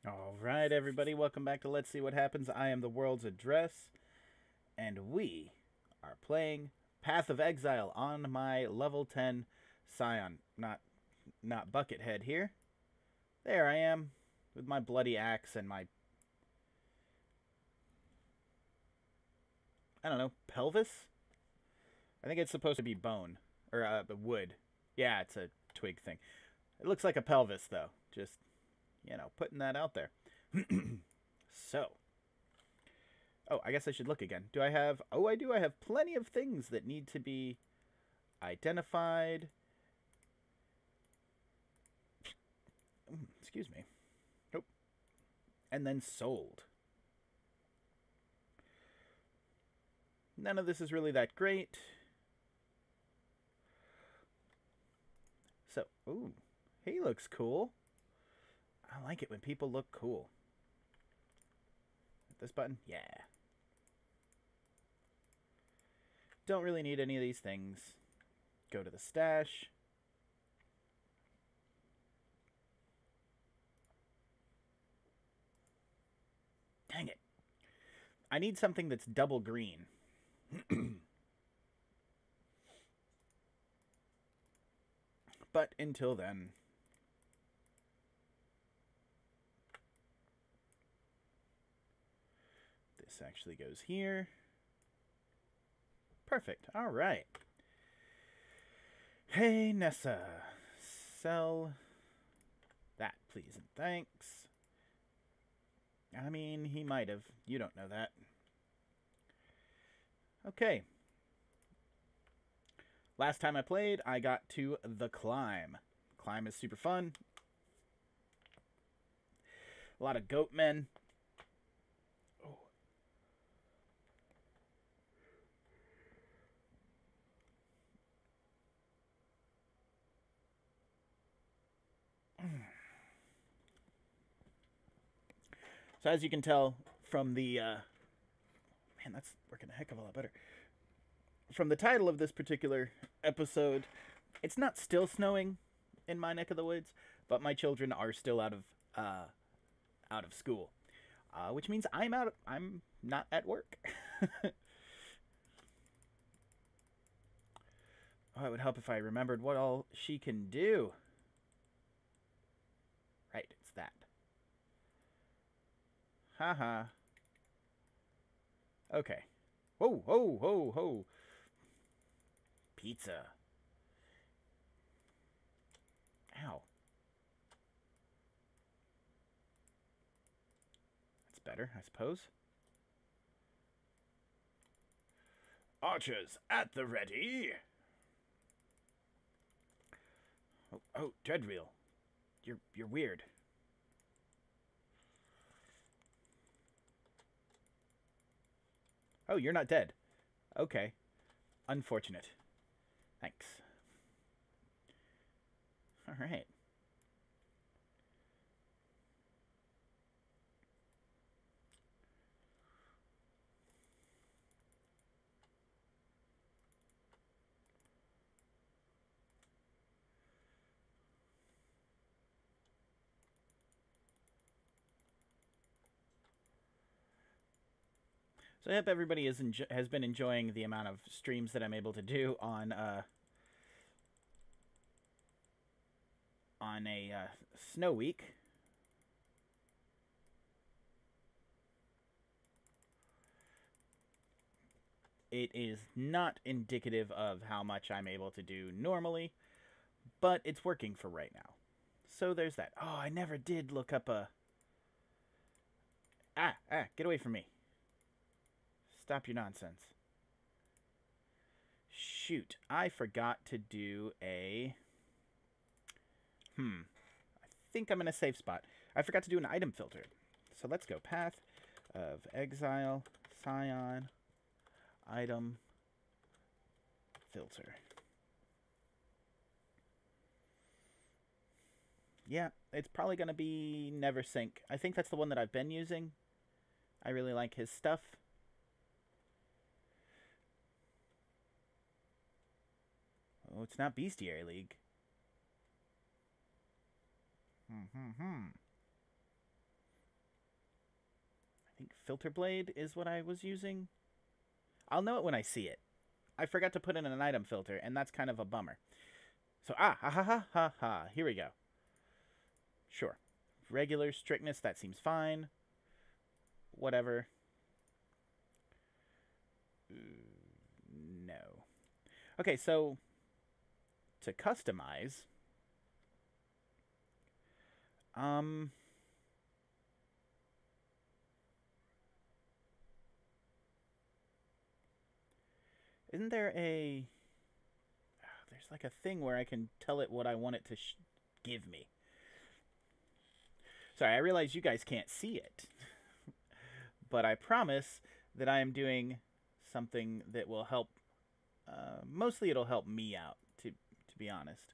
All right, everybody, welcome back to Let's See What Happens. I am the world's address, and we are playing Path of Exile on my level 10 Scion. Not Buckethead here. There I am, with my bloody axe and my, I don't know, pelvis? I think it's supposed to be bone, or wood. Yeah, it's a twig thing. It looks like a pelvis, though. Just, putting that out there. So, oh, I guess I should look again. Do I have... Oh, I do. I have plenty of things that need to be identified. Excuse me. Nope. And then sold. None of this is really that great. So, ooh, he looks cool. I like it when people look cool. This button? Yeah. Don't really need any of these things. Go to the stash. Dang it. I need something that's double green. But until then... This actually goes here. Perfect. All right. Hey, Nessa. Sell that, please, and thanks. I mean, he might have. You don't know that. Okay. Last time I played, I got to the climb. Climb is super fun. A lot of goat men. Oh. So as you can tell from the... man, that's working a heck of a lot better. From the title of this particular episode, it's not still snowing in my neck of the woods, but my children are still out of school, which means I'm not at work. Oh, it would help if I remembered what all she can do. Right, it's that. Haha. Okay. Whoa, whoa, whoa, whoa. Pizza. Ow. That's better, I suppose. Archers at the ready. Oh, Dreadwheel. You're weird. Oh, you're not dead. Okay. Unfortunate. Thanks. Alright. So I hope everybody has been enjoying the amount of streams that I'm able to do on a snow week. It is not indicative of how much I'm able to do normally, but it's working for right now. So there's that. Oh, I never did look up a... Get away from me. Stop your nonsense. Shoot, I forgot to do a... I think I'm in a safe spot. I forgot to do an item filter. So let's go. Path of Exile, Scion, item filter. Yeah, it's probably going to be Never Sink. I think that's the one that I've been using. I really like his stuff. Oh, it's not Bestiary League. think filter blade is what I was using. I'll know it when I see it. I forgot to put in an item filter, and that's kind of a bummer. So, ha ha ha ha ha. Here we go. Sure. Regular strictness, that seems fine. Whatever. No. Okay, so to customize, isn't there a... there's like a thing where I can tell it what I want it to give me. Sorry, I realize you guys can't see it. But I promise that I am doing something that will help. Mostly it'll help me out, to be honest.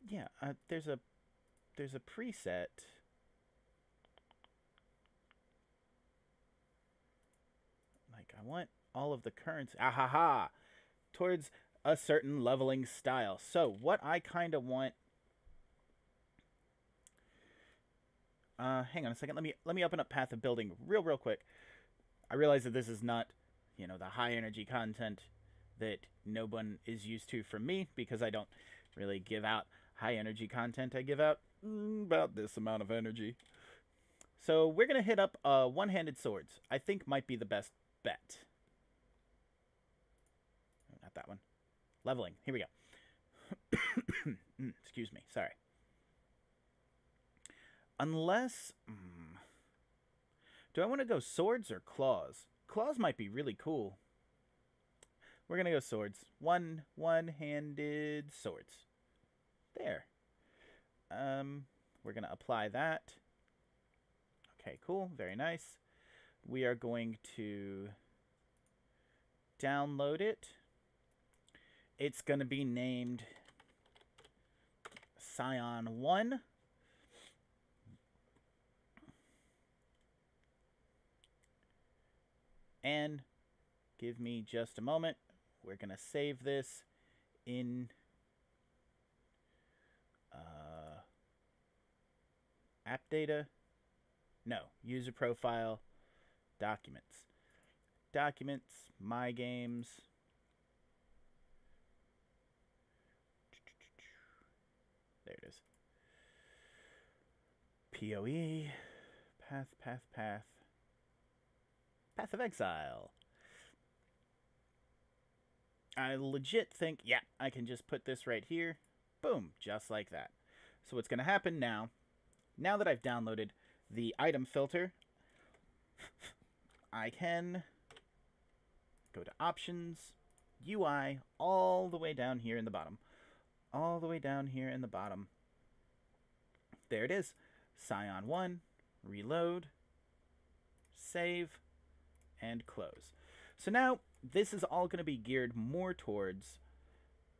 Yeah, there's a preset. Like, I want all of the currency. Ahaha! Towards a certain leveling style. So, what I kind of want... hang on a second. Let me open up Path of Building real quick. I realize that this is not, you know, the high energy content that no one is used to from me, because I don't really give out high energy content. I give out about this amount of energy. So we're going to hit up one-handed swords. I think might be the best bet. Not that one. Leveling. Here we go. Excuse me. Sorry. Unless... do I want to go swords or claws? Claws might be really cool. We're going to go swords. One-handed swords. There. We're going to apply that. Okay, cool. Very nice. We are going to download it. It's going to be named Scion 1. And give me just a moment. We're going to save this in app data. No, user profile, documents. Documents, my games. There it is. PoE, path. Path of Exile. I legit think, yeah, I can just put this right here. Boom, just like that. So what's going to happen now that I've downloaded the item filter, I can go to Options, UI, all the way down here in the bottom. All the way down here in the bottom. There it is. Scion 1, reload, save, and close. So now this is all going to be geared more towards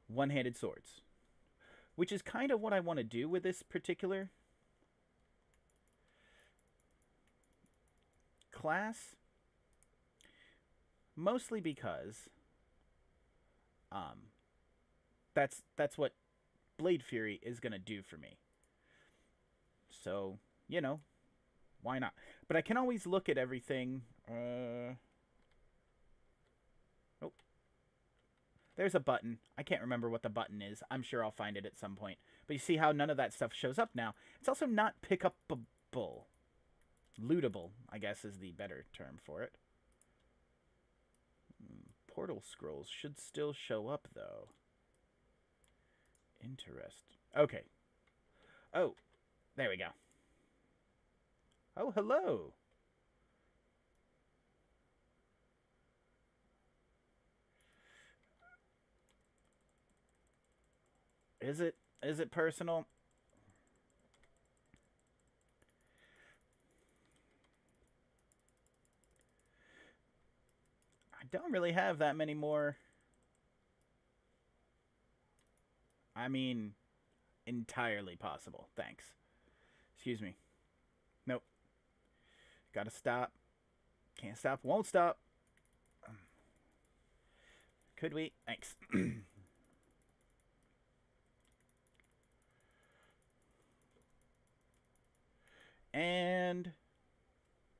one-handed swords, which is kind of what I want to do with this particular class, mostly because that's what Blade Fury is going to do for me. So, you know, why not? But I can always look at everything. Oh. There's a button. I can't remember what the button is. I'm sure I'll find it at some point. But you see how none of that stuff shows up now? It's also not pick-upable. Lootable, I guess, is the better term for it. Portal scrolls should still show up, though. Interesting. Okay. Oh, there we go. Oh, hello. Is it personal? I don't really have that many more. I mean, entirely possible. Thanks. Excuse me. Nope. Gotta stop. Can't stop. Won't stop. Could we? Thanks. And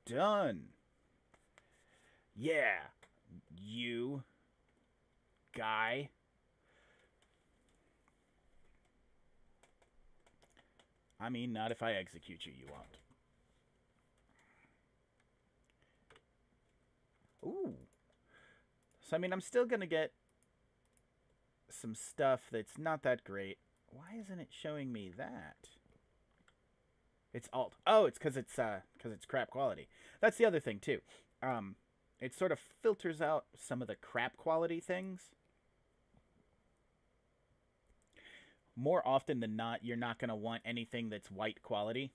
done. Yeah. You guy. I mean, not if I execute you, you won't. Ooh. So, I mean, I'm still going to get some stuff that's not that great. Why isn't it showing me that? It's alt. Oh, it's because it's crap quality. That's the other thing, too. It sort of filters out some of the crap quality things. More often than not, you're not going to want anything that's white quality.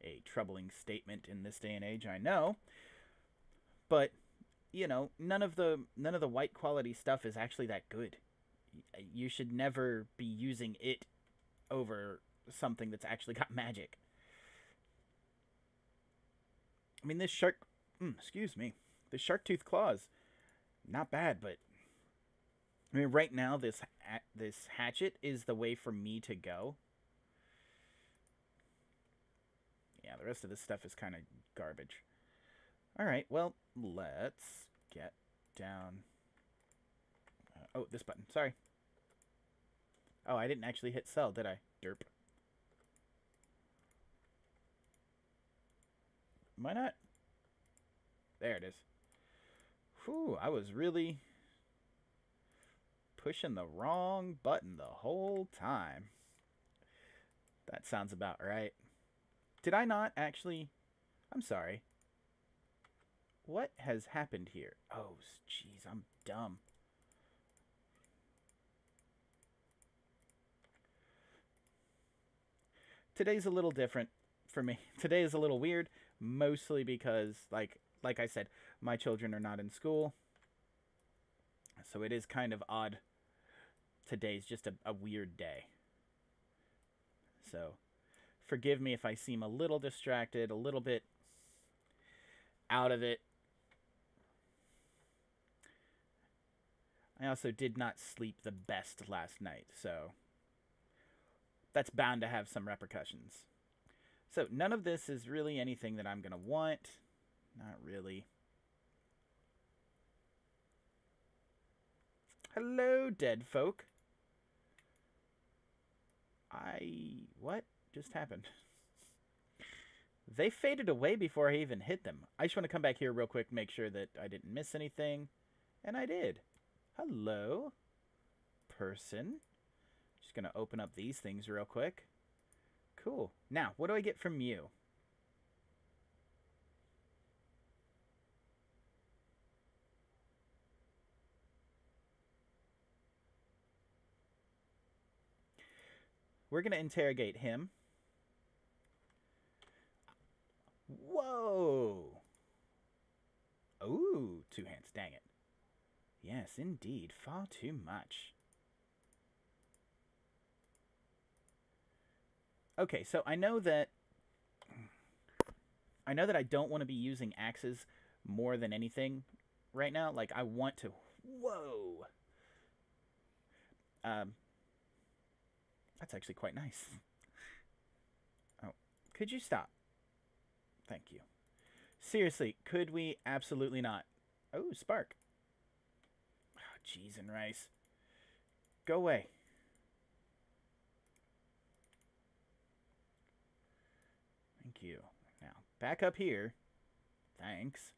A troubling statement in this day and age, I know. But, you know, none of the white quality stuff is actually that good. You should never be using it over something that's actually got magic. I mean, this shark... excuse me. The shark tooth claws, not bad, but... I mean, right now, this hatchet is the way for me to go. Yeah, the rest of this stuff is kind of garbage. Alright, well, let's get down... oh, this button. Sorry. Oh, I didn't actually hit sell, did I? Derp. Why not? There it is. Whew, I was really pushing the wrong button the whole time. That sounds about right. Did I not actually... I'm sorry. What has happened here? Oh, jeez, I'm dumb. Today's a little different for me. Today is a little weird, mostly because, like I said, my children are not in school. So it is kind of odd. Today's just a weird day. So, forgive me if I seem a little distracted, a little bit out of it. I also did not sleep the best last night, so that's bound to have some repercussions. So, none of this is really anything that I'm going to want. Not really. Hello, dead folk. What just happened? They faded away before I even hit them. I just want to come back here real quick, make sure that I didn't miss anything. And I did. Hello, person. Just going to open up these things real quick. Cool. Now, what do I get from you? We're going to interrogate him. Whoa. Ooh, 2 hands. Dang it. Yes, indeed. Far too much. Okay, so I know that I don't want to be using axes more than anything right now. Like, I want to... Whoa! That's actually quite nice. Oh, could you stop? Thank you. Seriously, could we? Absolutely not. Oh, spark. Oh, cheese and rice. Go away. Thank you. Now, back up here. Thanks.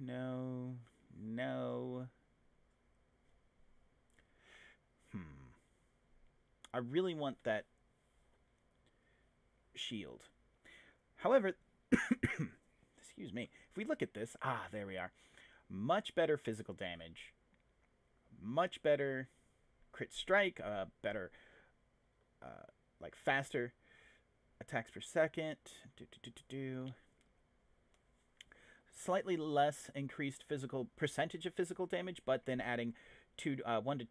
No. No. I really want that shield. However, excuse me, if we look at this, there we are. Much better physical damage. Much better crit strike, better, like faster attacks per second. Slightly less increased percentage of physical damage, but then adding 1 to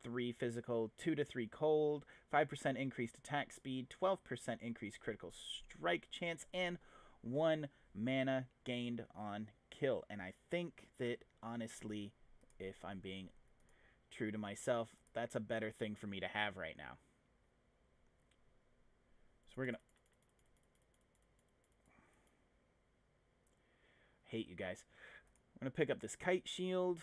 3 physical, 2 to 3 cold, 5% increased attack speed, 12% increased critical strike chance, and 1 mana gained on kill. And I think that, honestly, if I'm being true to myself, that's a better thing for me to have right now. So we're gonna... Hate you guys. I'm gonna pick up this kite shield.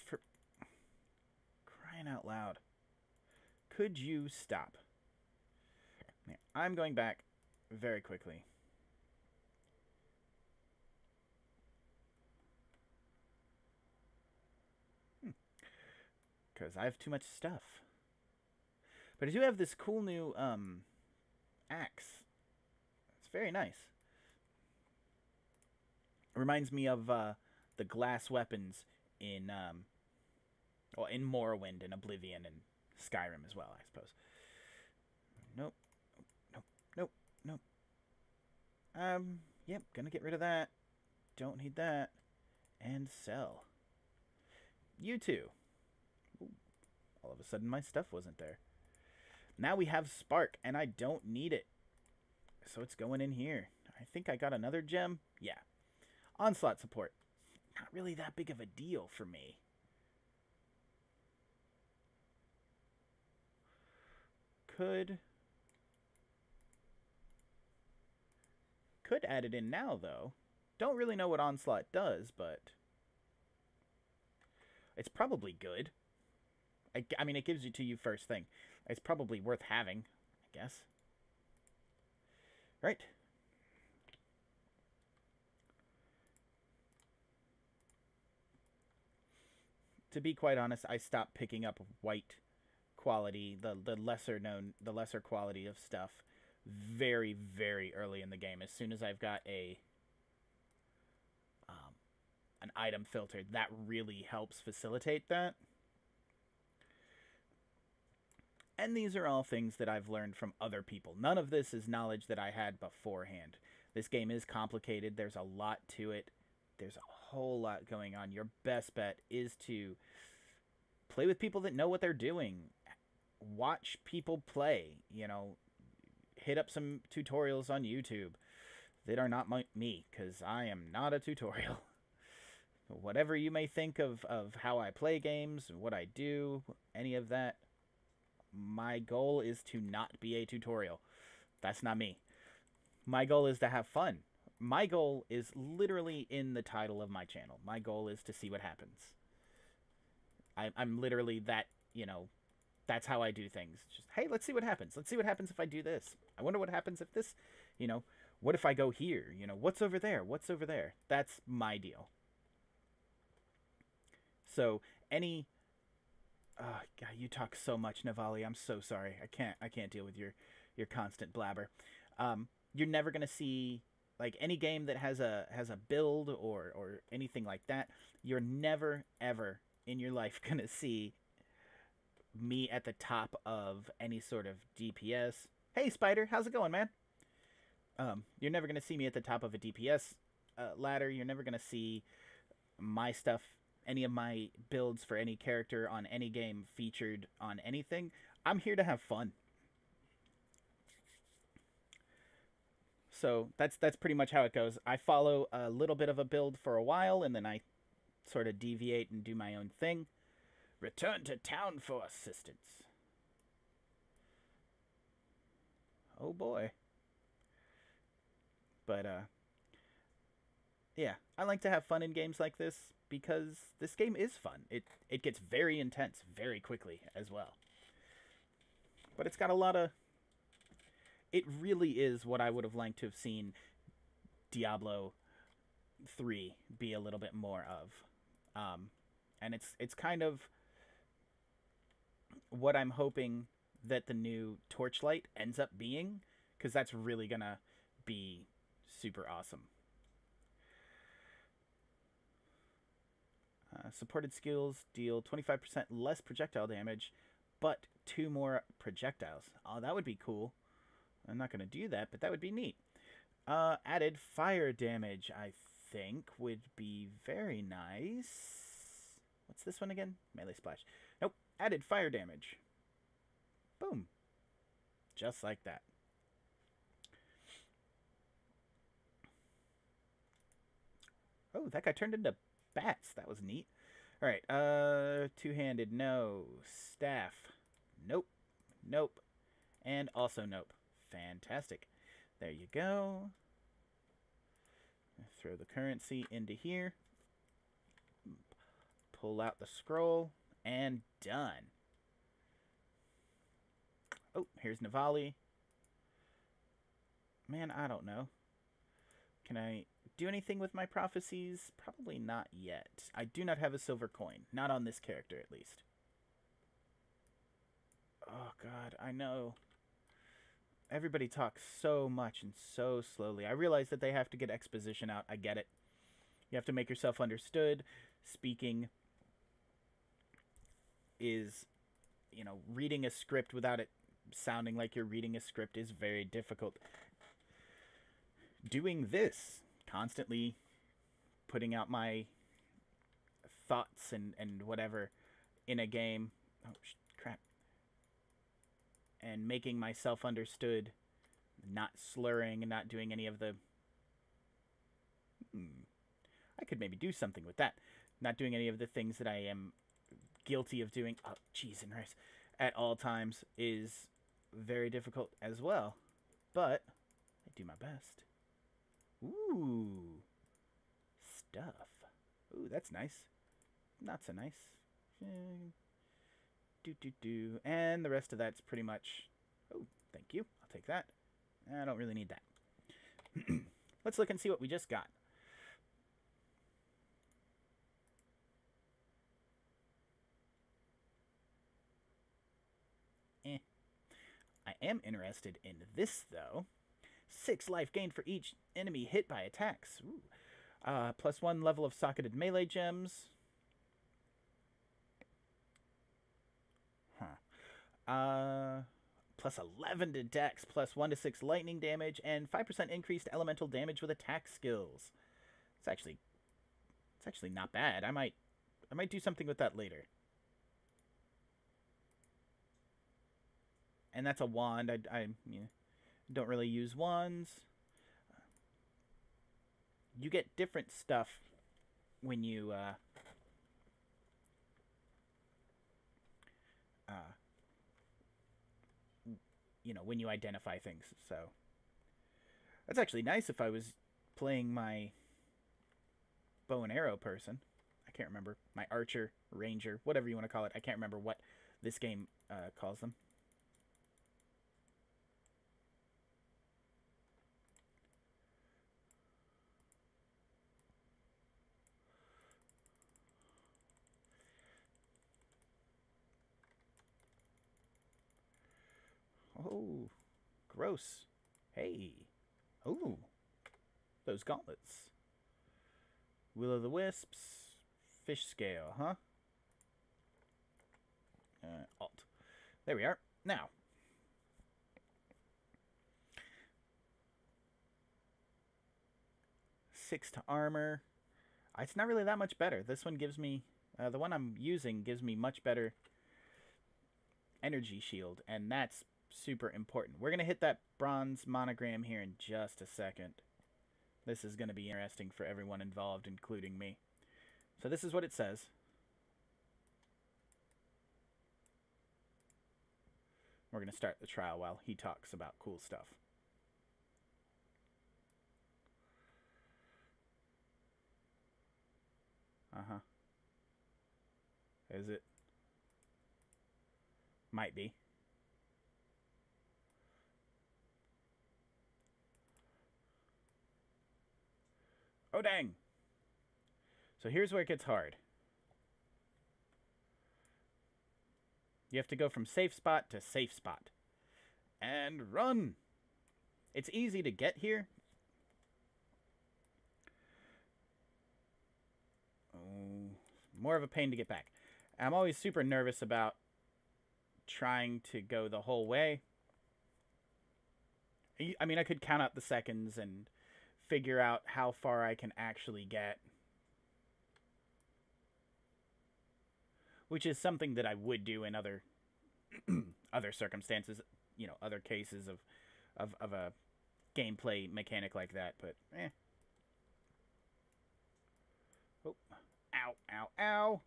For crying out loud. Could you stop? I'm going back very quickly. Because I have too much stuff. But I do have this cool new axe. It's very nice. It reminds me of the glass weapons in in Morrowind and Oblivion and Skyrim as well, I suppose. Nope. Nope. Nope. Nope. Yep, gonna get rid of that. Don't need that. And sell. You too. Ooh, all of a sudden my stuff wasn't there. Now we have Spark, and I don't need it. So it's going in here. I think I got another gem. Yeah. Onslaught support. Not really that big of a deal for me. Could add it in now, though. Don't really know what Onslaught does, but it's probably good. I mean, it gives it to you first thing. It's probably worth having, I guess. Right. To be quite honest, I stopped picking up white quality, the lesser quality of stuff very, very early in the game. As soon as I've got an item filter, that really helps facilitate that. And these are all things that I've learned from other people. None of this is knowledge that I had beforehand. This game is complicated. There's a lot to it. There's a whole lot going on. Your best bet is to play with people that know what they're doing. Watch people play. You know, hit up some tutorials on YouTube that are not me, because I am not a tutorial. Whatever you may think of how I play games, what I do, any of that, my goal is to not be a tutorial. That's not me. My goal is to have fun. My goal is literally in the title of my channel. My goal is to see what happens. I'm literally that, you know, that's how I do things. Just, hey, let's see what happens. Let's see what happens if I do this. I wonder what happens if this, you know, what if I go here? You know, what's over there? What's over there? That's my deal. So, any... God, you talk so much, Navali. I'm so sorry. I can't deal with your constant blabber. You're never gonna see, like, any game that has a build or anything like that. You're never ever in your life gonna see me at the top of any sort of DPS. Hey, Spider, how's it going, man? You're never gonna see me at the top of a DPS ladder. You're never gonna see my stuff, any of my builds for any character on any game featured on anything. I'm here to have fun. So that's pretty much how it goes. I follow a little bit of a build for a while, and then I sort of deviate and do my own thing. Return to town for assistance. Oh boy. But yeah, I like to have fun in games like this, because this game is fun. It gets very intense very quickly as well. But it's got a lot of... It really is what I would have liked to have seen Diablo 3 be a little bit more of. And it's kind of what I'm hoping that the new Torchlight ends up being, because that's really gonna be super awesome. Supported skills deal 25% less projectile damage, but 2 more projectiles. Oh, that would be cool. I'm not going to do that, but that would be neat. Added fire damage, I think, would be very nice. What's this one again? Melee splash. Nope. Added fire damage. Boom. Just like that. Oh, that guy turned into spats. That was neat. All right, two-handed, no. Staff, nope, nope, and also nope. Fantastic. There you go. Throw the currency into here. Pull out the scroll, and done. Oh, here's Navali. Man, I don't know. Can I do anything with my prophecies? Probably not yet. I do not have a silver coin. Not on this character, at least. Oh, God, I know. Everybody talks so much and so slowly. I realize that they have to get exposition out. I get it. You have to make yourself understood. Speaking is, you know, reading a script without it sounding like you're reading a script is very difficult. Doing this, constantly putting out my thoughts and whatever in a game, oh crap, and making myself understood, not slurring and not doing any of the I could maybe do something with that. Not doing any of the things that I am guilty of doing, oh, cheese and rice, at all times is very difficult as well. But I do my best. Ooh. Stuff. Ooh, that's nice. Not so nice. And the rest of that's pretty much... Oh, thank you. I'll take that. I don't really need that. Let's look and see what we just got. I am interested in this, though. 6 life gained for each enemy hit by attacks. Ooh. +1 level of socketed melee gems. +11 to dex, +1 to 6 lightning damage, and 5% increased elemental damage with attack skills. It's actually not bad. I might do something with that later. And that's a wand. I don't really use wands. You get different stuff when you you know, when you identify things. So that's actually nice if I was playing my bow and arrow person. I can't remember. My archer, ranger, whatever you want to call it. I can't remember what this game calls them. Oh, gross. Hey. Oh, those gauntlets. Will-o'-the-wisps. Fish scale, huh? Alt. There we are. Now. +6 to armor. It's not really that much better. This one gives me... the one I'm using gives me much better energy shield, and that's super important. We're going to hit that bronze monogram here in just a second. This is going to be interesting for everyone involved, including me. So this is what it says. We're going to start the trial while he talks about cool stuff. Uh-huh. Is it? Might be. Oh, dang. So here's where it gets hard. You have to go from safe spot to safe spot. And run! It's easy to get here. Oh, more of a pain to get back. I'm always super nervous about trying to go the whole way. I mean, I could count out the seconds and figure out how far I can actually get. Which is something that I would do in other other circumstances, you know, other cases of a gameplay mechanic like that, but eh. Oh, Ow, ow, ow.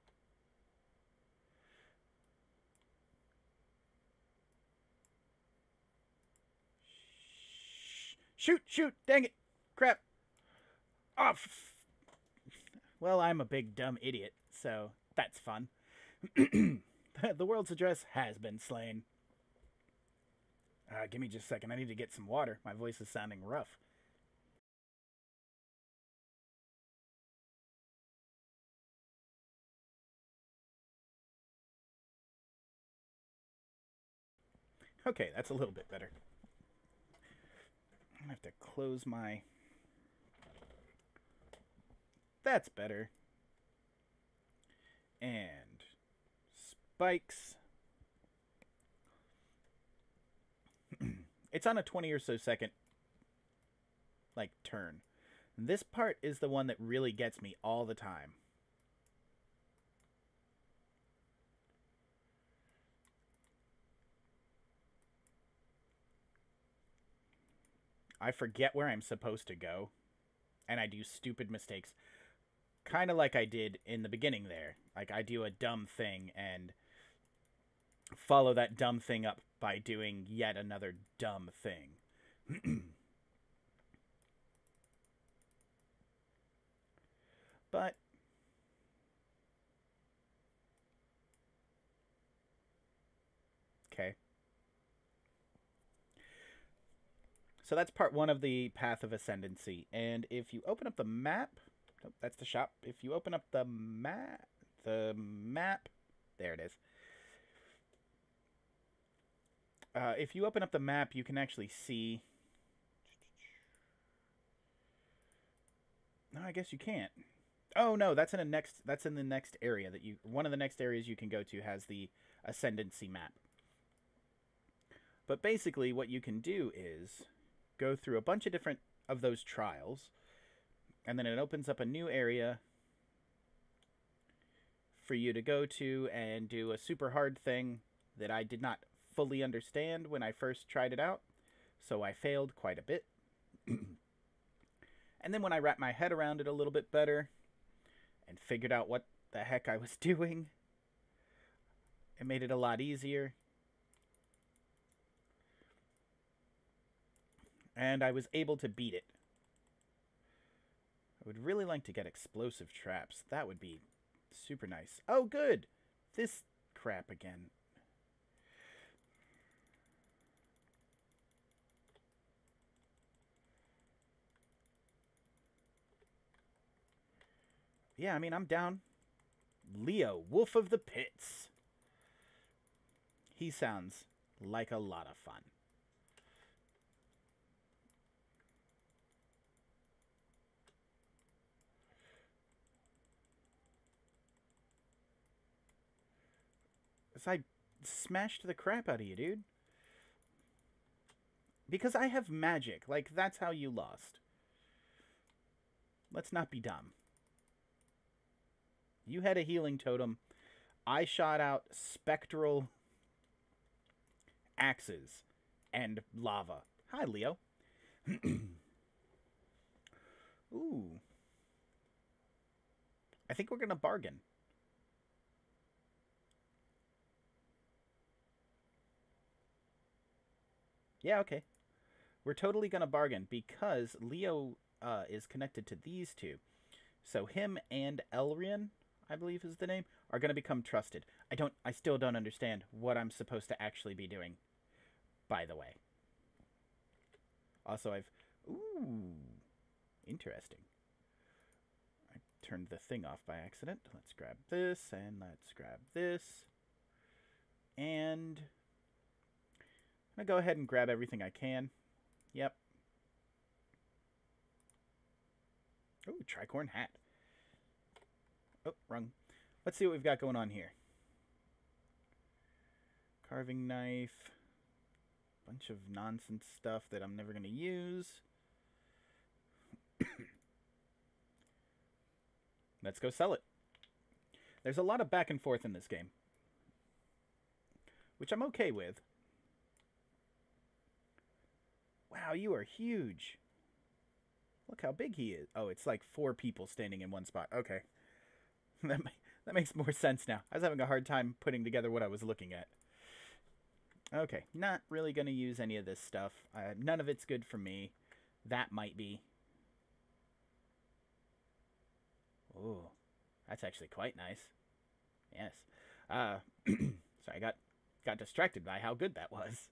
Shoot, shoot, dang it. Crap. Oh, well, I'm a big dumb idiot, so that's fun. The world's address has been slain. Give me just a second. I need to get some water. My voice is sounding rough. Okay, that's a little bit better. I have to close my... That's better. And spikes. It's on a 20 or so second like turn. This part is the one that really gets me all the time. I forget where I'm supposed to go, and I do stupid mistakes. Kind of like I did in the beginning there. Like, I do a dumb thing and follow that dumb thing up by doing yet another dumb thing. But okay. So that's part one of the Path of Ascendancy. And if you open up the map... Nope, that's the shop. If you open up the map... There it is. If you open up the map, you can actually see... No, I guess you can't. Oh, no, that's in the next area that you... One of the next areas you can go to has the Ascendancy map. But basically, what you can do is go through a bunch of different of those trials, and then it opens up a new area for you to go to and do a super hard thing that I did not fully understand when I first tried it out, so I failed quite a bit. And then when I wrapped my head around it a little bit better and figured out what the heck I was doing, it made it a lot easier. And I was able to beat it. I would really like to get explosive traps. That would be super nice. Oh, good! This crap again. Yeah, I mean, I'm down. Leo, Wolf of the Pits. He sounds like a lot of fun. I smashed the crap out of you, dude. Because I have magic. Like, that's how you lost. Let's not be dumb. You had a healing totem. I shot out spectral axes and lava. Hi, Leo. Ooh. I think we're going to bargain. Yeah, okay. We're totally going to bargain because Leo is connected to these two. So him and Elrian, I believe is the name, are going to become trusted. I still don't understand what I'm supposed to actually be doing, by the way. Also, ooh, interesting. I turned the thing off by accident. Let's grab this, and let's grab this. And I'm going to go ahead and grab everything I can. Yep. Ooh, tricorn hat. Oh, wrong. Let's see what we've got going on here. Carving knife. Bunch of nonsense stuff that I'm never going to use. Let's go sell it. There's a lot of back and forth in this game, which I'm okay with. Wow, you are huge. Look how big he is. Oh, it's like 4 people standing in one spot. Okay. that, that makes more sense now. I was having a hard time putting together what I was looking at. Okay, not really going to use any of this stuff. None of it's good for me. That might be. Ooh, that's actually quite nice. Yes. Sorry, I got distracted by how good that was.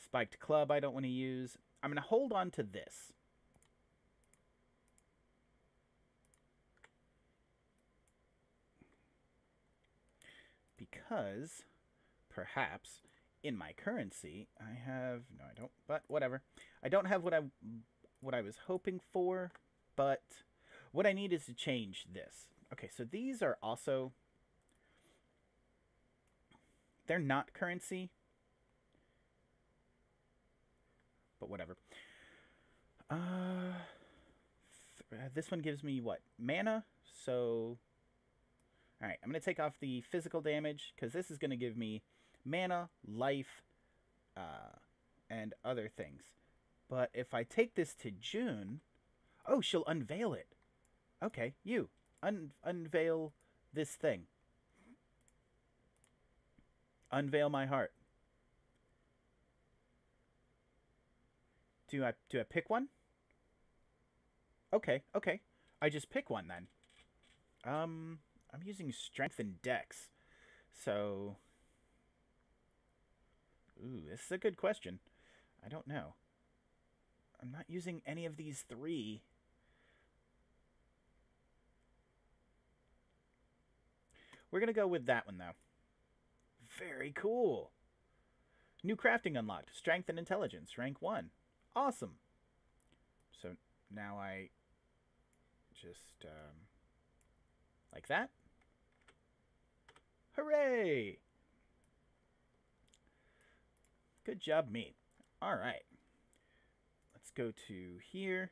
Spiked club I don't want to use. I'm going to hold on to this. Because, perhaps, in my currency, I have... No, I don't, but whatever. I don't have what I was hoping for, but what I need is to change this. Okay, so these are also... They're not currency. But whatever. This one gives me, what? Mana? So... Alright, I'm going to take off the physical damage, because this is going to give me mana, life, and other things. But if I take this to June... Oh, she'll unveil it. Okay, you. Unveil this thing. Unveil my heart. Do I pick one? Okay, okay. I just pick one then. I'm using strength and dex. So... Ooh, this is a good question. I don't know. I'm not using any of these three. We're going to go with that one, though. Very cool. New crafting unlocked. Strength and intelligence. Rank 1. Awesome. So now I just... like that. Hooray! Good job, me. All right. Let's go to here.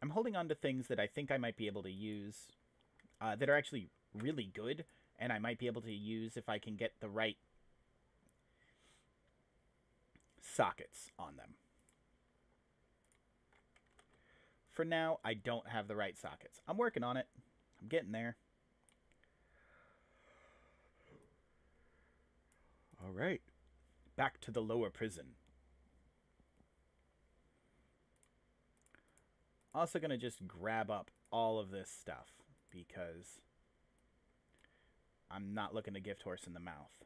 I'm holding on to things that I think I might be able to use that are actually really good, and I might be able to use if I can get the right sockets on them. For now, I don't have the right sockets. I'm working on it. I'm getting there. All right. Back to the lower prison. Also going to just grab up all of this stuff because I'm not looking to gift horse in the mouth.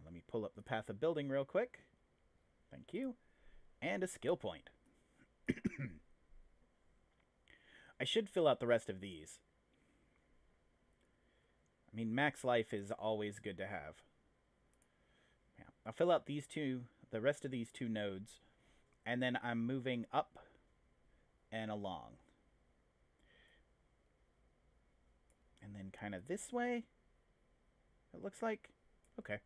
Let me pull up the path of building real quick. Thank you. And a skill point. I should fill out the rest of these. I mean, max life is always good to have. Yeah, I'll fill out these two, the rest of these two nodes, and then I'm moving up and along. And then kind of this way, it looks like. Okay.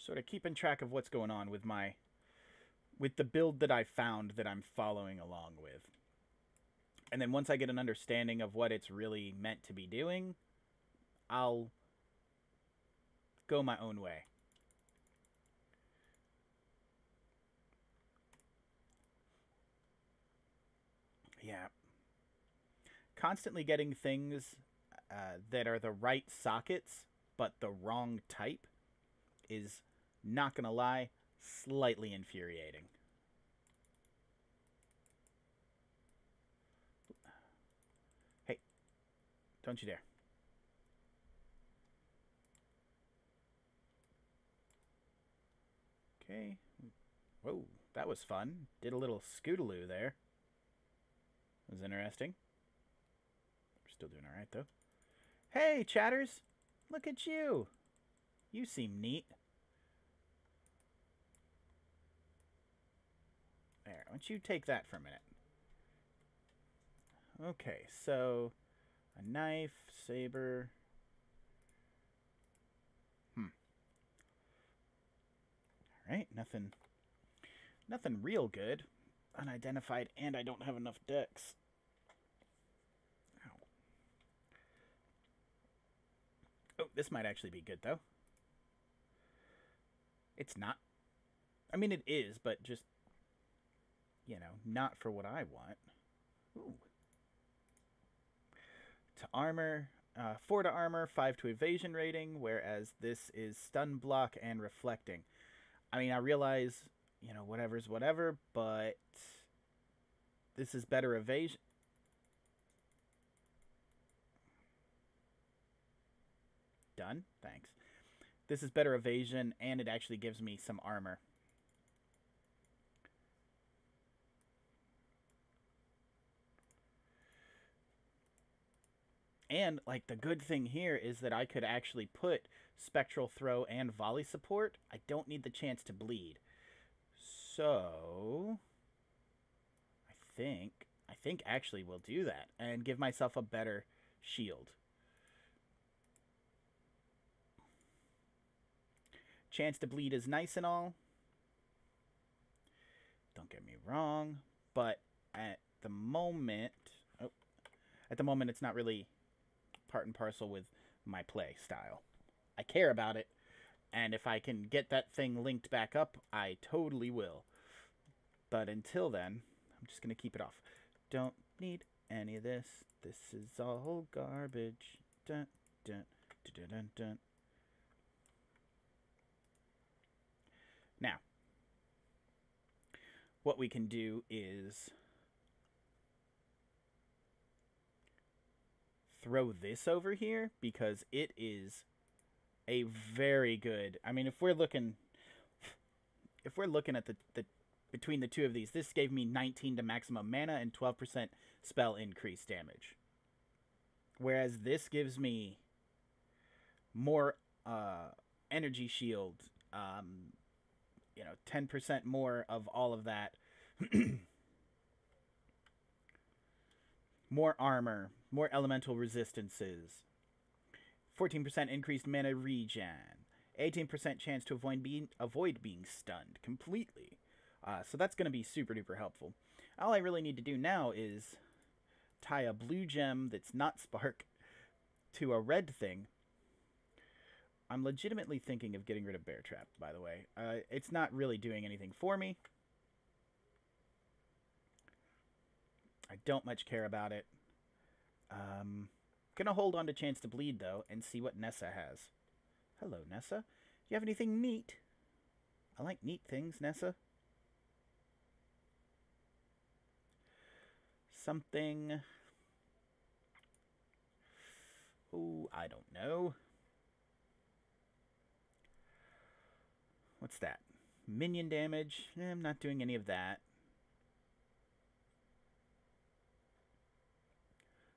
Sort of keeping track of what's going on with the build that I found that I'm following along with. And then once I get an understanding of what it's really meant to be doing, I'll go my own way. Yeah. Constantly getting things that are the right sockets, but the wrong type is, not gonna lie, slightly infuriating. Hey, don't you dare. Okay. Whoa, that was fun. Did a little scootaloo there. That was interesting. We're still doing alright, though. Hey, chatters! Look at you! You seem neat. There, why don't you take that for a minute? Okay, so a knife, saber. Alright, nothing real good. Unidentified, and I don't have enough dex. Ow. this might actually be good, though. It's not. I mean, it is, but just, you know, not for what I want. Ooh. To armor, 4 to armor, 5 to evasion rating, whereas this is stun block and reflecting. I mean, I realize, you know, whatever's whatever, but this is better evasion. Done. Thanks. This is better evasion, and it actually gives me some armor. And, like, the good thing here is that I could actually put spectral throw and volley support. I don't need the chance to bleed. So I think actually we'll do that and give myself a better shield. Chance to bleed is nice and all. Don't get me wrong, but at the moment, it's not really part and parcel with my play style. I care about it, and if I can get that thing linked back up, I totally will. But until then, I'm just going to keep it off. Don't need any of this. This is all garbage. Dun, dun, dun, dun, dun. Now, what we can do is throw this over here because it is a very good. I mean, if we're looking at the between the two of these, this gave me 19 to maximum mana and 12% spell increase damage. Whereas this gives me more energy shield, 10% more of all of that. More armor, more elemental resistances, 14% increased mana regen, 18% chance to avoid being stunned completely. So that's going to be super duper helpful. All I really need to do now is tie a blue gem that's not Spark to a red thing. I'm legitimately thinking of getting rid of Bear Trap, by the way. It's not really doing anything for me. I don't much care about it. Gonna hold on to Chance to Bleed, though, and see what Nessa has. Hello, Nessa. Do you have anything neat? I like neat things, Nessa. Something... Oh, I don't know. What's that? Minion damage? I'm not doing any of that.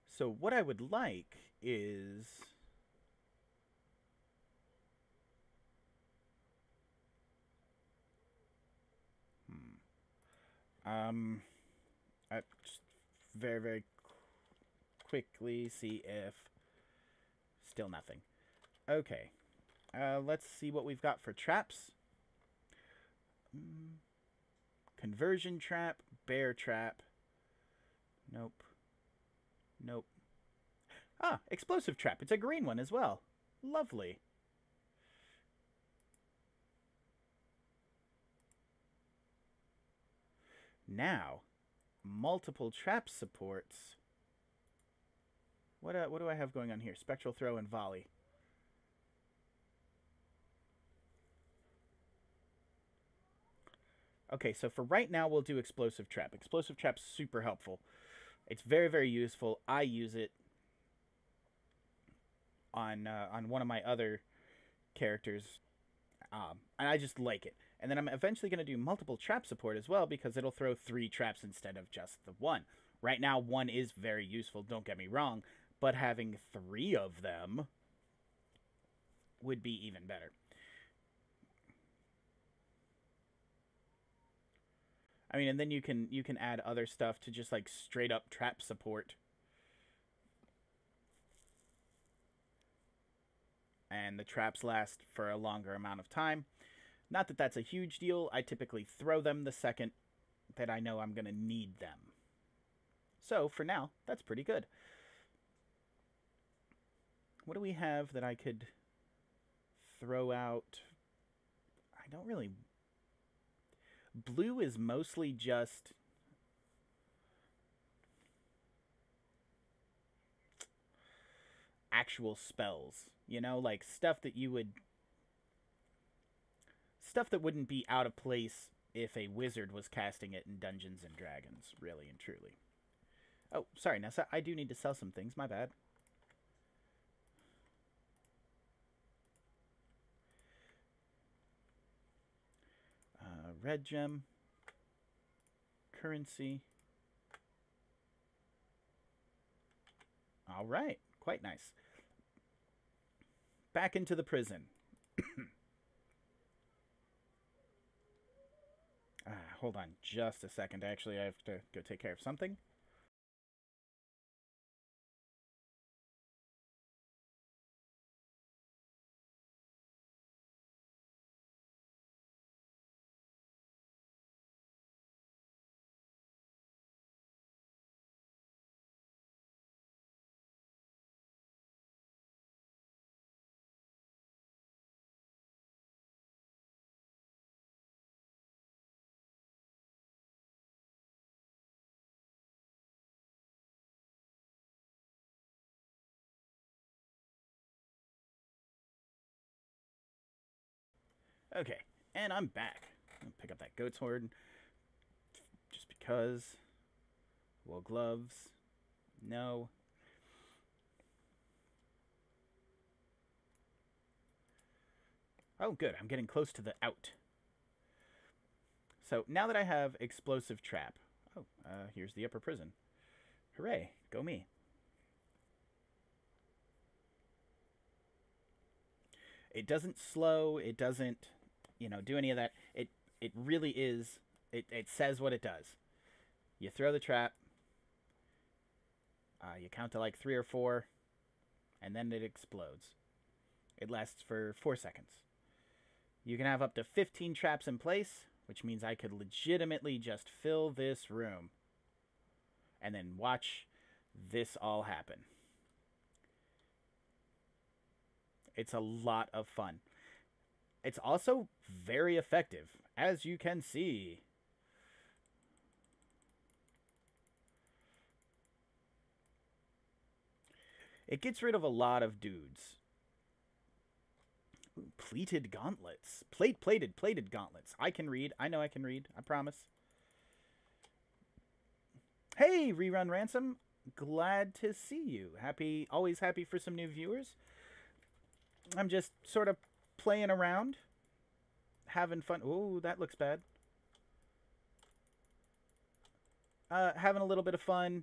So what I would like is... I just very, very quickly see if... Still nothing. Okay. Let's see what we've got for traps. Conversion trap, bear trap. Nope. Nope. Ah, explosive trap. It's a green one as well. Lovely. Now, multiple trap supports. What do I have going on here? Spectral throw and volley. Okay, so for right now, we'll do explosive trap. Explosive trap's super helpful. It's very, very useful. I use it on one of my other characters, and I just like it. And then I'm eventually going to do multiple trap support as well because it'll throw 3 traps instead of just the 1. Right now, 1 is very useful, don't get me wrong, but having 3 of them would be even better. I mean, and then you can add other stuff to just like straight up trap support. And the traps last for a longer amount of time. Not that that's a huge deal. I typically throw them the second that I know I'm going to need them. So, for now, that's pretty good. What do we have that I could throw out... I don't really... Blue is mostly just... actual spells. You know, like stuff that you would... Stuff that wouldn't be out of place if a wizard was casting it in Dungeons and Dragons, really and truly. Oh, sorry, Nessa, I do need to sell some things, my bad. Red gem. Currency. All right, quite nice. Back into the prison. Hold on just a second. Actually, I have to go take care of something. Okay, and I'm back. I'll pick up that goat's horn. Just because. Wool gloves. No. Oh, good. I'm getting close to the out. So, now that I have explosive trap. Oh, here's the upper prison. Hooray. Go me. It doesn't slow. It doesn't, do any of that. It really is. It says what it does. You throw the trap. You count to like 3 or 4. And then it explodes. It lasts for 4 seconds. You can have up to 15 traps in place, which means I could legitimately just fill this room. And then watch this all happen. It's a lot of fun. It's also very effective, as you can see. It gets rid of a lot of dudes. Ooh, pleated gauntlets. Plated gauntlets. I can read. I know I can read. I promise. Hey, Rerun Ransom. Glad to see you. Always happy for some new viewers. I'm just sort of playing around. Having fun. Ooh, that looks bad. Having a little bit of fun.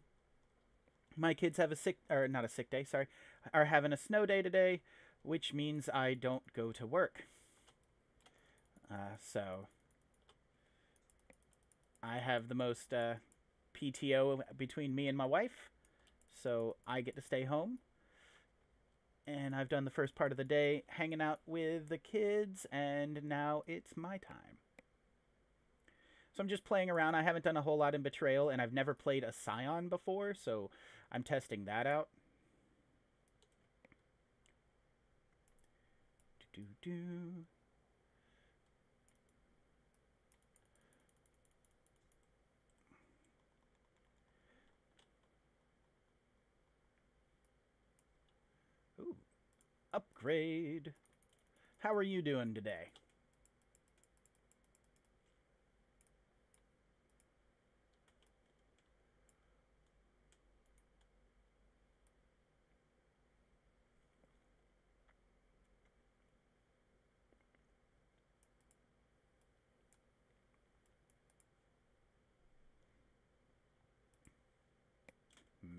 My kids have not a sick day, sorry, are having a snow day today, which means I don't go to work. So I have the most PTO between me and my wife, so I get to stay home. And I've done the first part of the day hanging out with the kids, and now it's my time. So I'm just playing around. I haven't done a whole lot in Betrayal, and I've never played a Scion before, so I'm testing that out. Ooh, upgrade. How are you doing today?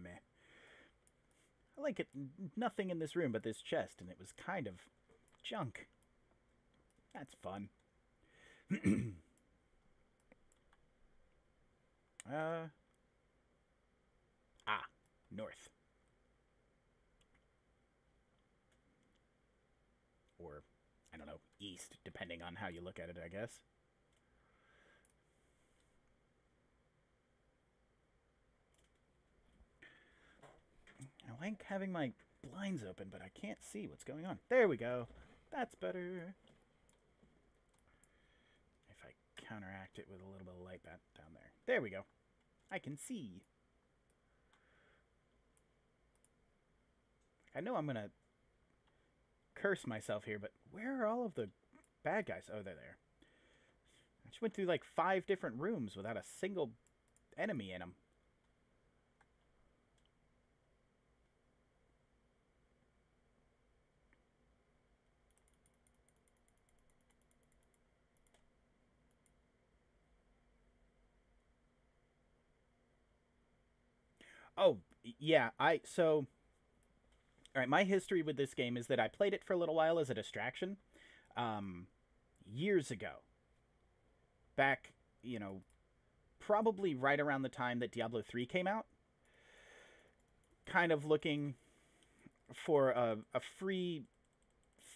Meh. I like it. Nothing in this room but this chest, and it was kind of junk. That's fun. North. Or, I don't know, east, depending on how you look at it, I guess. I like having my blinds open, but I can't see what's going on. There we go. That's better. If I counteract it with a little bit of light down there. There we go. I can see. I know I'm going to curse myself here, but where are all of the bad guys? Oh, they're there. I just went through like 5 different rooms without a single enemy in them. Oh, yeah, all right, my history with this game is that I played it for a little while as a distraction, um, years ago. Back, probably right around the time that Diablo 3 came out. Kind of looking for a free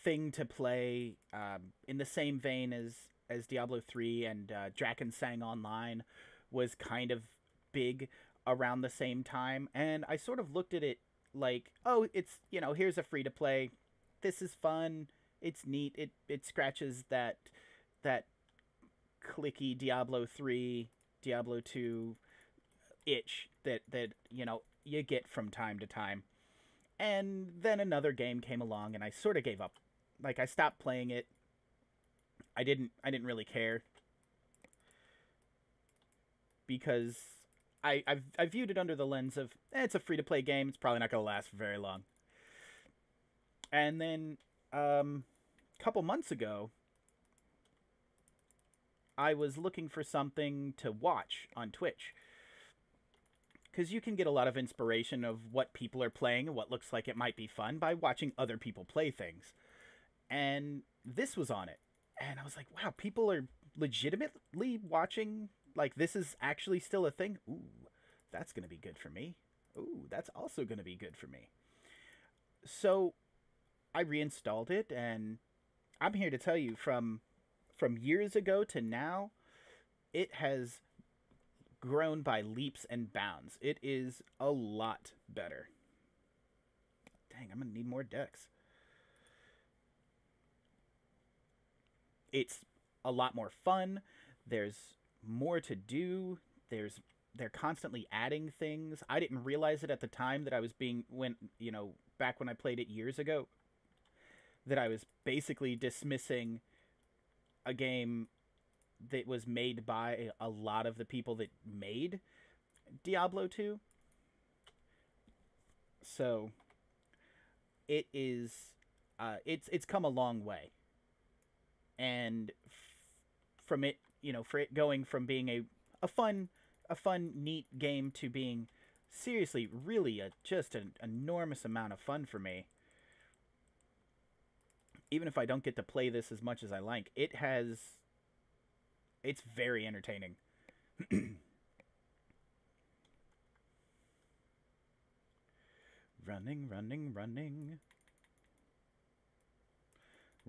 thing to play, in the same vein as Diablo 3, and Drakensang Online was kind of big around the same time, and I sort of looked at it like, oh, it's, here's a free to play. This is fun. It's neat. It scratches that clicky Diablo 3, Diablo 2 itch that you get from time to time. And then another game came along and I sort of gave up. Like, I stopped playing it. I didn't really care, because I viewed it under the lens of, it's a free-to-play game. It's probably not going to last for very long. And then, a couple months ago, I was looking for something to watch on Twitch. Because you can get a lot of inspiration of what people are playing and what looks like it might be fun by watching other people play things. And this was on it. And I was like, wow, people are legitimately watching. Like, this is actually still a thing. Ooh, that's going to be good for me. Ooh, that's also going to be good for me. So I reinstalled it, and I'm here to tell you, from years ago to now, it has grown by leaps and bounds. It is a lot better. Dang, I'm going to need more decks. It's a lot more fun. There's more to do. They're constantly adding things. I didn't realize it at the time that I was back when I played it years ago, that I was basically dismissing a game that was made by a lot of the people that made Diablo 2. So it is, it's come a long way. And from it, for it going from being a fun, neat game to being seriously, really just an enormous amount of fun for me. Even if I don't get to play this as much as I like, it's very entertaining. Running.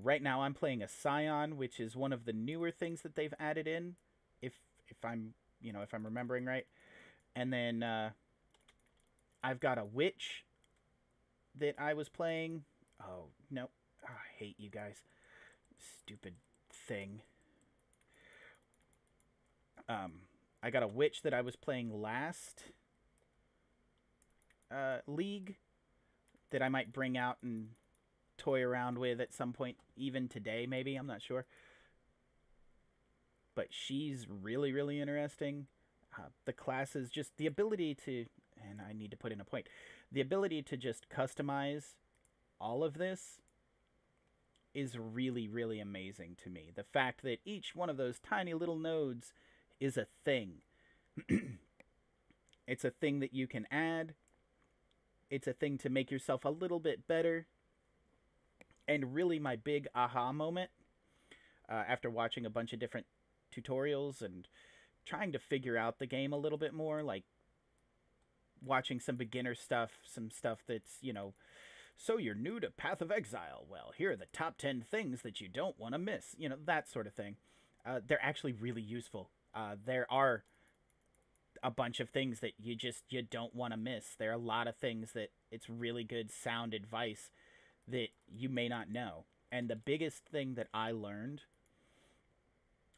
Right now I'm playing a Scion, which is one of the newer things that they've added in, if I'm remembering right. And then I've got a witch that I was playing. Oh, no. Oh, I hate you guys. Stupid thing. I got a witch that I was playing last league that I might bring out and toy around with at some point, even today maybe, I'm not sure. But she's really, really interesting. The classes, just the ability to, and I need to put in a point, the ability to just customize all of this is really, really amazing to me. The fact that each one of those tiny little nodes is a thing. It's a thing that you can add. It's a thing to make yourself a little bit better. And really my big aha moment, after watching a bunch of different tutorials and trying to figure out the game a little bit more, like watching some beginner stuff, some stuff that's, so you're new to Path of Exile. Well, here are the top 10 things that you don't want to miss. That sort of thing. They're actually really useful. There are a bunch of things that you don't want to miss. There are a lot of things that it's really good sound advice that you may not know. And the biggest thing that I learned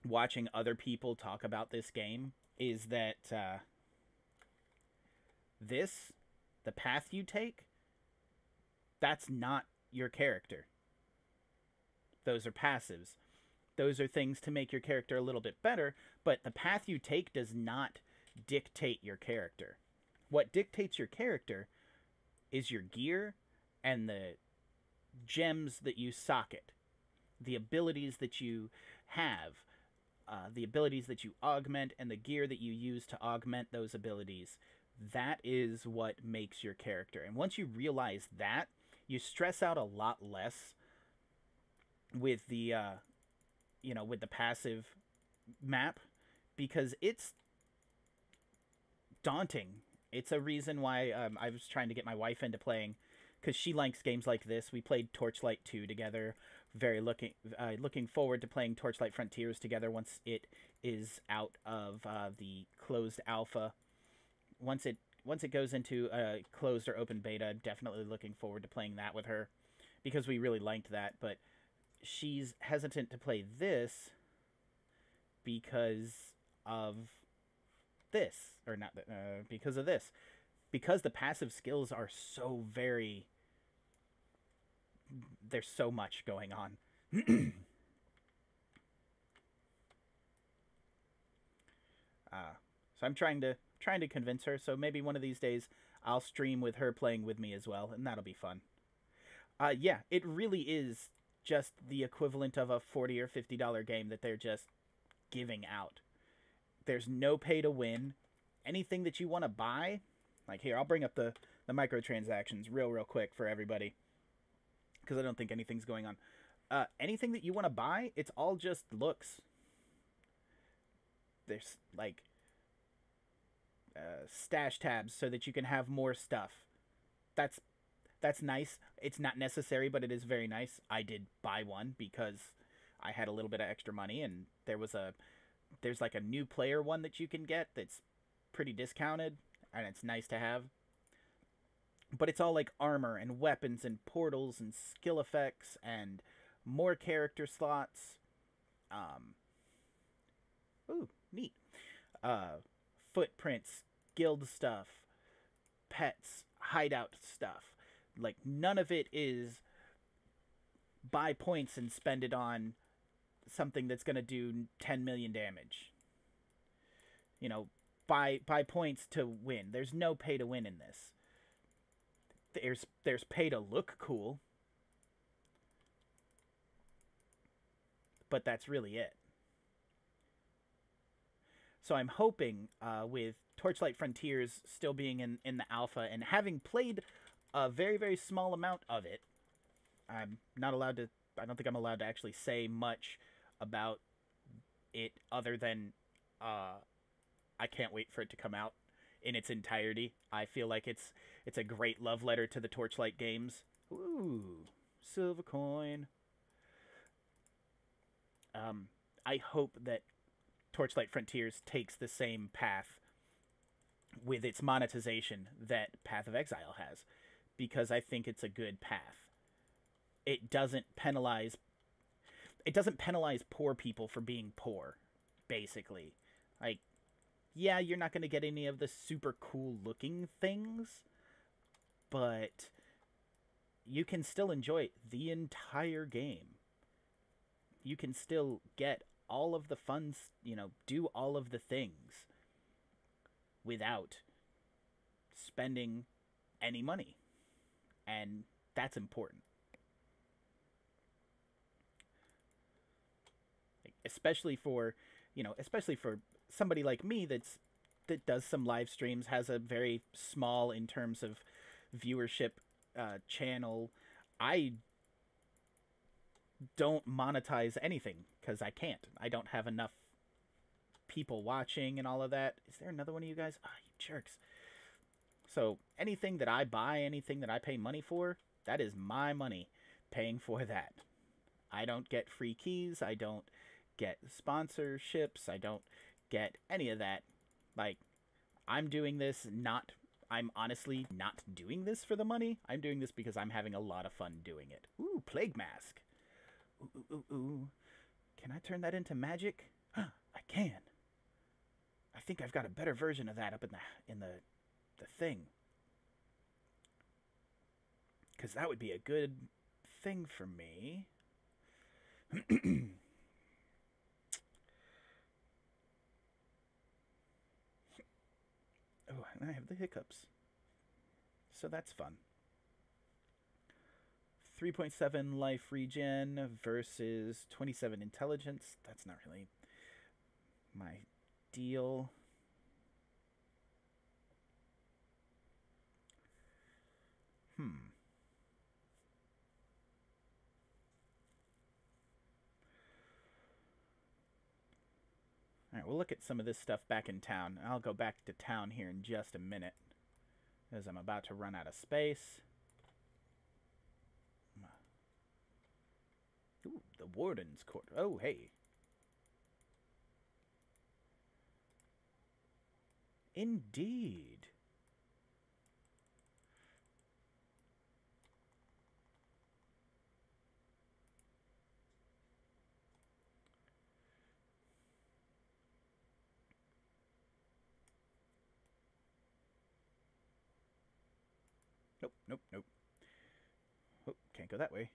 watching other people talk about this game is that the path you take, that's not your character. Those are passives. Those are things to make your character a little bit better, but the path you take does not dictate your character. What dictates your character is your gear and the gems that you socket, the abilities that you have, the abilities that you augment, and the gear that you use to augment those abilities. That is what makes your character. And once you realize that, you stress out a lot less with the with the passive map, because it's daunting. It's a reason why I was trying to get my wife into playing, because she likes games like this. We played Torchlight 2 together. Very looking forward to playing Torchlight Frontiers together once it is out of the closed alpha. Once it goes into a closed or open beta, definitely looking forward to playing that with her, because we really liked that. But she's hesitant to play this because of this, or not because of this, because the passive skills are so very, there's so much going on. So I'm trying to convince her. So maybe one of these days I'll stream with her playing with me as well, and that'll be fun. Yeah, it really is just the equivalent of a $40 or $50 game that they're just giving out. There's no pay to win. Anything that you want to buy, like here, I'll bring up the microtransactions real quick for everybody, because I don't think anything's going on. Anything that you want to buy, it's all just looks. There's like stash tabs so that you can have more stuff. That's nice. It's not necessary, but it is very nice. I did buy one because I had a little bit of extra money, and there's like a new player one that you can get that's pretty discounted, and it's nice to have. But it's all like armor and weapons and portals and skill effects and more character slots. Ooh, neat. Footprints, guild stuff, pets, hideout stuff. Like, none of it is buy points and spend it on something that's going to do 10 million damage. You know, buy points to win. There's no pay to win in this. There's pay to look cool, but that's really it. So I'm hoping with Torchlight Frontiers still being in the alpha, and having played a very, very small amount of it, I don't think I'm allowed to actually say much about it other than I can't wait for it to come out in its entirety. I feel like it's a great love letter to the Torchlight games. Ooh, silver coin. I hope that Torchlight Frontiers takes the same path with its monetization that Path of Exile has, because I think it's a good path. It doesn't penalize poor people for being poor, basically. Like, yeah, you're not going to get any of the super cool looking things, but you can still enjoy the entire game. You can still get all of the fun, do all of the things without spending any money. And that's important. Especially for somebody like me that does some live streams, has a very small, in terms of viewership, channel. I don't monetize anything because I can't. I don't have enough people watching and all of that. Is there another one of you guys? Ah, you jerks. So anything that I buy, anything that I pay money for, that is my money paying for that. I don't get free keys. I don't get sponsorships. I don't get any of that. Like, I'm honestly not doing this for the money. I'm doing this because I'm having a lot of fun doing it. Ooh, Plague Mask. Ooh. Can I turn that into magic? I can. I think I've got a better version of that up in the thing. Because that would be a good thing for me. Oh, and I have the hiccups. So that's fun. 3.7 life regen versus 27 intelligence. That's not really my deal. Alright, we'll look at some of this stuff back in town. I'll go back to town here in just a minute, as I'm about to run out of space. Ooh, the Warden's Court. Oh, hey. Indeed. Nope. Oh, can't go that way.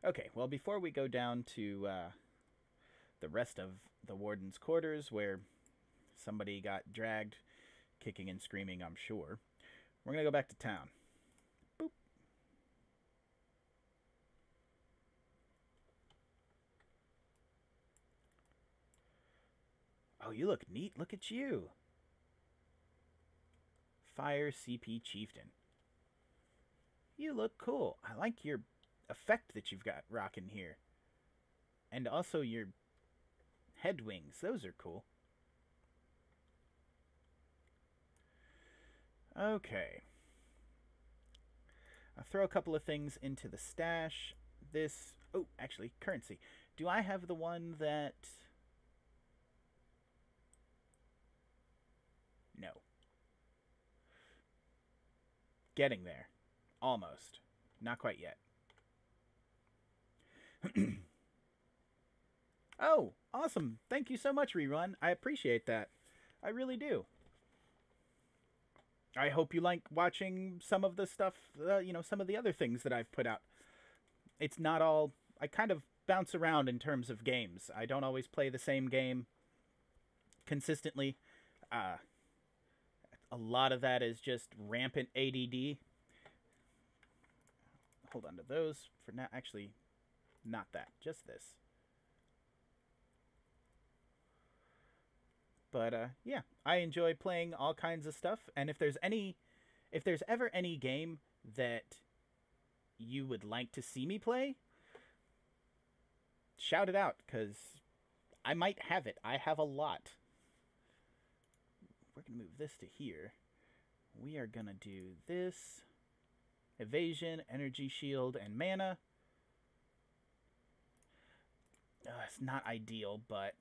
Okay, well, before we go down to the rest of the Warden's quarters, where somebody got dragged, kicking and screaming, I'm sure, we're going to go back to town. Boop. Oh, you look neat. Look at you. Fire CP Chieftain. You look cool. I like your effect that you've got rocking here. And also your head wings. Those are cool. Okay. I'll throw a couple of things into the stash. This... Oh, actually, currency. Do I have the one that... No. Getting there. Almost. Not quite yet. Oh, awesome. Thank you so much, Rerun. I appreciate that. I really do. I hope you like watching some of the stuff, some of the other things that I've put out. It's not all... I kind of bounce around in terms of games. I don't always play the same game consistently. A lot of that is just rampant ADD. Hold on to those for now. Actually, not that. Just this. But yeah, I enjoy playing all kinds of stuff. And if there's ever any game that you would like to see me play, shout it out, because I might have it. I have a lot. We're going to move this to here. We are going to do this. Evasion, energy shield, and mana. It's not ideal, but...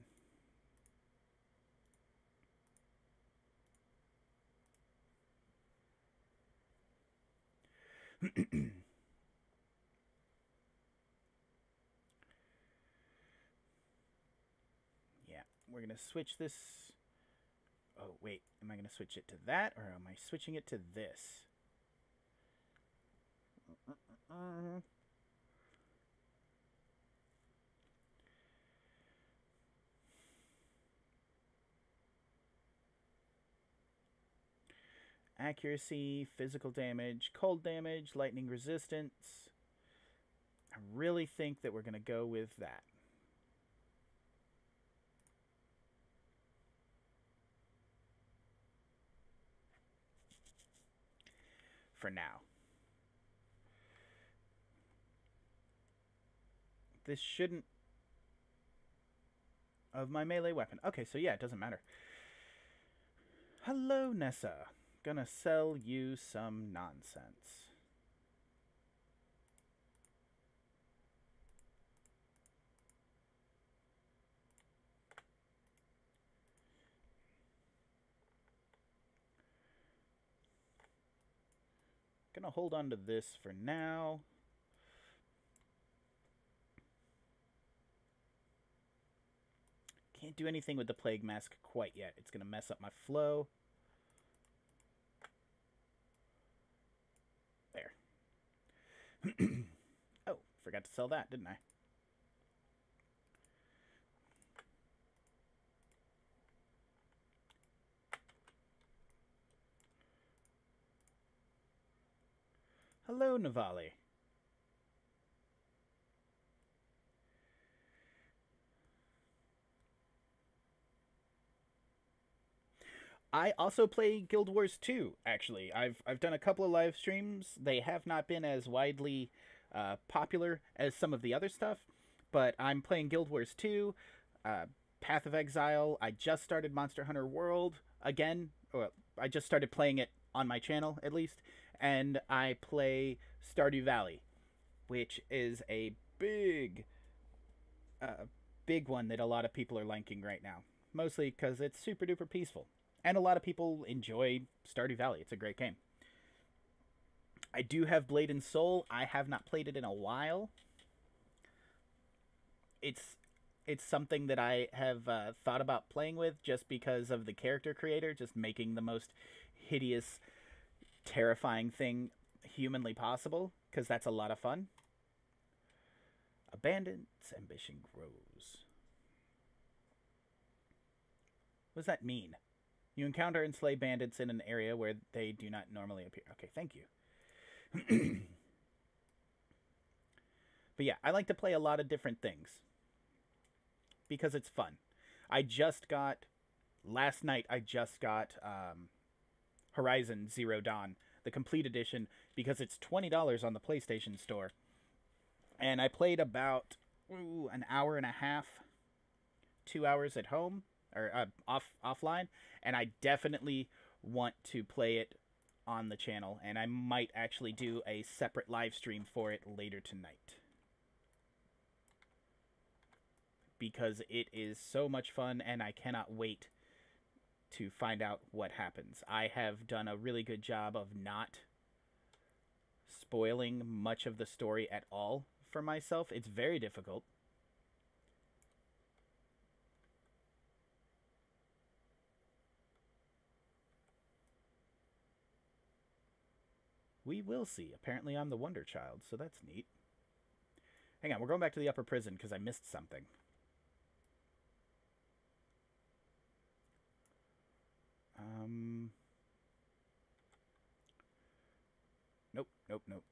Yeah, we're going to switch this... Oh, wait. Am I going to switch it to that, or am I switching it to this? Accuracy, physical damage, cold damage, lightning resistance. I really think that we're going to go with that. For now. This shouldn't... Of my melee weapon. Okay, so yeah, it doesn't matter. Hello, Nessa. Gonna sell you some nonsense. Gonna hold on to this for now. Can't do anything with the Plague Mask quite yet. It's going to mess up my flow. There. Oh, forgot to sell that, didn't I? Hello, Navali. I also play Guild Wars 2, actually. I've done a couple of live streams. They have not been as widely popular as some of the other stuff, but I'm playing Guild Wars 2, Path of Exile. I just started Monster Hunter World again. Or I just started playing it on my channel, at least. And I play Stardew Valley, which is a big one that a lot of people are liking right now. Mostly because it's super duper peaceful. And a lot of people enjoy Stardew Valley. It's a great game. I do have Blade and Soul. I have not played it in a while. It's something that I have thought about playing with just because of the character creator, just making the most hideous, terrifying thing humanly possible, because that's a lot of fun. Abandon's ambition grows. What does that mean? You encounter and slay bandits in an area where they do not normally appear. Okay, thank you. But yeah, I like to play a lot of different things because it's fun. Last night I just got Horizon Zero Dawn, the complete edition, because it's $20 on the PlayStation Store. And I played about an hour and a half, 2 hours at home, or offline, and I definitely want to play it on the channel, and I might actually do a separate live stream for it later tonight. Because it is so much fun, and I cannot wait to find out what happens. I have done a really good job of not spoiling much of the story at all for myself. It's very difficult. We will see. Apparently I'm the Wonder Child, so that's neat. Hang on, we're going back to the upper prison because I missed something. Nope.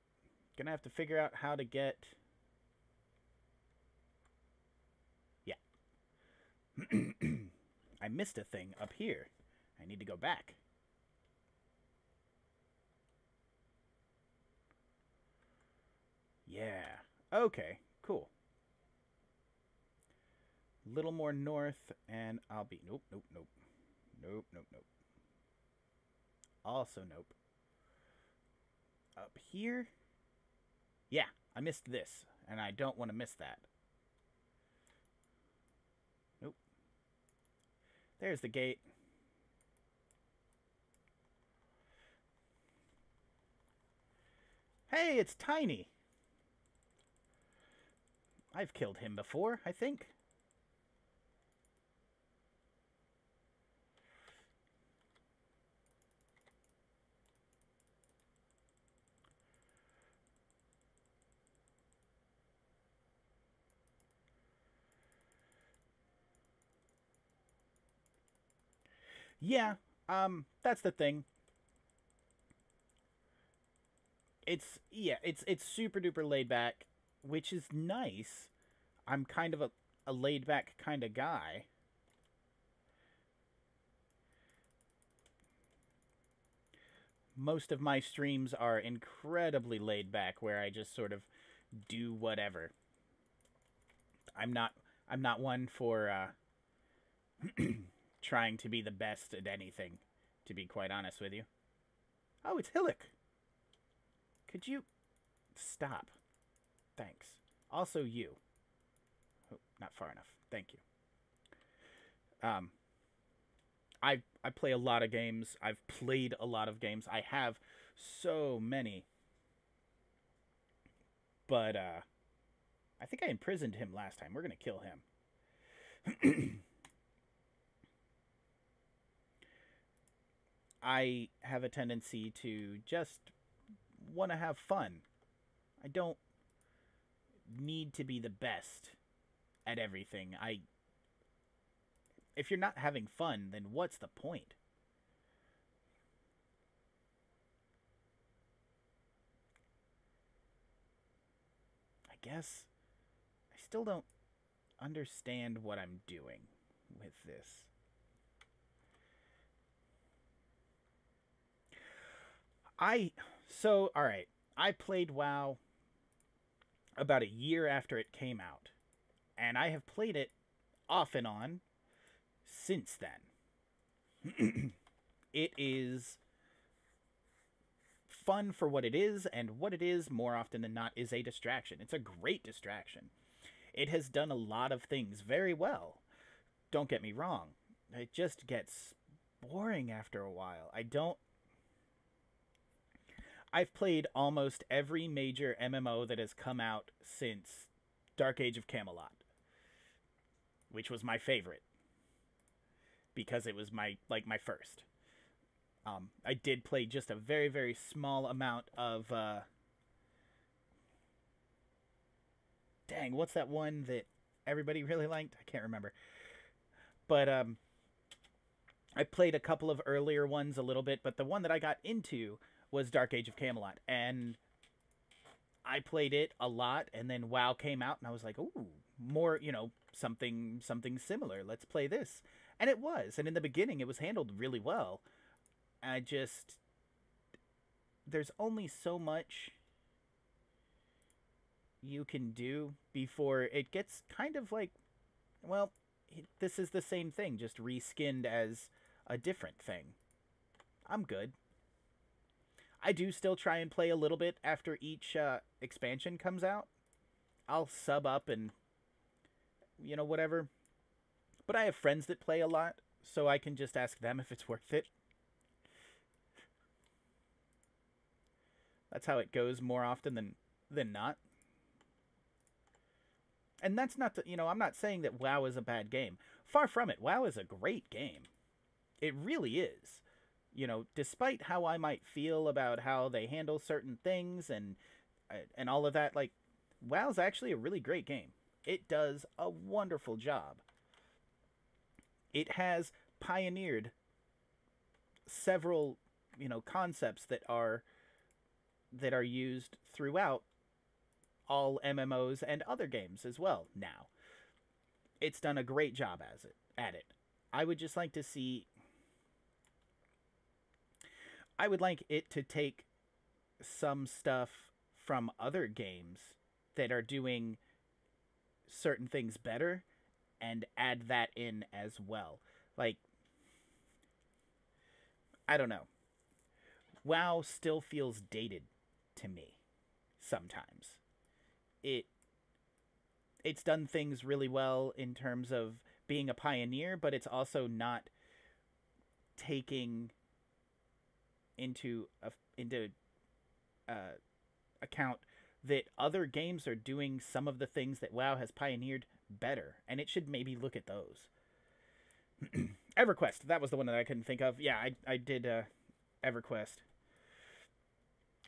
Gonna have to figure out how to get... Yeah. I missed a thing up here. I need to go back. Yeah. Okay, cool. Little more north, and I'll be... Nope. Also nope. Up here? Yeah, I missed this, and I don't want to miss that. Nope. There's the gate. Hey, it's Tiny! I've killed him before, I think. Yeah, that's the thing. It's super duper laid back, which is nice. I'm kind of a laid back kind of guy. Most of my streams are incredibly laid back, where I just sort of do whatever. I'm not one for trying to be the best at anything, to be quite honest with you. Oh, it's Hillock. Could you stop? Thanks. Also you. Oh, not far enough. Thank you. I play a lot of games. I've played a lot of games. I have so many. But I think I imprisoned him last time. We're gonna kill him. I have a tendency to just want to have fun. I don't need to be the best at everything. If you're not having fun, then what's the point? I guess I still don't understand what I'm doing with this. All right. I played WoW about a year after it came out, and I have played it off and on since then. It is fun for what it is, and what it is, more often than not, is a distraction. It's a great distraction. It has done a lot of things very well. Don't get me wrong. It just gets boring after a while. I've played almost every major MMO that has come out since Dark Age of Camelot, which was my favorite because it was my first. I did play just a very, very small amount of dang, what's that one that everybody really liked? I can't remember. But I played a couple of earlier ones a little bit, but the one that I got into was Dark Age of Camelot, and I played it a lot, and then WoW came out, and I was like, ooh, more, something similar. Let's play this. And it was, and in the beginning it was handled really well. There's only so much you can do before it gets kind of like, well, this is the same thing, just reskinned as a different thing. I'm good. I do still try and play a little bit after each expansion comes out. I'll sub up and, whatever. But I have friends that play a lot, so I can just ask them if it's worth it. That's how it goes more often than not. And that's not, I'm not saying that WoW is a bad game. Far from it. WoW is a great game. It really is. Despite how I might feel about how they handle certain things and all of that, like, WoW's actually a really great game. It does a wonderful job. It has pioneered several, concepts that are used throughout all MMOs and other games as well now. It's done a great job at it. I would just like to see... I would like it to take some stuff from other games that are doing certain things better and add that in as well. Like, I don't know. WoW still feels dated to me sometimes. It's done things really well in terms of being a pioneer, but it's also not taking into account that other games are doing some of the things that WoW has pioneered better, and it should maybe look at those. EverQuest, that was the one that I couldn't think of. Yeah, I did EverQuest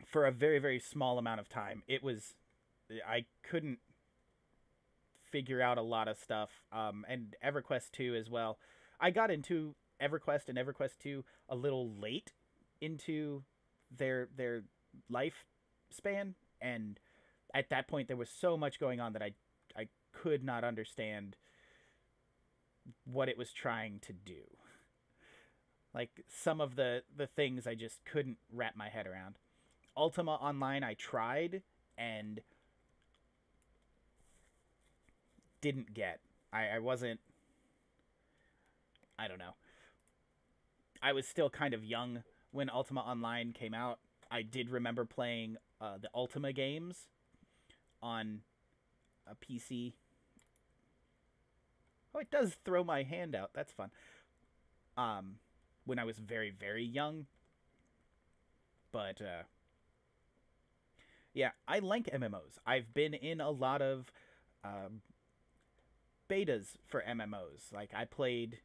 for a very, very small amount of time. I couldn't figure out a lot of stuff, and EverQuest 2 as well. I got into EverQuest and EverQuest 2 a little late into their lifespan, and at that point there was so much going on that I could not understand what it was trying to do. Like, some of the things I just couldn't wrap my head around. Ultima Online I tried and didn't get. I wasn't... I don't know. I was still kind of young when Ultima Online came out. I did remember playing the Ultima games on a PC. Oh, it does throw my hand out. That's fun. When I was very, very young. But, yeah, I like MMOs. I've been in a lot of betas for MMOs. Like, I played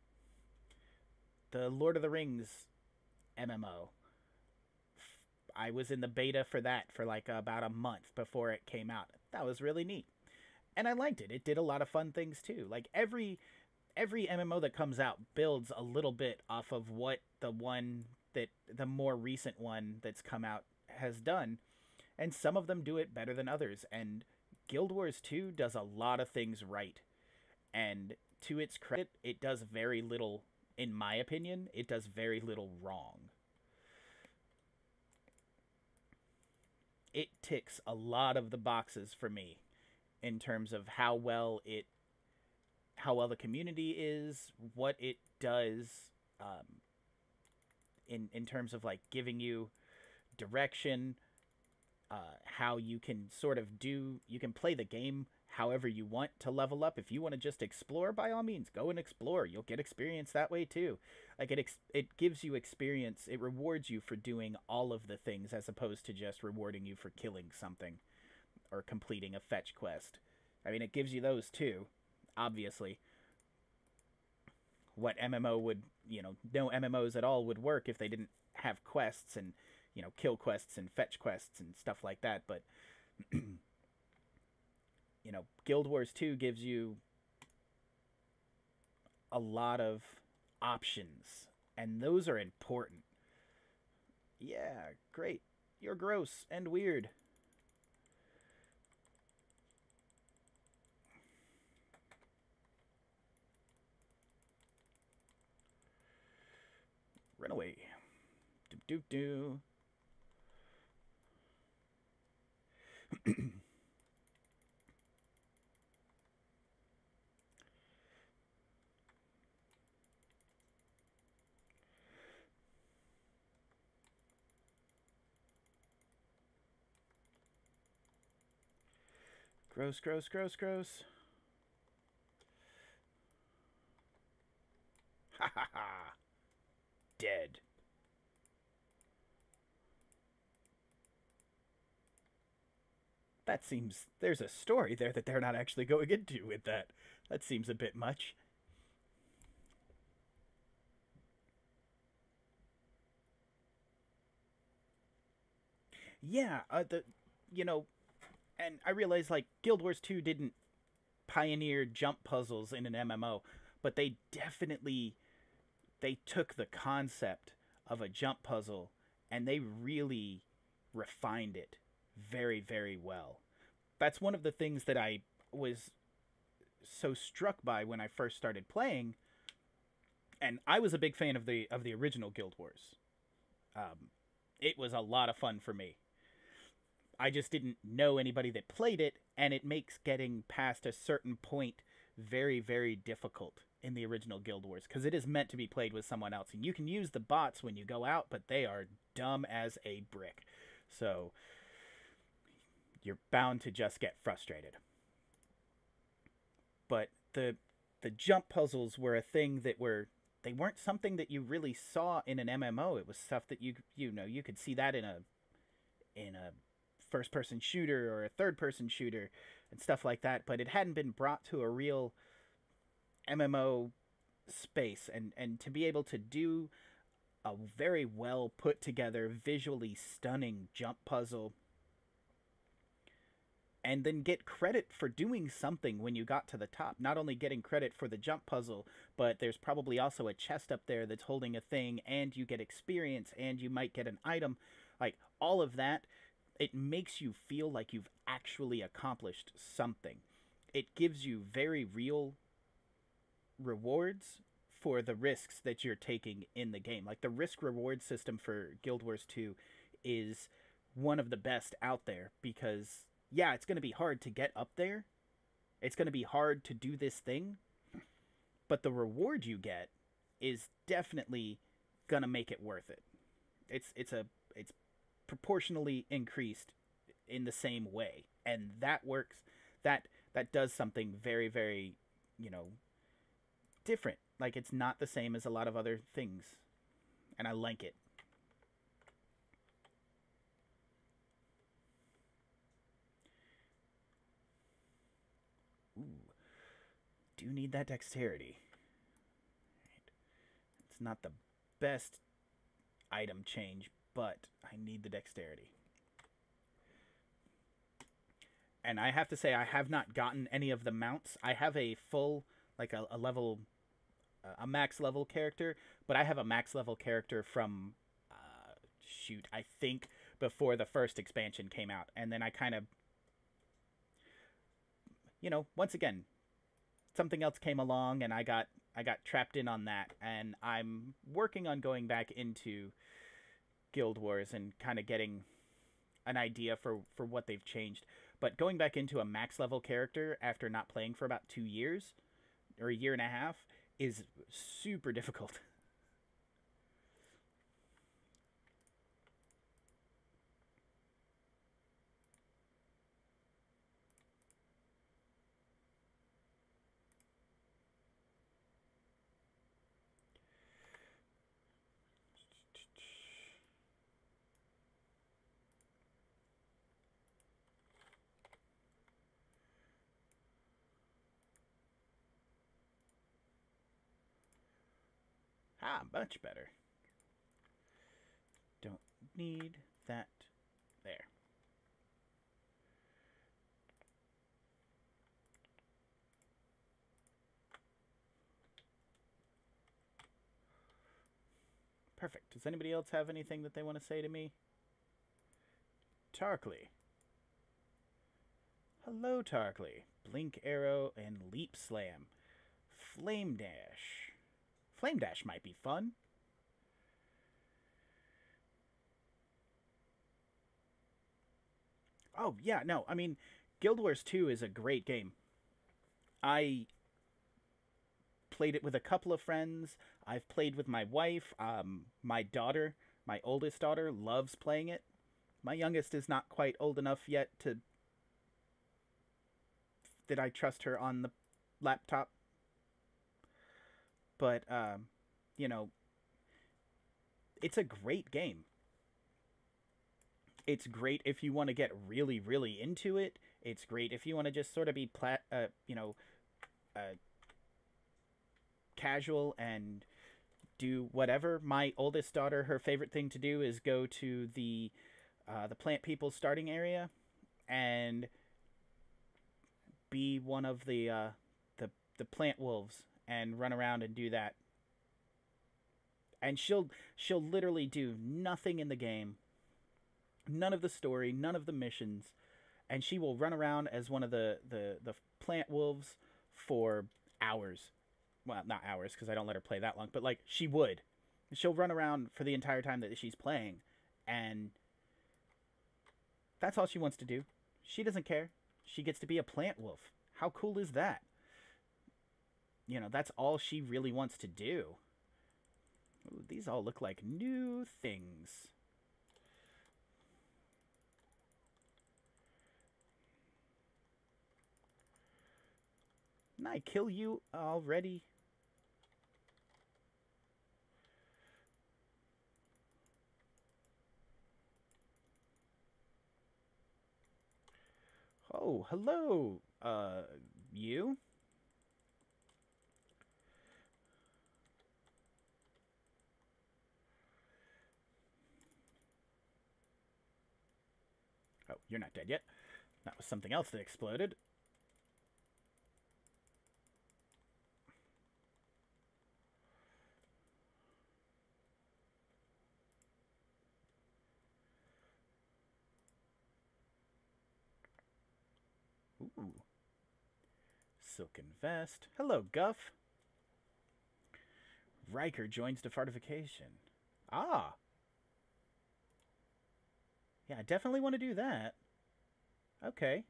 the Lord of the Rings MMO. I was in the beta for that for like about a month before it came out. That was really neat. And I liked it. It did a lot of fun things too. Like every MMO that comes out builds a little bit off of what the more recent one that's come out has done, and some of them do it better than others. And Guild Wars 2 does a lot of things right. And to its credit, it does very little, in my opinion, it does very little wrong. It ticks a lot of the boxes for me in terms of how well the community is, what it does, in terms of like giving you direction, how you can you can play the game however you want to level up. If you want to just explore, by all means, go and explore. You'll get experience that way too. Like it gives you experience. It rewards you for doing all of the things as opposed to just rewarding you for killing something or completing a fetch quest. I mean, it gives you those too, obviously. What MMO would, no MMOs at all would work if they didn't have quests and, kill quests and fetch quests and stuff like that. But, Guild Wars 2 gives you a lot of options, and those are important. Yeah, great. You're gross and weird. Run away. Do do do. Gross, gross, gross, gross. Ha ha ha. Dead. That seems... There's a story there that they're not actually going into with that. That seems a bit much. Yeah, and I realize, like, Guild Wars 2 didn't pioneer jump puzzles in an MMO, but they took the concept of a jump puzzle and they really refined it very, very well. That's one of the things that I was so struck by when I first started playing, and I was a big fan of the original Guild Wars. It was a lot of fun for me. I just didn't know anybody that played it, and it makes getting past a certain point very, very difficult in the original Guild Wars, because it is meant to be played with someone else. And you can use the bots when you go out, but they are dumb as a brick. So you're bound to just get frustrated. But the jump puzzles were a thing they weren't something that you really saw in an MMO. It was stuff that you could see that in a first person shooter or a third person shooter and stuff like that, but it hadn't been brought to a real MMO space, and to be able to do a very well put together, visually stunning jump puzzle and then get credit for doing something when you got to the top. Not only getting credit for the jump puzzle, but there's probably also a chest up there that's holding a thing, and you get experience, and you might get an item. Like, all of that, it makes you feel like you've actually accomplished something. It gives you very real rewards for the risks that you're taking in the game. Like, the risk reward system for Guild Wars 2 is one of the best out there, because yeah, it's going to be hard to get up there. It's going to be hard to do this thing, but the reward you get is definitely going to make it worth it. It's proportionally increased in the same way, and that works. That does something very, very, different. Like, it's not the same as a lot of other things, and I like it. Ooh, do need that dexterity. It's not the best item change, but I need the dexterity. And I have to say, I have not gotten any of the mounts. I have a full, like a level, a max level character, but I have a max level character from, shoot, I think before the first expansion came out. And then I kind of, once again, something else came along and I got trapped in on that. And I'm working on going back into Guild Wars and kind of getting an idea for what they've changed. But going back into a max level character after not playing for about 2 years or a year and a half is super difficult. Ah, much better. Don't need that there. Perfect. Does anybody else have anything that they want to say to me? Tarkly. Hello, Tarkly. Blink Arrow and Leap Slam. Flame Dash. Flame Dash might be fun. Oh, yeah, no, I mean, Guild Wars 2 is a great game. I played it with a couple of friends. I've played with my wife. My daughter, my oldest daughter, loves playing it. My youngest is not quite old enough yet that I trust her on the laptop. But, it's a great game. It's great if you want to get really, really into it. It's great if you want to just sort of be, casual and do whatever. My oldest daughter, her favorite thing to do is go to the plant people starting area and be one of the plant wolves and run around and do that. And she'll literally do nothing in the game, none of the story, none of the missions, and she will run around as one of the plant wolves for hours. Well, not hours, because I don't let her play that long, but, like, she would. She'll run around for the entire time that she's playing, and that's all she wants to do. She doesn't care. She gets to be a plant wolf. How cool is that? That's all she really wants to do. Ooh, these all look like new things. Didn't I kill you already? Oh, hello, you? Oh, you're not dead yet. That was something else that exploded. Ooh. Silken vest. Hello, Guff. Riker joins the fortification. Ah. Yeah, I definitely want to do that. Okay.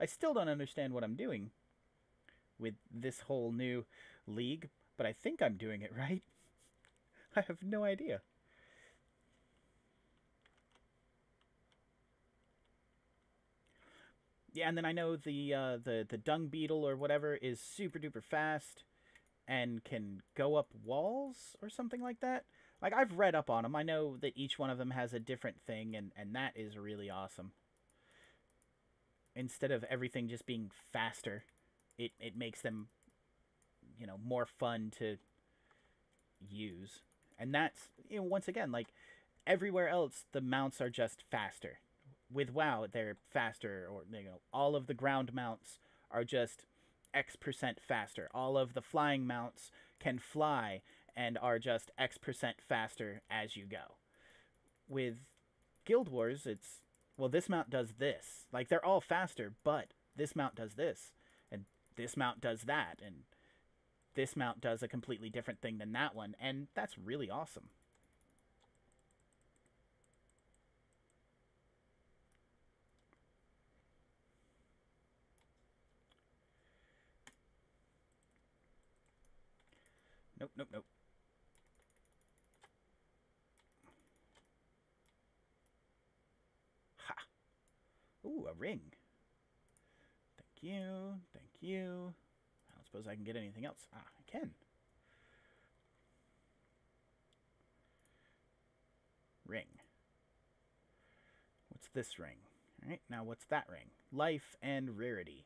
I still don't understand what I'm doing with this whole new league, but I think I'm doing it right. I have no idea. Yeah, and then I know the dung beetle or whatever is super duper fast and can go up walls or something like that. Like, I've read up on them. I know that each one of them has a different thing, and that is really awesome. Instead of everything just being faster, it makes them, more fun to use. And that's, once again, like, everywhere else, the mounts are just faster. With WoW, they're faster, or, all of the ground mounts are just X% faster. All of the flying mounts can fly and are just X% faster as you go. With Guild Wars, it's, well, this mount does this. Like, they're all faster, but this mount does this, and this mount does that, and this mount does a completely different thing than that one, and that's really awesome. Nope, nope, nope. Ha! Ooh, a ring. Thank you, thank you. I don't suppose I can get anything else. Ah, I can. Ring. What's this ring? Alright, now what's that ring? Life and rarity.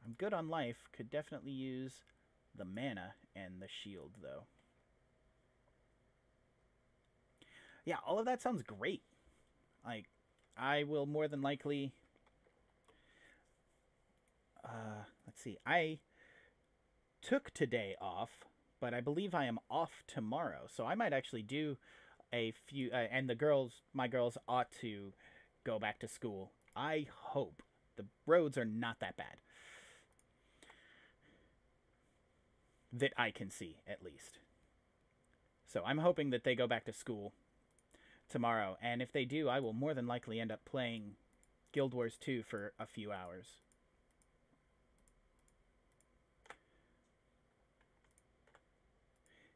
I'm good on life. Could definitely use the mana and the shield, though. Yeah, all of that sounds great. Like, I will more than likely... let's see. I took today off, but I believe I am off tomorrow. So I might actually do a few... and my girls ought to go back to school. I hope. The roads are not that bad. That I can see, at least. So I'm hoping that they go back to school tomorrow. And if they do, I will more than likely end up playing Guild Wars 2 for a few hours.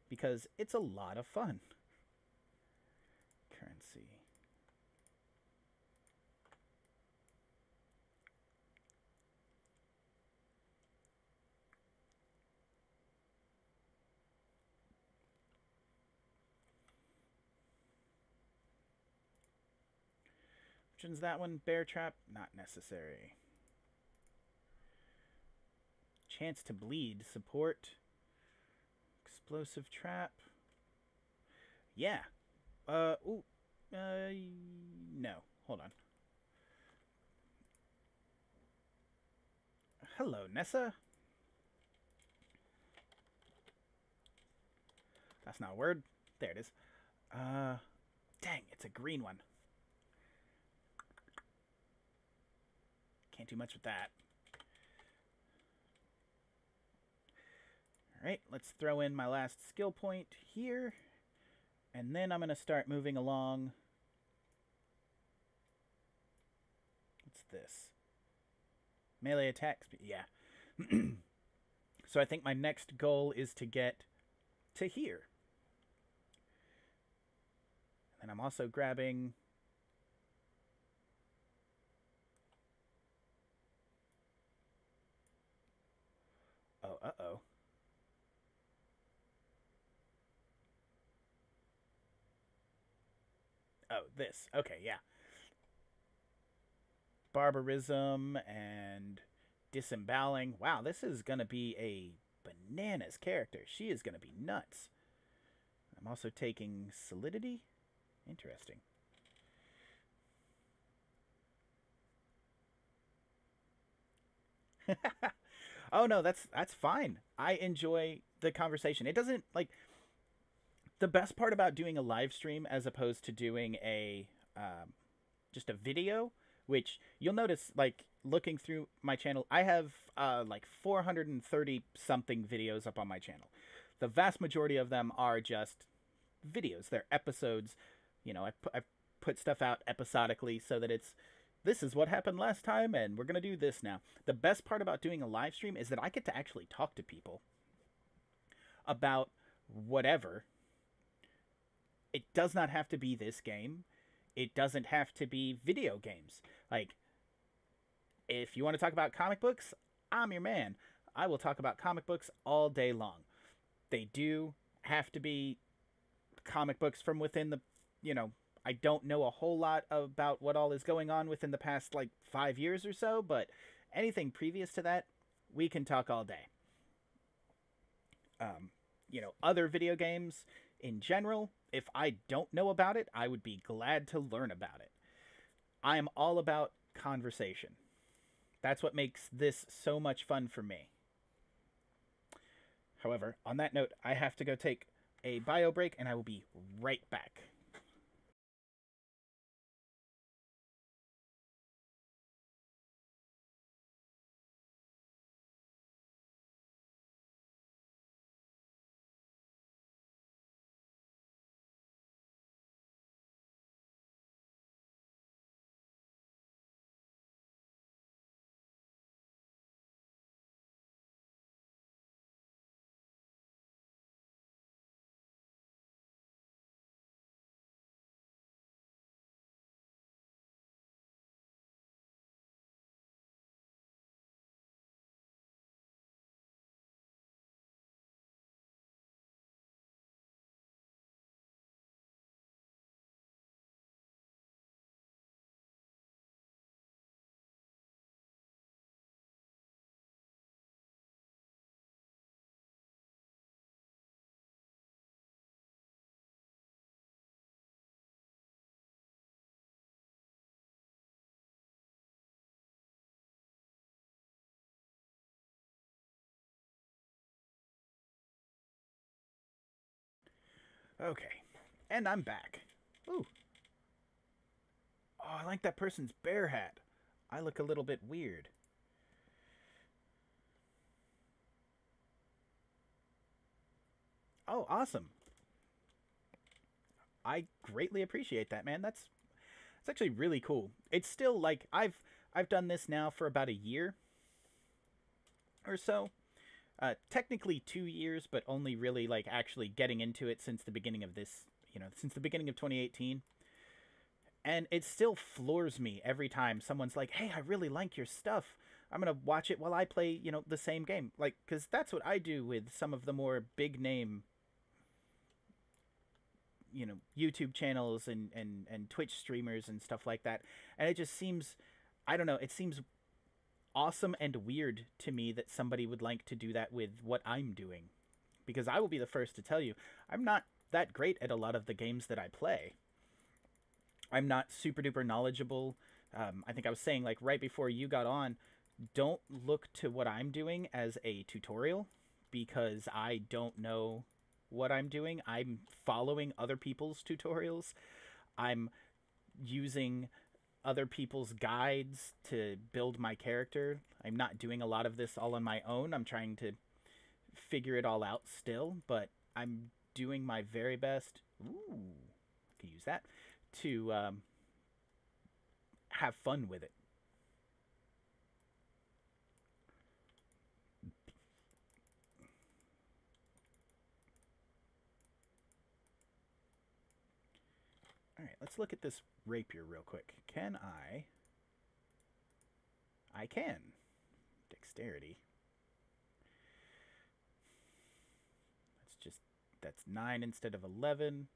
Because it's a lot of fun. Currency. Which one's that one? Bear trap? Not necessary. Chance to bleed. Support. Explosive trap. Yeah. Ooh. No. Hold on. Hello, Nessa. That's not a word. There it is. Dang, it's a green one. Can't do much with that. Alright, let's throw in my last skill point here. And then I'm going to start moving along. What's this? Melee attack speed. Yeah. So I think my next goal is to get to here. And I'm also grabbing... Oh, uh-oh. Oh, this. Okay, yeah. Barbarism and disemboweling. Wow, this is going to be a bananas character. She is going to be nuts. I'm also taking solidity. Interesting. Oh, no, that's fine. I enjoy the conversation. It doesn't, like... The best part about doing a live stream as opposed to doing a just a video, which you'll notice, like, looking through my channel, I have like 430 something videos up on my channel. The vast majority of them are just videos. They're episodes. You know, I put stuff out episodically so that it's, this is what happened last time and we're going to do this now. The best part about doing a live stream is that I get to actually talk to people about whatever. It does not have to be this game. It doesn't have to be video games. Like, if you want to talk about comic books, I'm your man. I will talk about comic books all day long. They do have to be comic books from within the, you know, I don't know a whole lot about what all is going on within the past, like, 5 years or so, but anything previous to that, we can talk all day. Um, other video games in general, if I don't know about it, I would be glad to learn about it. I am all about conversation. That's what makes this so much fun for me. However, on that note, I have to go take a bio break and I will be right back. Okay, and I'm back. Ooh. Oh, I like that person's bear hat. I look a little bit weird. Oh, awesome. I greatly appreciate that, man. That's actually really cool. It's still like I've done this now for about a year or so. Technically 2 years, but only really like actually getting into it since the beginning of since the beginning of 2018. And it still floors me every time someone's like, "Hey, I really like your stuff. I'm gonna watch it while I play, the same game." Like, because that's what I do with some of the more big name, YouTube channels and Twitch streamers and stuff like that. And it just seems, I don't know, it seems awesome and weird to me that somebody would like to do that with what I'm doing. Because I will be the first to tell you, I'm not that great at a lot of the games that I play. I'm not super duper knowledgeable. I think I was saying, like, right before you got on, don't look to what I'm doing as a tutorial because I don't know what I'm doing. I'm following other people's tutorials. I'm using other people's guides to build my character. I'm not doing a lot of this all on my own. I'm trying to figure it all out still, but I'm doing my very best. Ooh, I could use that to have fun with it. All right, let's look at this rapier real quick. Can I? I can. Dexterity. That's 9 instead of 11.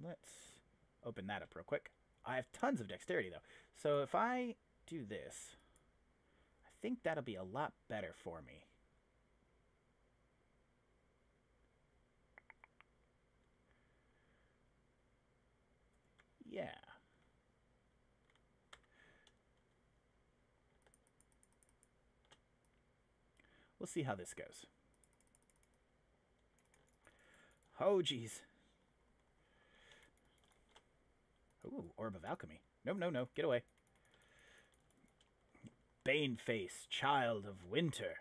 Let's open that up real quick. I have tons of dexterity though. So if I do this, I think that'll be a lot better for me. Yeah. We'll see how this goes. Oh, geez. Ooh, Orb of Alchemy. No, no, no. Get away. Baneface, Child of Winter.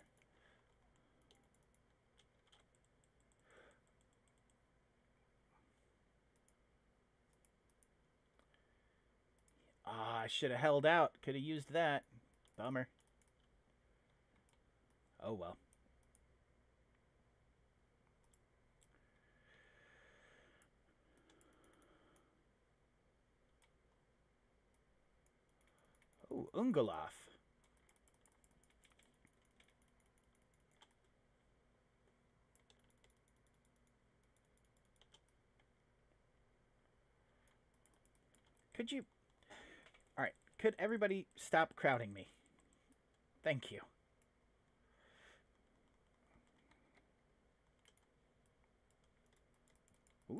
Ah, I should have held out. Could have used that. Bummer. Oh, well. Oh, Ungoloth. Could you... Alright, could everybody stop crowding me? Thank you.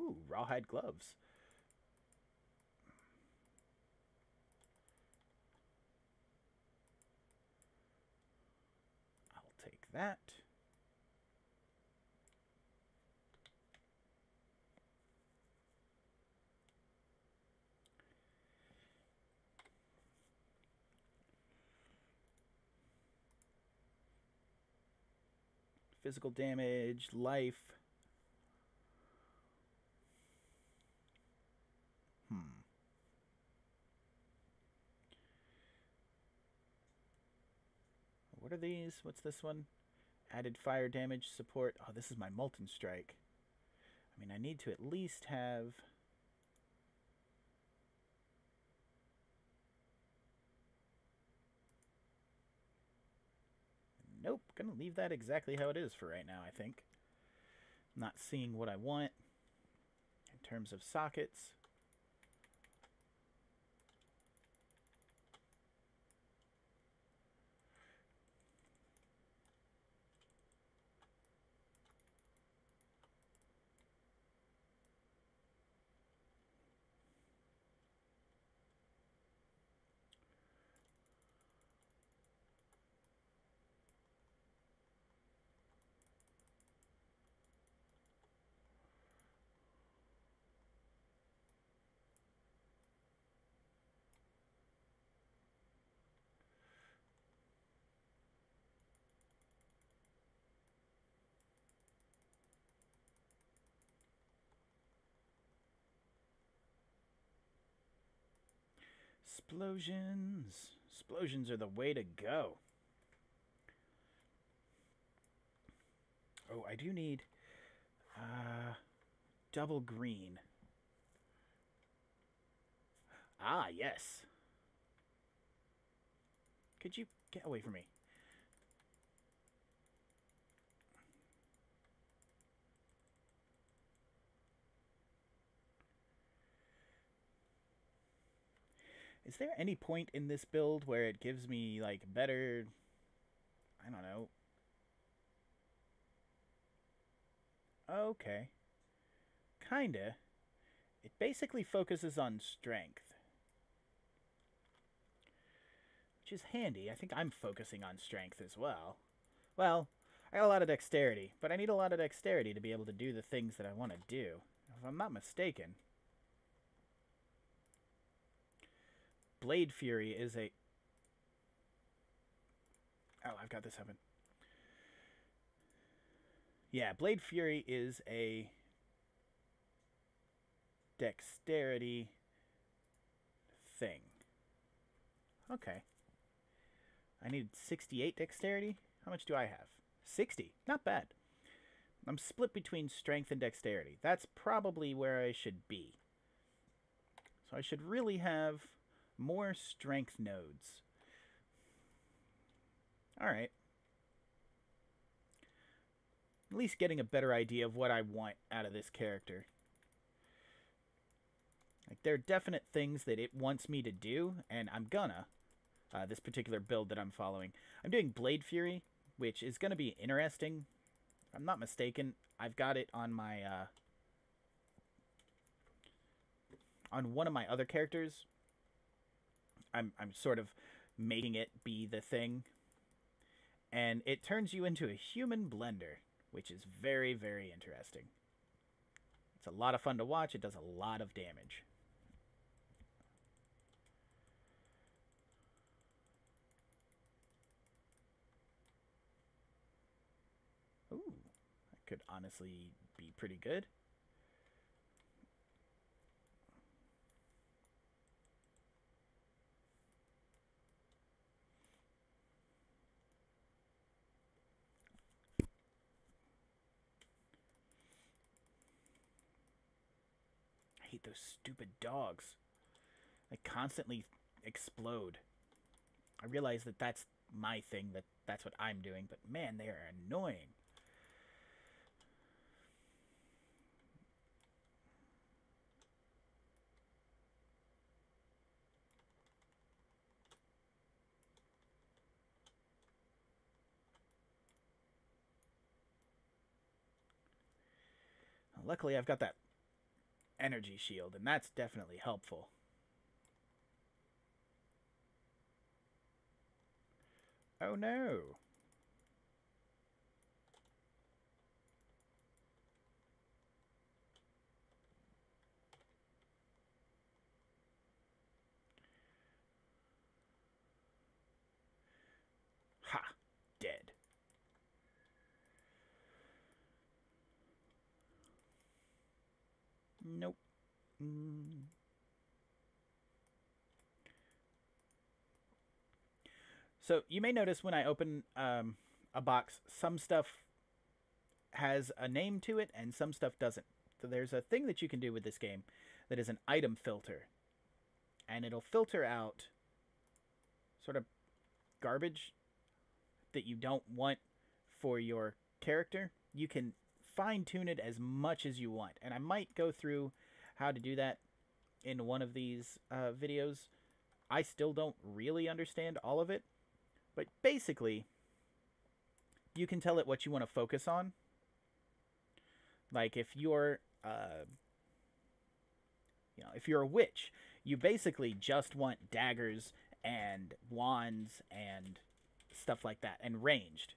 Ooh, rawhide gloves. I'll take that. Physical damage, life. What are these? What's this one? Added fire damage support. Oh, this is my Molten Strike. I mean, I need to at least have... Nope, gonna leave that exactly how it is for right now, I think. Not seeing what I want in terms of sockets. Explosions. Explosions are the way to go. Oh, I do need double green. Ah, yes. Could you get away from me? Is there any point in this build where it gives me, like, better... I don't know. Okay. Kinda. It basically focuses on strength. Which is handy. I think I'm focusing on strength as well. Well, I got a lot of dexterity, but I need a lot of dexterity to be able to do the things that I want to do. If I'm not mistaken, Blade Fury is a... Oh, I've got this open. Yeah, Blade Fury is a dexterity thing. Okay. I need 68 dexterity. How much do I have? 60. Not bad. I'm split between strength and dexterity. That's probably where I should be. So I should really have more strength nodes. Alright. At least getting a better idea of what I want out of this character. Like, there are definite things that it wants me to do, and I'm gonna. This particular build that I'm following. I'm doing Blade Fury, which is going to be interesting. If I'm not mistaken, I've got it on my... on one of my other characters. I'm sort of making it be the thing. And it turns you into a human blender, which is very, very interesting. It's a lot of fun to watch. It does a lot of damage. Ooh, that could honestly be pretty good. I hate those stupid dogs. They constantly explode. I realize that that's my thing, that's what I'm doing, but man, they are annoying. Luckily, I've got that energy shield, and that's definitely helpful. Oh no. Ha! Dead. Nope. So you may notice when I open a box, some stuff has a name to it and some stuff doesn't. So there's a thing that you can do with this game that is an item filter. And it'll filter out sort of garbage that you don't want for your character. You can fine tune it as much as you want. And I might go through how to do that in one of these videos. I still don't really understand all of it. But basically, you can tell it what you want to focus on. Like if you're, if you're a witch, you basically just want daggers and wands and stuff like that, and ranged.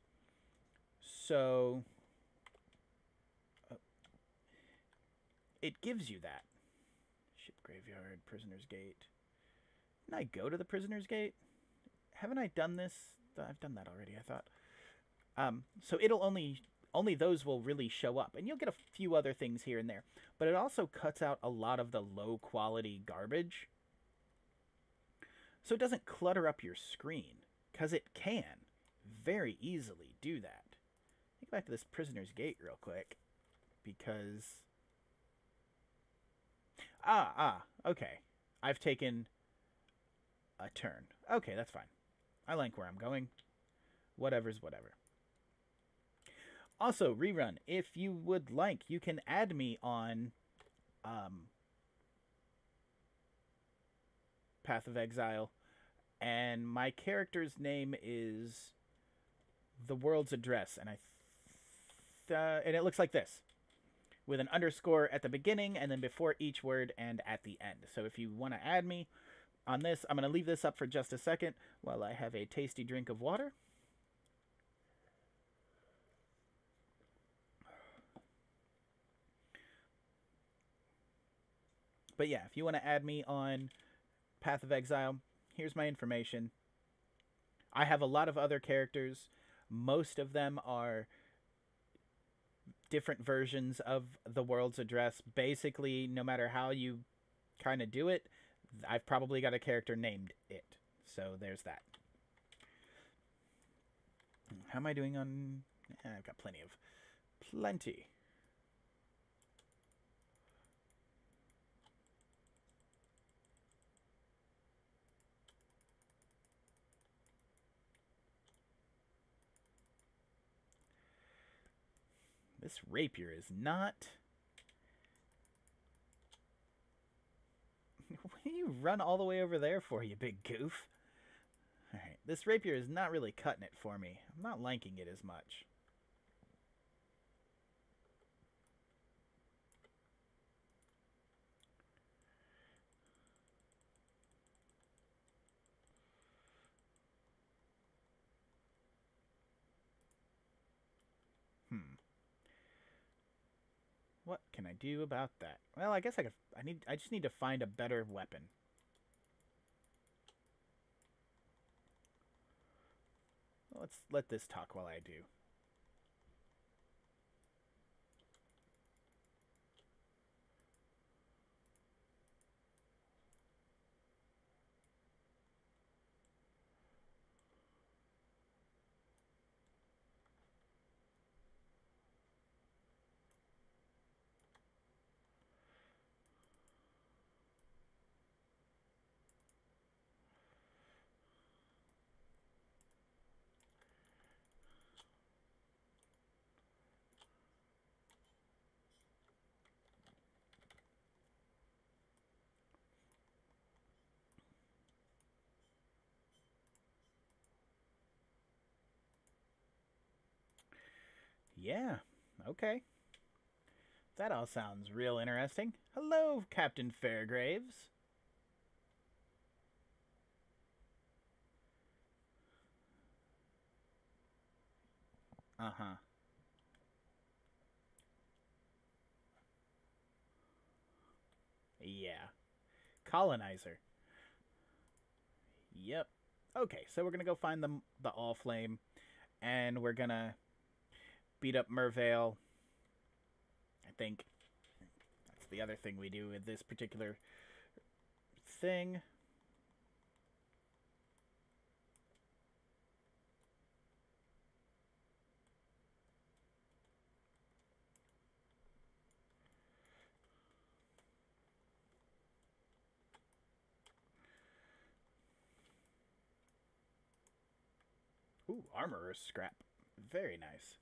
So it gives you that. Ship graveyard, prisoner's gate. Didn't I go to the prisoner's gate? Haven't I done this? I've done that already, I thought. So it'll only those will really show up, and you'll get a few other things here and there. But it also cuts out a lot of the low quality garbage, so it doesn't clutter up your screen, because it can very easily do that. Get back to this prisoner's gate real quick, because okay, I've taken a turn. Okay, that's fine. I like where I'm going. Whatever's whatever. Also, rerun, if you would like, you can add me on Path of Exile, and my character's name is The World's Address, and and it looks like this, with an underscore at the beginning, and then before each word, and at the end. So if you want to add me on this, I'm going to leave this up for just a second while I have a tasty drink of water. But yeah, if you want to add me on Path of Exile, here's my information. I have a lot of other characters. Most of them are different versions of The World's Address. Basically, no matter how you kind of do it, I've probably got a character named it. So there's that. How am I doing on... I've got plenty. This rapier is not... What do you run all the way over there for, you big goof? Alright, this rapier is not really cutting it for me. I'm not liking it as much. What can I do about that? Well, I guess I just need to find a better weapon. Let's let this talk while I do. Yeah, okay. That all sounds real interesting. Hello, Captain Fairgraves. Uh-huh. Yeah. Colonizer. Yep. Okay, so we're gonna go find the All Flame, and we're gonna beat up Mervale. I think that's the other thing we do with this particular thing. Ooh, armorer's scrap. Very nice.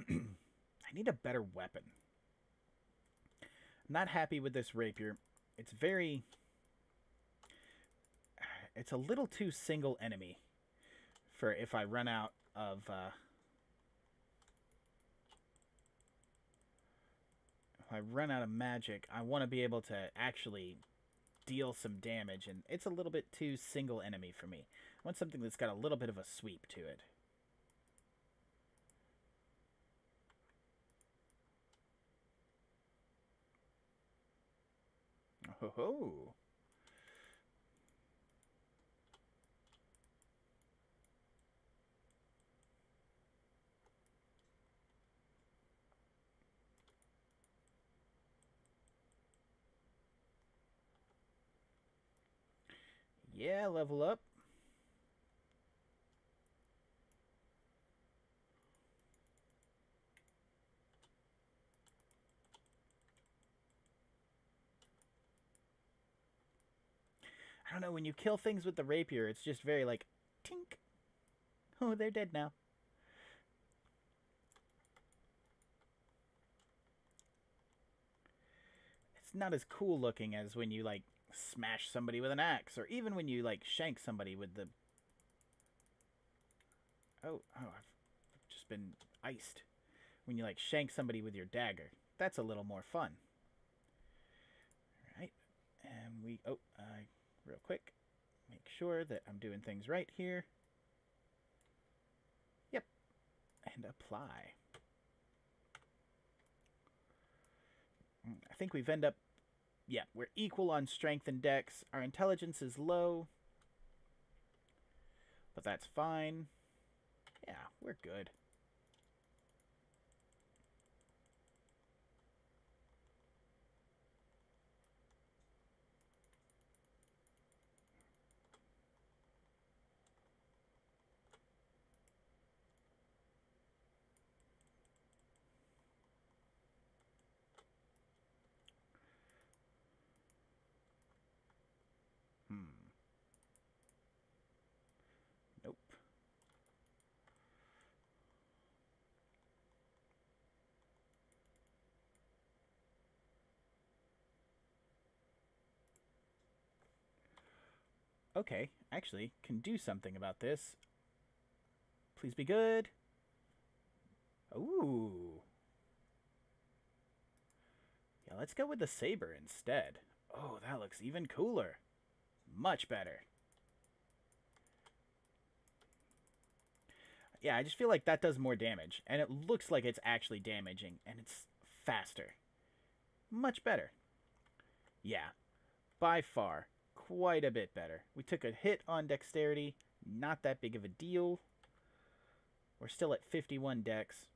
I need a better weapon. I'm not happy with this rapier. It's very... It's a little too single enemy for if I run out of... if I run out of magic, I want to be able to actually deal some damage, and it's a little bit too single enemy for me. I want something that's got a little bit of a sweep to it. Ho ho! Yeah, level up. I don't know, when you kill things with the rapier, it's just very like, tink. Oh, they're dead now. It's not as cool looking as when you, like, smash somebody with an axe, or even when you, like, shank somebody with the... Oh, I've just been iced. When you, like, shank somebody with your dagger. That's a little more fun. Alright. And we... Oh, real quick. Make sure that I'm doing things right here. Yep. And apply. I think we've ended up... Yeah, we're equal on strength and dex. Our intelligence is low. But that's fine. Yeah, we're good. Nope. Okay, actually, can do something about this. Please be good. Ooh. Yeah, let's go with the saber instead. Oh, that looks even cooler. Much better. Yeah, I just feel like that does more damage. And it looks like it's actually damaging. And it's faster. Much better. Yeah, by far. Quite a bit better. We took a hit on dexterity. Not that big of a deal. We're still at 51 dex.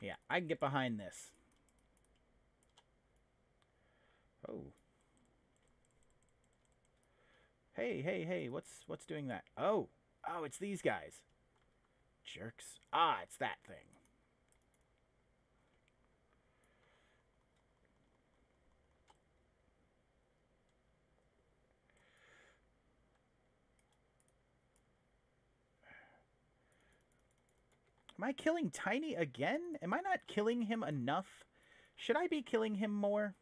Yeah, I can get behind this. Oh. Hey, hey, hey, what's doing that? Oh. Oh, it's these guys. Jerks. Ah, it's that thing. Am I killing Tiny again? Am I not killing him enough? Should I be killing him more?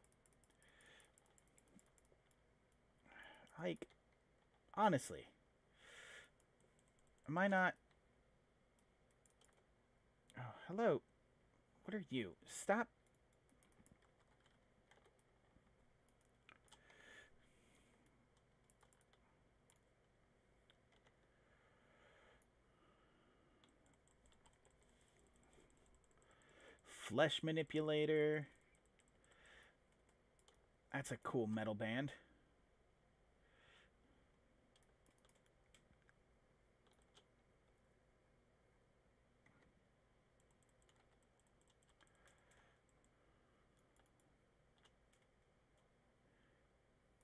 Like, honestly. Am I not... Hello. What are you? Stop. Flesh manipulator. That's a cool metal band.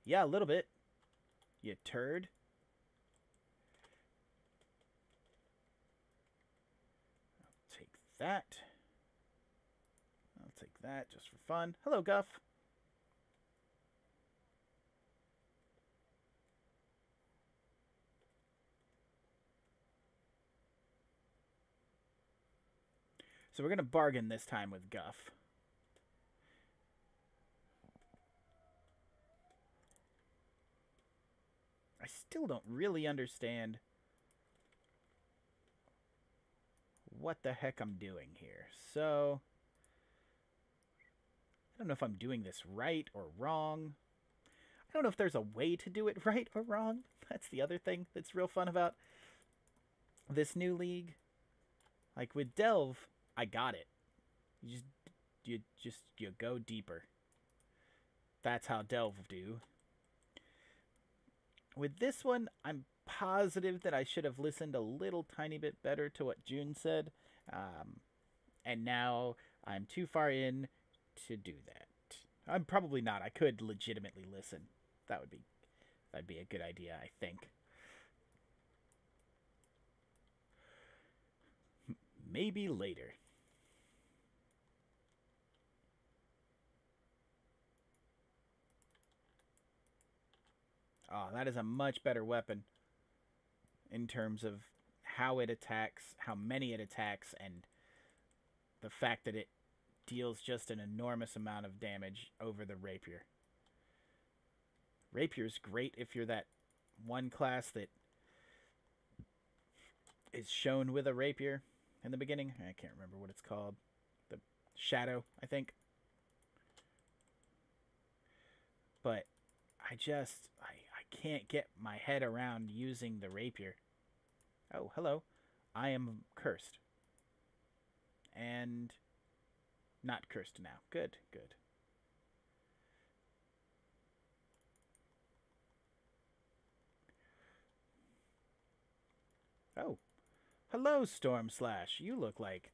Yeah, a little bit. You turd. I'll take that. I'll take that just for fun. Hello, Guff. So we're going to bargain this time with Guff. I still don't really understand what the heck I'm doing here. So, I don't know if I'm doing this right or wrong. I don't know if there's a way to do it right or wrong. That's the other thing that's real fun about this new league. Like with Delve, I got it. You go deeper. That's how Delve do. With this one, I'm positive that I should have listened a little tiny bit better to what June said. And now I'm too far in to do that. I'm probably not. I could legitimately listen. That'd be a good idea, I think. Maybe later. Oh, that is a much better weapon in terms of how it attacks, how many it attacks, and the fact that it deals just an enormous amount of damage over the rapier. Rapier's great if you're that one class that is shown with a rapier in the beginning. I can't remember what it's called. The Shadow, I think. But I can't get my head around using the rapier. Oh, hello. I am cursed. And not cursed now. Good, good. Oh, hello, Storm Slash. You look like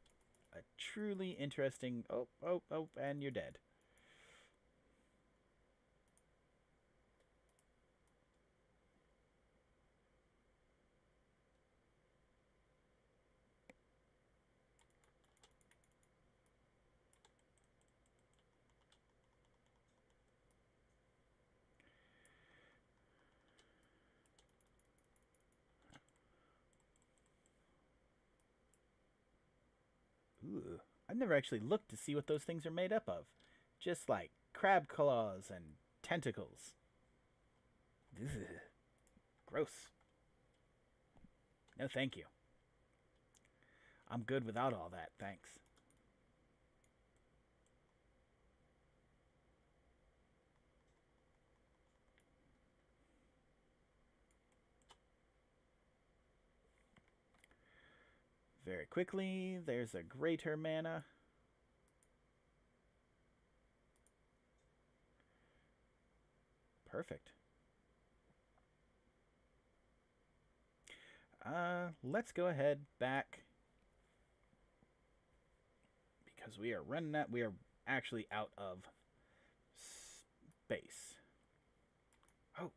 a truly interesting... Oh, and you're dead. Ooh, I've never actually looked to see what those things are made up of. Just like crab claws and tentacles. Ugh, gross. No, thank you. I'm good without all that, thanks. Very quickly, there's a greater mana. Perfect. Let's go ahead back because we are running out. We are actually out of space. Oh,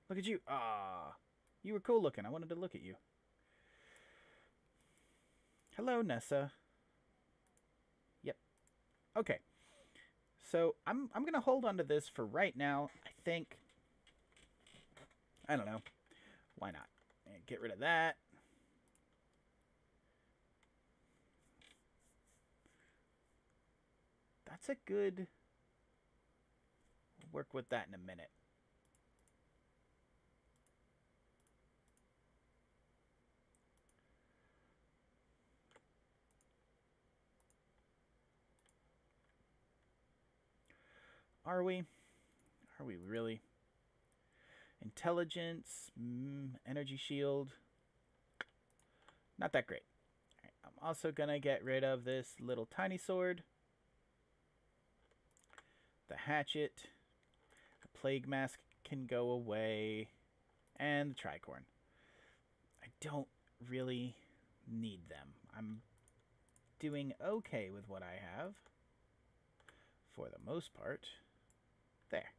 look at you. Ah, you were cool looking. I wanted to look at you. Hello, Nessa. Yep. Okay. So I'm gonna hold on to this for right now. I think. I don't know. Why not? And get rid of that. That's a good... We'll work with that in a minute. are we? Are we really? Intelligence, energy shield. Not that great. Right, I'm also going to get rid of this little tiny sword. The hatchet. The plague mask can go away. And the tricorn. I don't really need them. I'm doing okay with what I have. For the most part. There.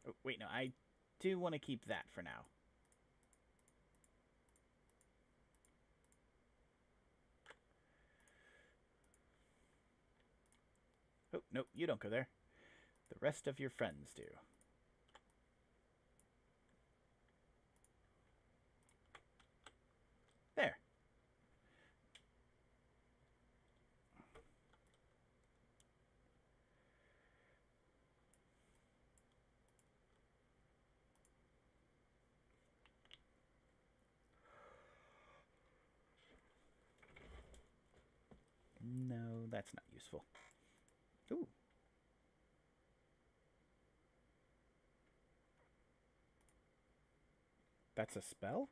Oh, wait, no, I do want to keep that for now. Oh, no, you don't go there. The rest of your friends do. There. No, that's not useful. Ooh. That's a spell?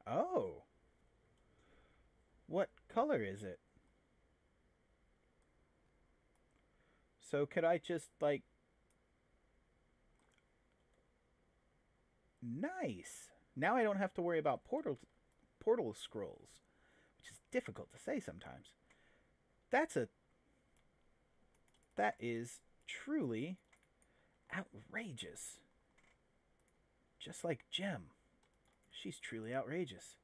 Oh. What color is it? So could I just, like... Nice. Now I don't have to worry about portal scrolls, which is difficult to say sometimes. That is truly outrageous. Just like Gem. She's truly outrageous.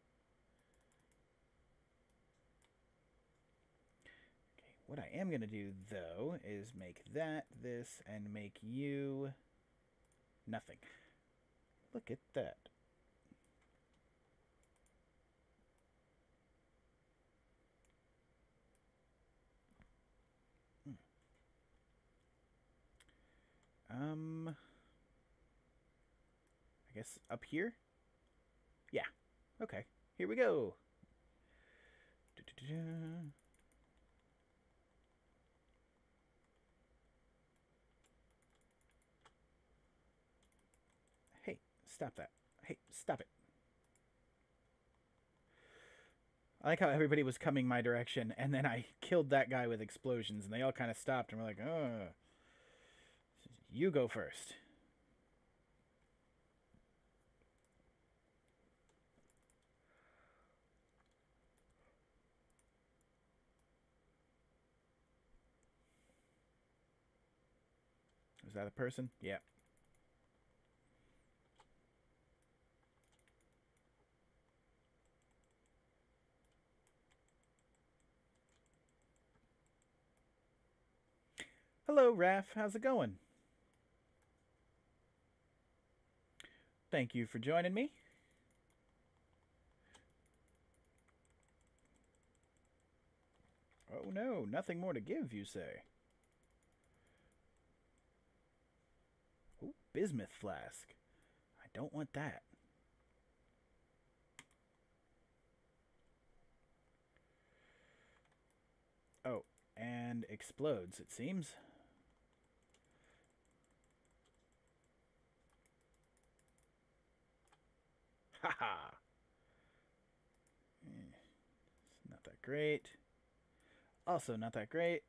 Okay, what I am going to do, though, is make that, this, and make you nothing. Look at that. I guess up here? Yeah. Okay. Here we go. Hey, stop that. Hey, stop it. I like how everybody was coming my direction, and then I killed that guy with explosions, and they all kind of stopped and were like, oh, you go first. Is that a person? Yeah. Hello, Raph. How's it going? Thank you for joining me. Oh no, nothing more to give, you say? Oh, bismuth flask. I don't want that. Oh, and explodes, it seems. Haha. It's not that great. Also not that great.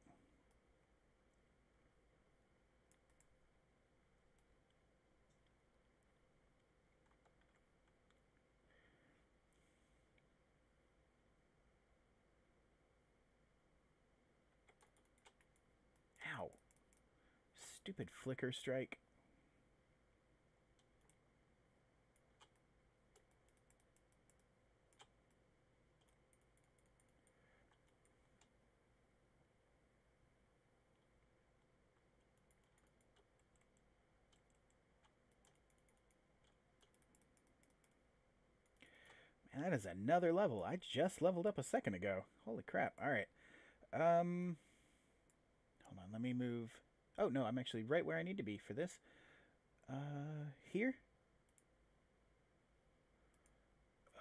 Ow. Stupid flicker strike. Man, that is another level. I just leveled up a second ago. Holy crap. Alright. Hold on, let me move. Oh, no, I'm actually right where I need to be for this. Here.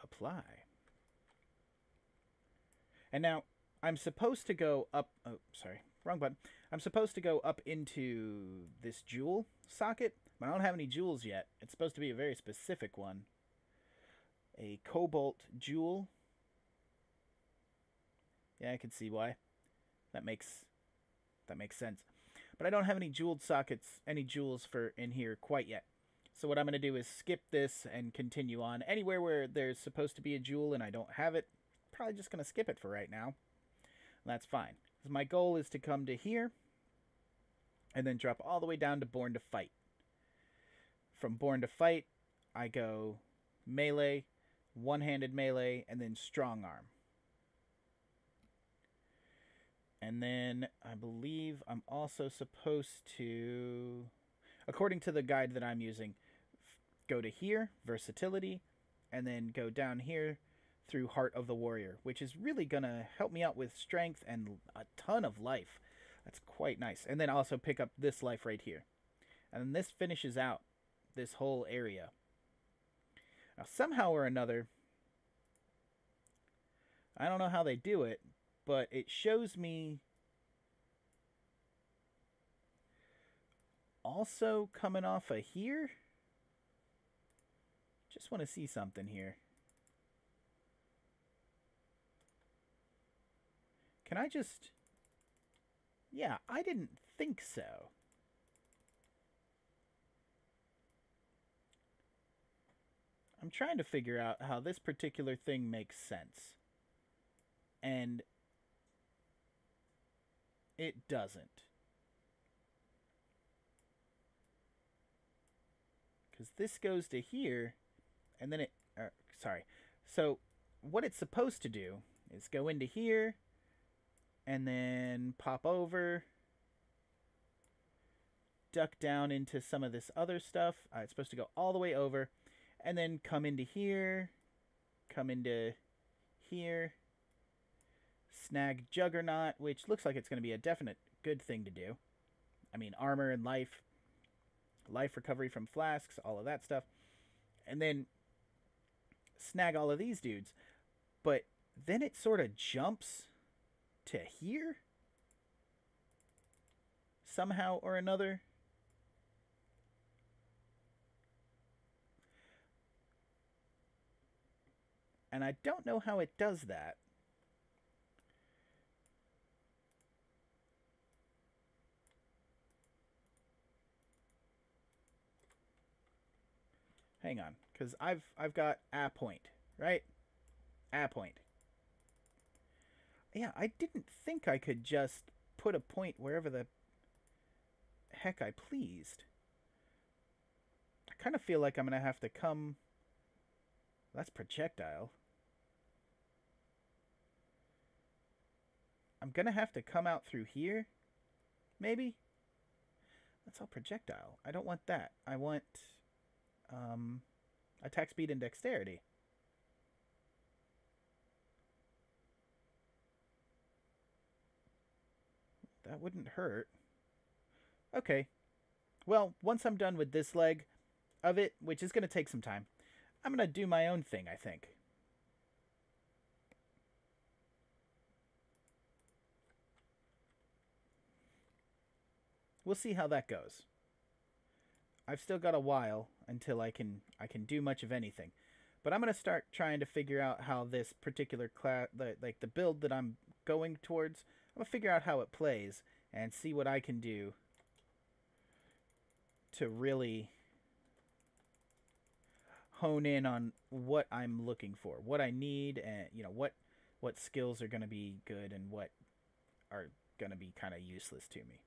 Apply. And now, I'm supposed to go up... Oh, sorry. Wrong button. I'm supposed to go up into this jewel socket, but I don't have any jewels yet. It's supposed to be a very specific one. A cobalt jewel. Yeah, I can see why. That makes sense. But I don't have any jeweled sockets, any jewels for in here quite yet. So what I'm going to do is skip this and continue on. Anywhere where there's supposed to be a jewel and I don't have it, probably just going to skip it for right now. That's fine. My goal is to come to here and then drop all the way down to Born to Fight. From Born to Fight, I go melee, one-handed melee, and then strong arm. And then I believe I'm also supposed to, according to the guide that I'm using, go to here, versatility, and then go down here through Heart of the Warrior, which is really going to help me out with strength and a ton of life. That's quite nice. And then also pick up this life right here. And then this finishes out this whole area. Now, somehow or another, I don't know how they do it, but it shows me also coming off of here. Just want to see something here. Can I just... Yeah, I didn't think so. I'm trying to figure out how this particular thing makes sense. And it doesn't. Because this goes to here, and then it... sorry. So, what it's supposed to do is go into here, and then pop over, duck down into some of this other stuff. It's supposed to go all the way over, and then come into here, come into here, snag Juggernaut, which looks like it's going to be a definite good thing to do. I mean, armor and life recovery from flasks, all of that stuff. And then snag all of these dudes. But then it sort of jumps to here somehow or another. And I don't know how it does that. Hang on, because I've got a point, right? A point. Yeah, I didn't think I could just put a point wherever the heck I pleased. I kind of feel like I'm going to have to come... That's projectile. I'm going to have to come out through here, maybe? That's all projectile. I don't want that. I want attack speed and dexterity. That wouldn't hurt. Okay. Well, once I'm done with this leg of it, which is going to take some time, I'm going to do my own thing, I think. We'll see how that goes. I've still got a while until I can do much of anything. But I'm going to start trying to figure out how this particular class, the build that I'm going towards, I'm going to figure out how it plays and see what I can do to really hone in on what I'm looking for, what I need, and what skills are going to be good and what are going to be kind of useless to me.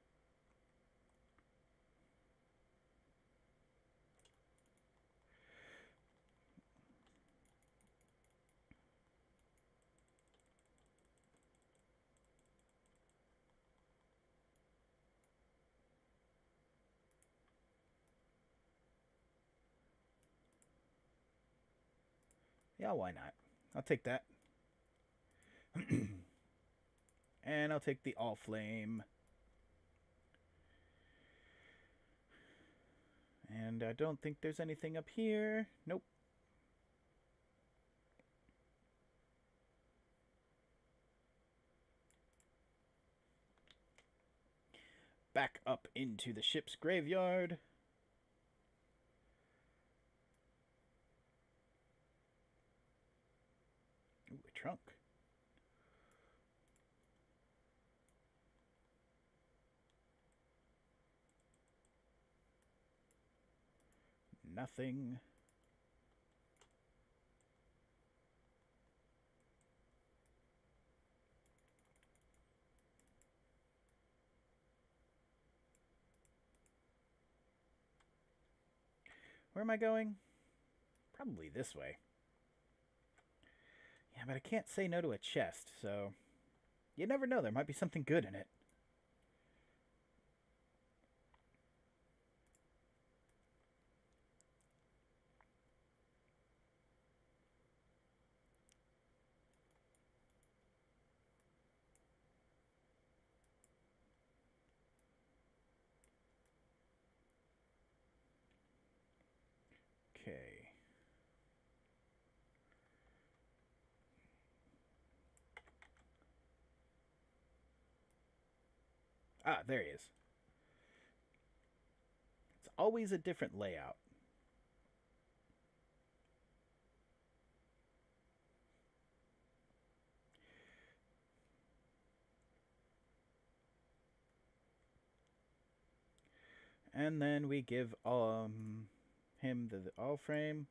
Yeah, why not? I'll take that. And I'll take the All Flame. And I don't think there's anything up here. Nope. Back up into the ship's graveyard. Ooh, a trunk. Nothing. Where am I going? Probably this way. Yeah, but I can't say no to a chest, so you never know. There might be something good in it. Okay. Ah, there he is. It's always a different layout. And then we give him the all frame.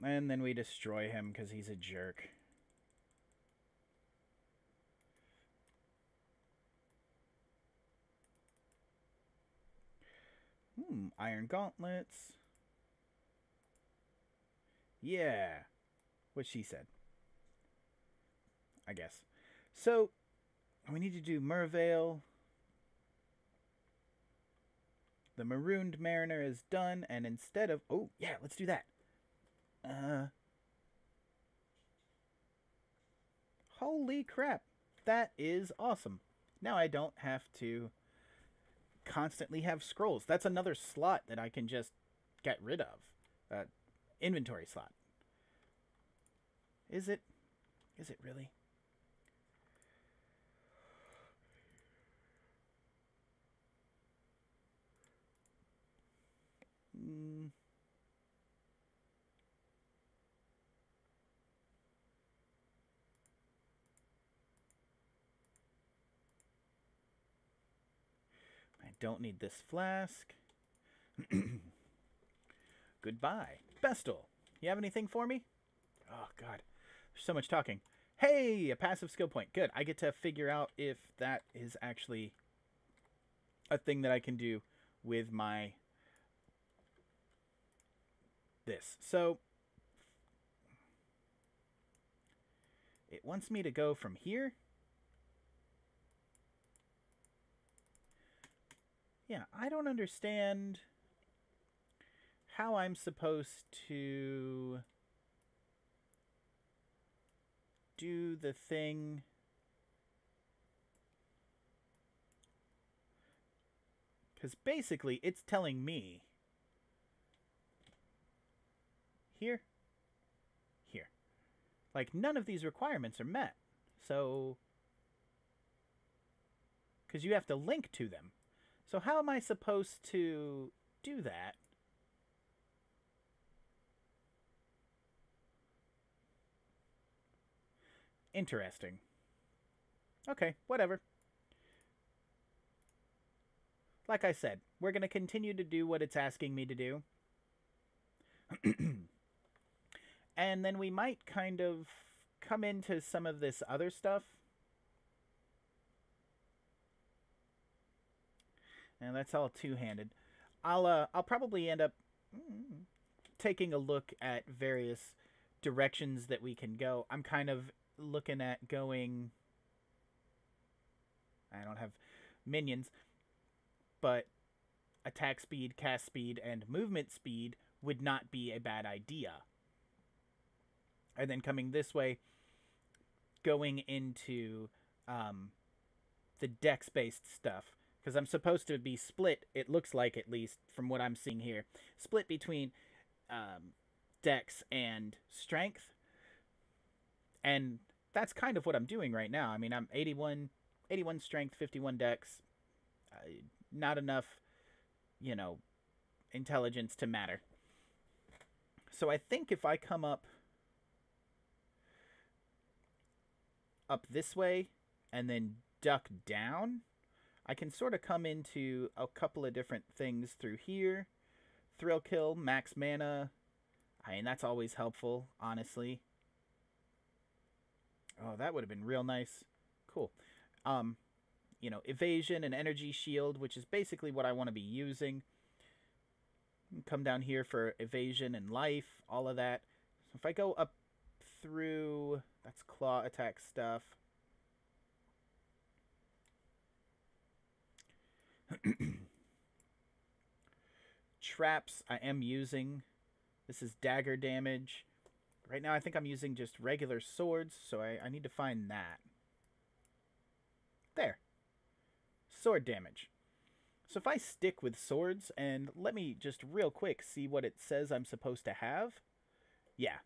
And then we destroy him because he's a jerk. Iron gauntlets. Yeah. What she said. I guess. So, we need to do Merveil. The Marooned Mariner is done, and instead of... Oh, yeah, let's do that. Holy crap. That is awesome. Now I don't have to constantly have scrolls. That's another slot that I can just get rid of. Inventory slot. Is it? Is it really? I don't need this flask. Goodbye. Bestel, you have anything for me? Oh, God. There's so much talking. Hey, a passive skill point. Good. I get to figure out if that is actually a thing that I can do with my... this. So, it wants me to go from here. Yeah, I don't understand how I'm supposed to do the thing. Because basically, it's telling me here, here. Like, none of these requirements are met. So, because you have to link to them. So how am I supposed to do that? Interesting. Okay, whatever. Like I said, we're going to continue to do what it's asking me to do. And then we might kind of come into some of this other stuff. And that's all two-handed. I'll probably end up taking a look at various directions that we can go. I'm kind of looking at going... I don't have minions, but attack speed, cast speed, and movement speed would not be a bad idea. And then coming this way, going into the dex-based stuff. Because I'm supposed to be split, it looks like, at least from what I'm seeing here, split between dex and strength. And that's kind of what I'm doing right now. I mean, I'm 81 strength, 51 dex. Not enough, you know, intelligence to matter. So I think if I come up this way and then duck down, I can sort of come into a couple of different things through here. Thrill kill, max mana. I mean, that's always helpful, honestly. Oh, that would have been real nice. Cool. You know, evasion and energy shield, which is basically what I want to be using. Come down here for evasion and life, all of that. So if I go up through, that's claw attack stuff. Traps I am using. This is dagger damage. Right now I think I'm using just regular swords, so I need to find that. There. Sword damage. So if I stick with swords, and let me just real quick see what it says I'm supposed to have. Yeah.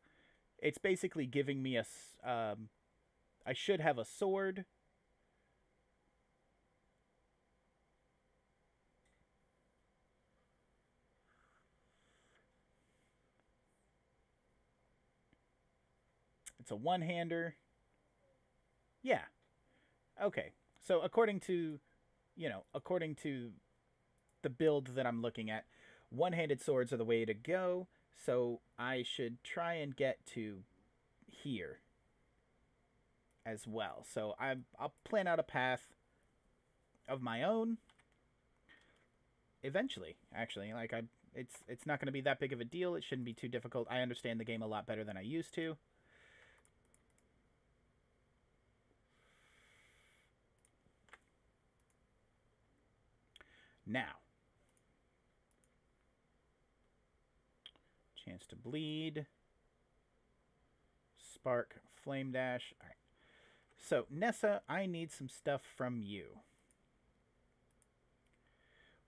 It's basically giving me a... I should have a sword. It's a one-hander. Yeah. Okay. So according to, you know, according to the build that I'm looking at, one-handed swords are the way to go. So I should try and get to here as well. So I'll plan out a path of my own eventually. Actually, like it's not going to be that big of a deal. It shouldn't be too difficult. I understand the game a lot better than I used to. Now, chance to bleed, spark, flame dash. All right. So, Nessa, I need some stuff from you.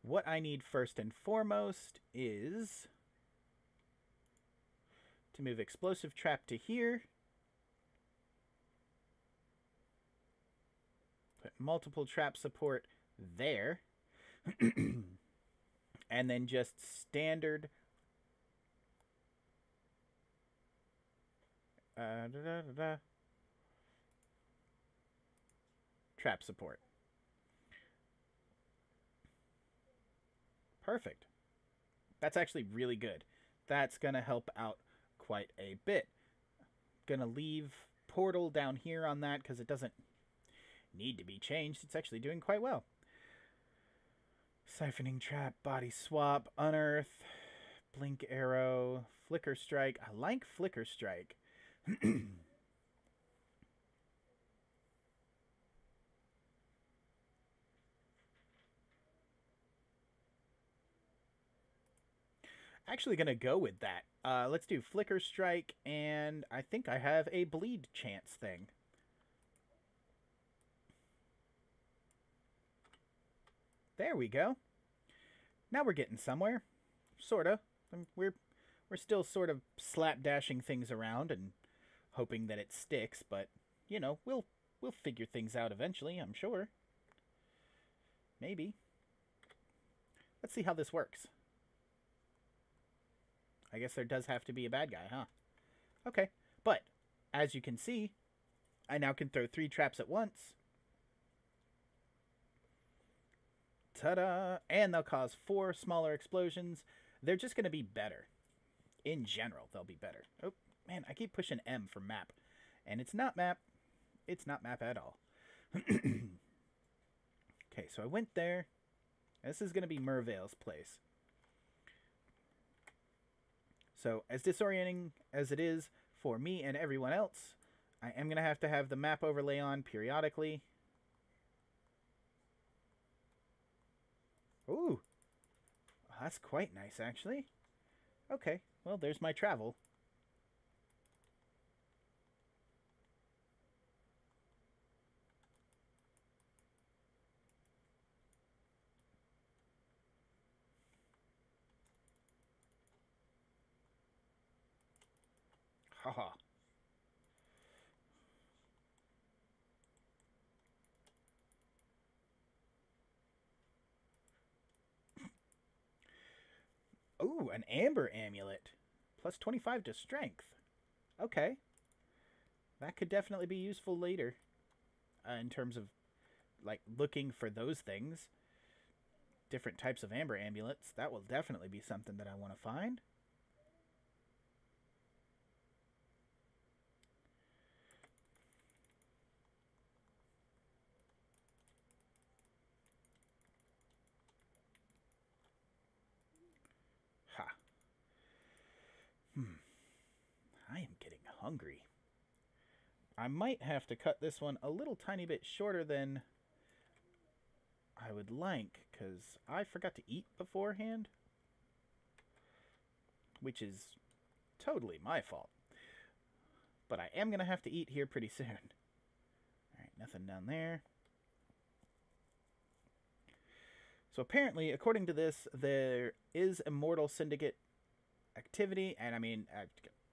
What I need first and foremost is to move explosive trap to here. Put multiple trap support there. And then just standard trap support. Perfect. That's actually really good. That's going to help out quite a bit. Going to leave portal down here on that because it doesn't need to be changed. It's actually doing quite well. Siphoning trap, body swap, unearth, blink arrow, flicker strike. I like flicker strike. Actually gonna go with that. Let's do flicker strike, and I think I have a bleed chance thing. There we go. Now we're getting somewhere. Sorta. We're still sort of slapdashing things around and hoping that it sticks, but you know, we'll figure things out eventually, I'm sure. Maybe. Let's see how this works. I guess there does have to be a bad guy, huh? Okay. But as you can see, I now can throw 3 traps at once. Ta-da! And they'll cause 4 smaller explosions. They're just going to be better. In general, they'll be better. Oh, man, I keep pushing M for map. And it's not map. It's not map at all. Okay, so I went there. This is going to be Mervale's place. So, as disorienting as it is for me and everyone else, I am going to have the map overlay on periodically. Ooh. That's quite nice, actually. Okay, well, there's my travel. Haha. Ooh, an amber amulet. Plus 25 to strength. Okay. That could definitely be useful later. In terms of, like, looking for those things. Different types of amber amulets. That will definitely be something that I want to find. Ha. I am getting hungry. I might have to cut this one a little tiny bit shorter than I would like, because I forgot to eat beforehand. Which is totally my fault. But I am going to have to eat here pretty soon. Alright, nothing down there. So apparently, according to this, there is Immortal Syndicate activity. And I mean,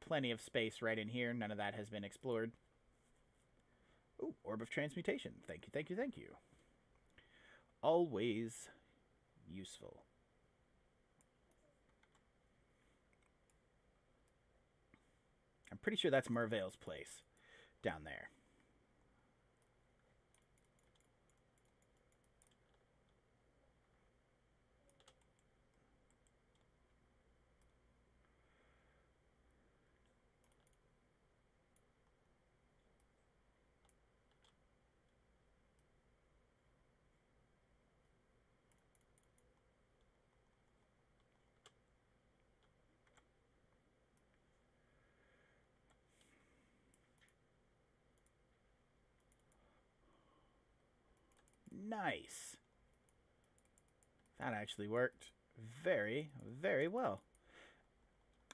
plenty of space right in here. None of that has been explored. Ooh, Orb of Transmutation. Thank you, thank you, thank you. Always useful. I'm pretty sure that's Merveil's place down there. Nice. That actually worked very, very well.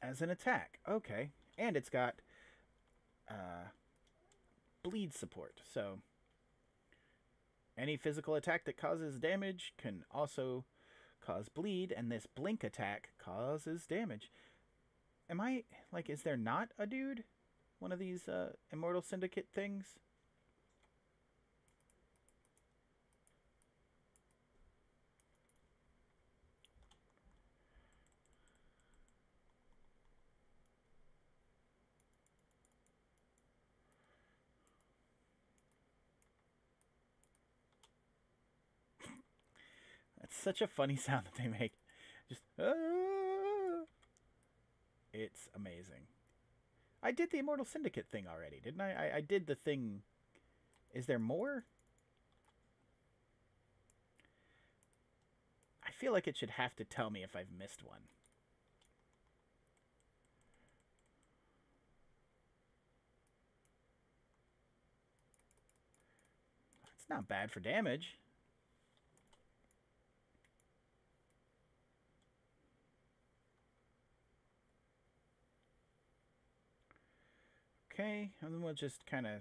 As an attack. Okay. And it's got bleed support. So any physical attack that causes damage can also cause bleed. And this blink attack causes damage. Am I, like, is there not a dude? One of these Immortal Syndicate things? That's such a funny sound that they make. Just, It's amazing. I did the Immortal Syndicate thing already, didn't I? I did the thing. Is there more? I feel like it should have to tell me if I've missed one. It's not bad for damage. Okay, and then we'll just kind of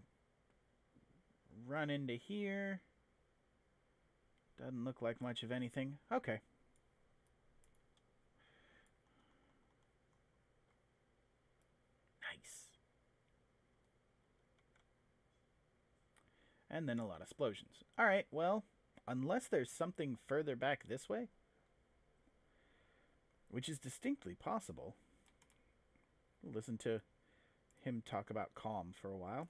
run into here. Doesn't look like much of anything. Okay. Nice. And then a lot of explosions. Alright, well, unless there's something further back this way, which is distinctly possible. We'll listen to him talk about calm for a while.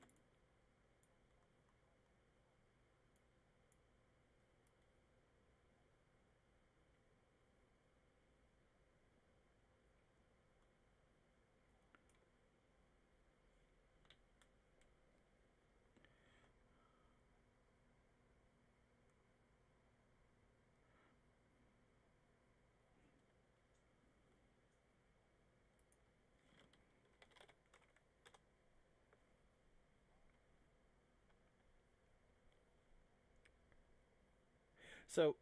So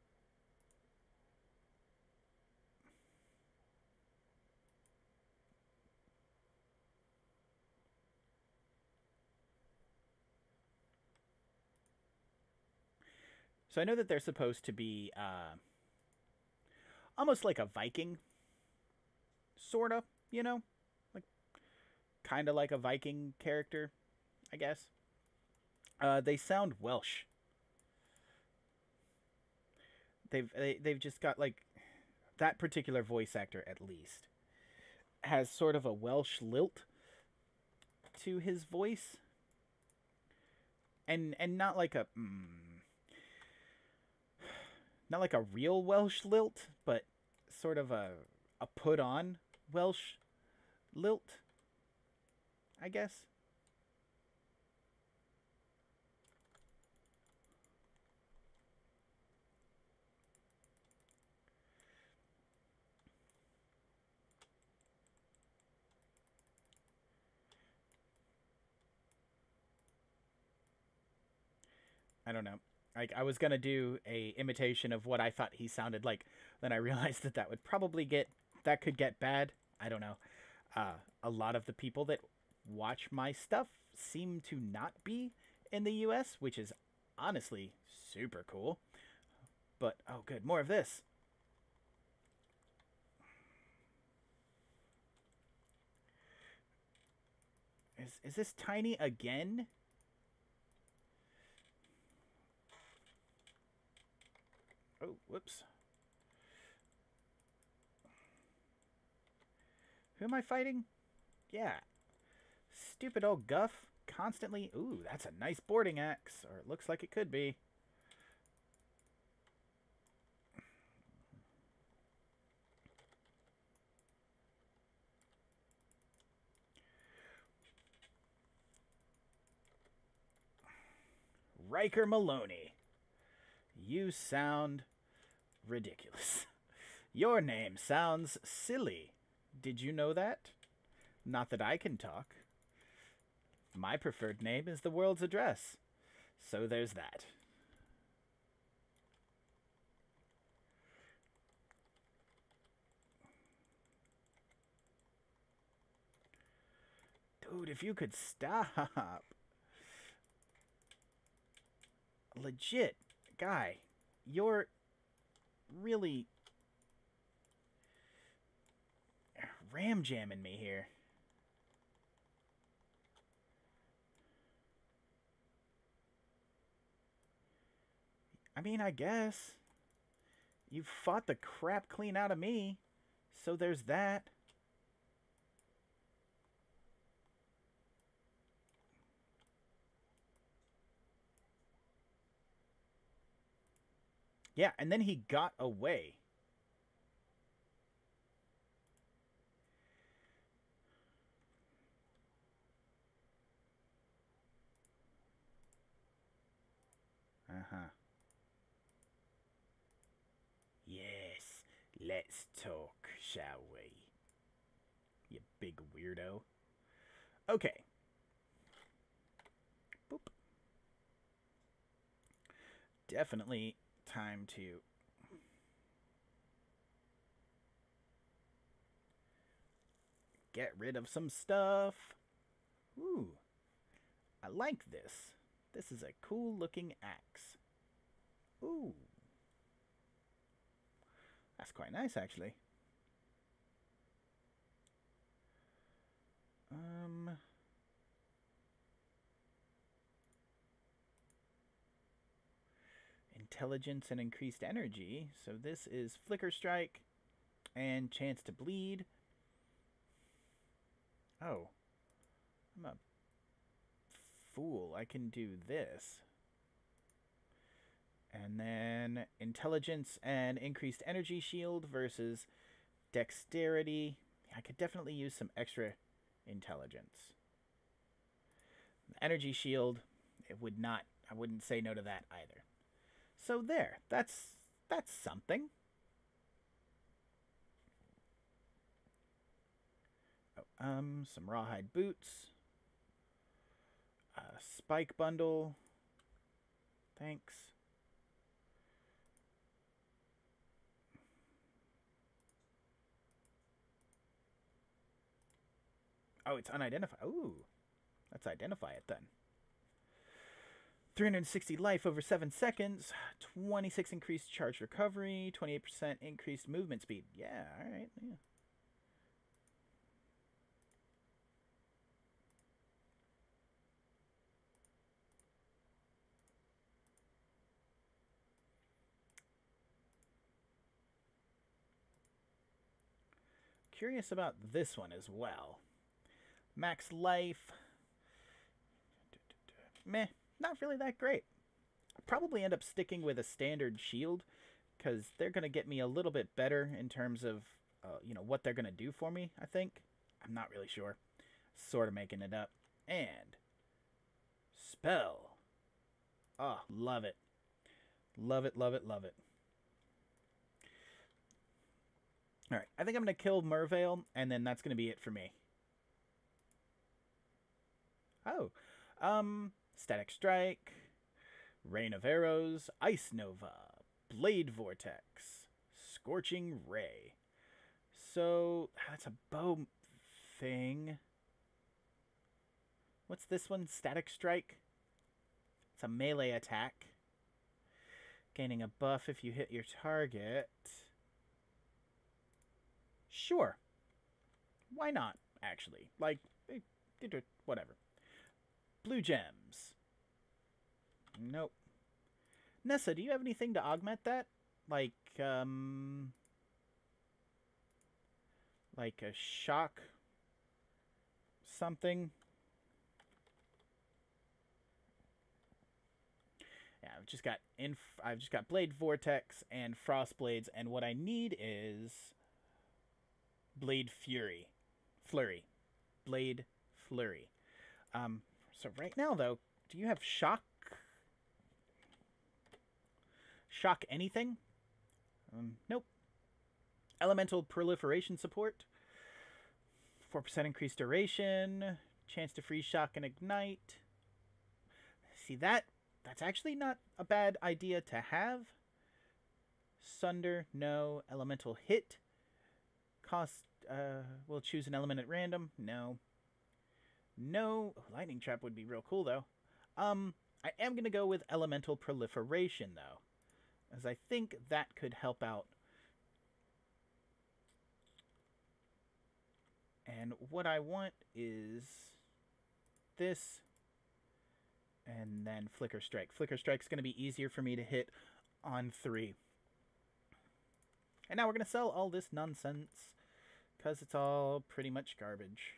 I know that they're supposed to be almost like a Viking, sorta, you know, like kind of like a Viking character, I guess. They sound Welsh. They've just got like that particular voice actor at least has sort of a Welsh lilt to his voice, and not like a not like a real Welsh lilt, but sort of a put on Welsh lilt, I guess. I don't know. I was gonna do a imitation of what I thought he sounded like. Then I realized that that could get bad. I don't know. A lot of the people that watch my stuff seem to not be in the U.S., which is honestly super cool. But oh, good, more of this. Is this tiny again? Oh, whoops. Who am I fighting? Yeah. Stupid old Guff. Constantly. Ooh, that's a nice boarding axe. Or it looks like it could be. Riker Maloney. You sound ridiculous. Your name sounds silly. Did you know that? Not that I can talk. My preferred name is the world's address. So there's that. Dude, if you could stop. Legit, guy, you're really ram jamming me here. I mean, I guess. You fought the crap clean out of me, so there's that. Yeah, and then he got away. Uh-huh. Yes, let's talk, shall we? You big weirdo. Okay. Boop. Definitely time to get rid of some stuff. Ooh, I like this. This is a cool looking axe. Ooh. That's quite nice, actually. Intelligence and increased energy. So this is Flicker Strike and Chance to Bleed. Oh. I'm a fool. I can do this. And then Intelligence and increased energy shield versus Dexterity. I could definitely use some extra intelligence. Energy shield, it would not, I wouldn't say no to that either. So there, that's something. Oh, some rawhide boots. Spike bundle. Thanks. Oh, it's unidentified. Ooh. Let's identify it then. 360 life over 7 seconds. 26 increased charge recovery. 28% increased movement speed. Yeah, alright. Yeah. curious about this one as well. Max life. Meh, not really that great. I'll probably end up sticking with a standard shield because they're going to get me a little bit better in terms of, what they're going to do for me, I think. I'm not really sure. Sort of making it up. And spell. Oh, love it. Love it, love it, love it. Alright, I think I'm going to kill Merveil, and then that's going to be it for me. Oh, Static Strike, Rain of Arrows, Ice Nova, Blade Vortex, Scorching Ray. So, that's a bow thing. What's this one? Static Strike? It's a melee attack. Gaining a buff if you hit your target. Sure. Why not, actually? Like, whatever. Blue gems. Nope. Nessa, do you have anything to augment that? Like a shock something? Yeah, I've just got Blade Vortex and Frost Blades, and what I need is Blade Flurry. Blade Flurry. So right now though, do you have shock anything? Nope. Elemental proliferation support. 4% increased duration. Chance to freeze, shock, and ignite. See, that's actually not a bad idea to have. Sunder, no. Elemental hit. Cost, we'll choose an element at random. No. No. Lightning trap would be real cool, though. I am going to go with elemental proliferation, though, as I think that could help out. And what I want is this, and then Flicker Strike. Flicker Strike's going to be easier for me to hit on 3. And now we're going to sell all this nonsense, because it's all pretty much garbage.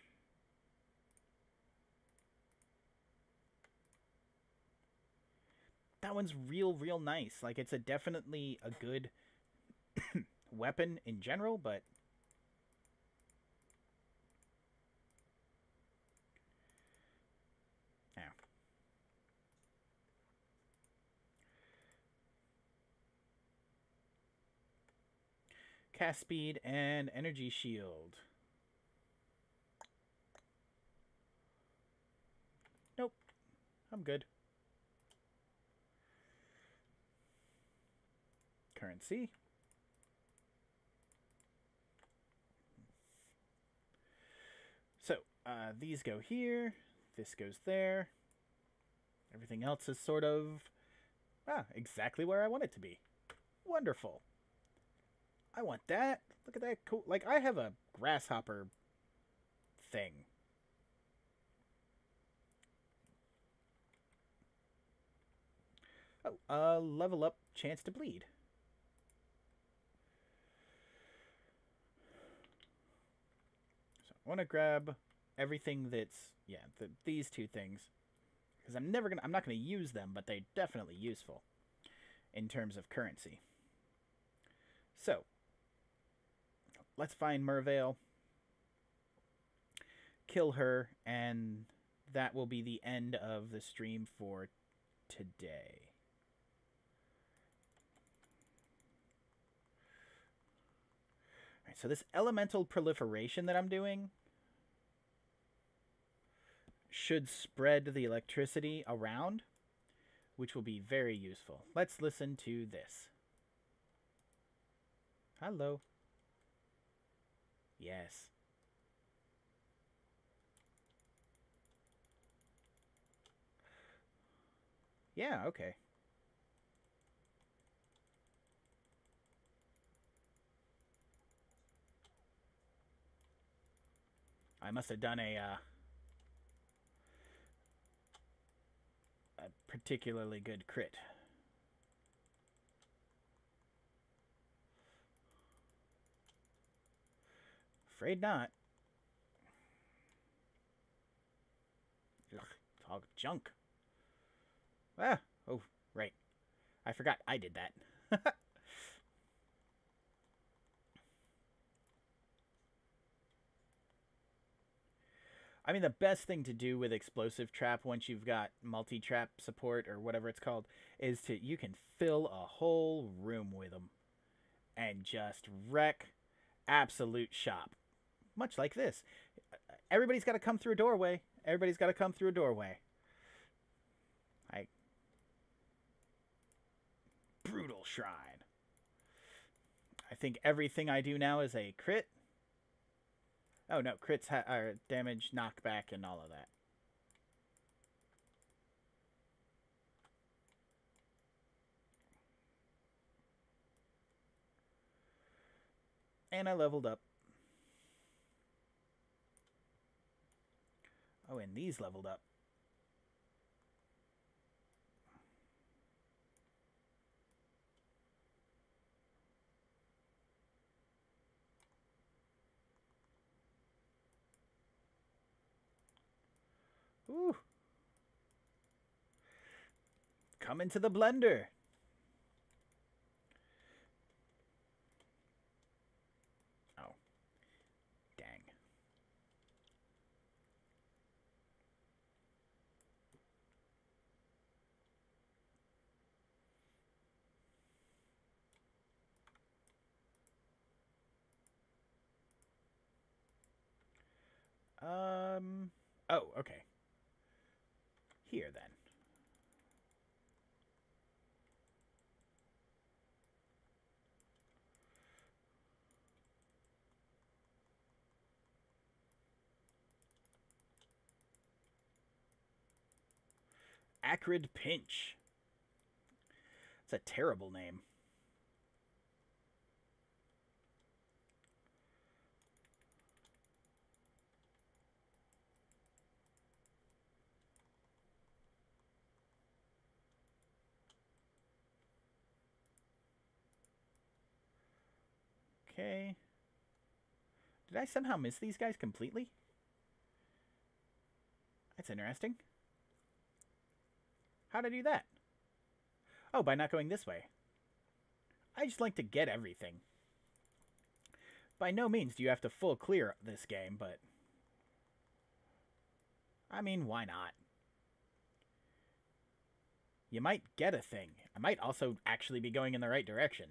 That one's real nice. Like, it's definitely a good weapon in general, but yeah. Cast speed and energy shield. Nope. I'm good. Currency. So, these go here. This goes there. Everything else is sort of exactly where I want it to be. Wonderful. I want that. Look at that. Cool. Like, I have a grasshopper thing. Oh, level up, chance to bleed. So I want to grab everything that's, these two things, because I'm not gonna use them, but they're definitely useful in terms of currency. So let's find Merveil, kill her, and that will be the end of the stream for today. Alright, so this elemental proliferation that I'm doing should spread the electricity around, which will be very useful. Let's listen to this. Hello. Yes. Yeah, okay. I must have done a particularly good crit. Afraid not. Ugh, it's all junk. Ah, oh, right. I forgot I did that. I mean, the best thing to do with explosive trap once you've got multi-trap support or whatever it's called is you can fill a whole room with them and just wreck absolute shop. Much like this. Everybody's got to come through a doorway. Everybody's got to come through a doorway. Brutal Shrine. I think everything I do now is a crit. Oh no, crits are damage, knockback, and all of that. And I leveled up. Oh, and these leveled up. Ooh. Come into the blender. Oh. Dang. Oh, okay. Here, then. Acrid Pinch. It's a terrible name. Okay. Did I somehow miss these guys completely? That's interesting. How'd I do that? Oh, by not going this way. I just like to get everything. By no means do you have to full clear this game, but... I mean, why not? You might get a thing. I might also actually be going in the right direction.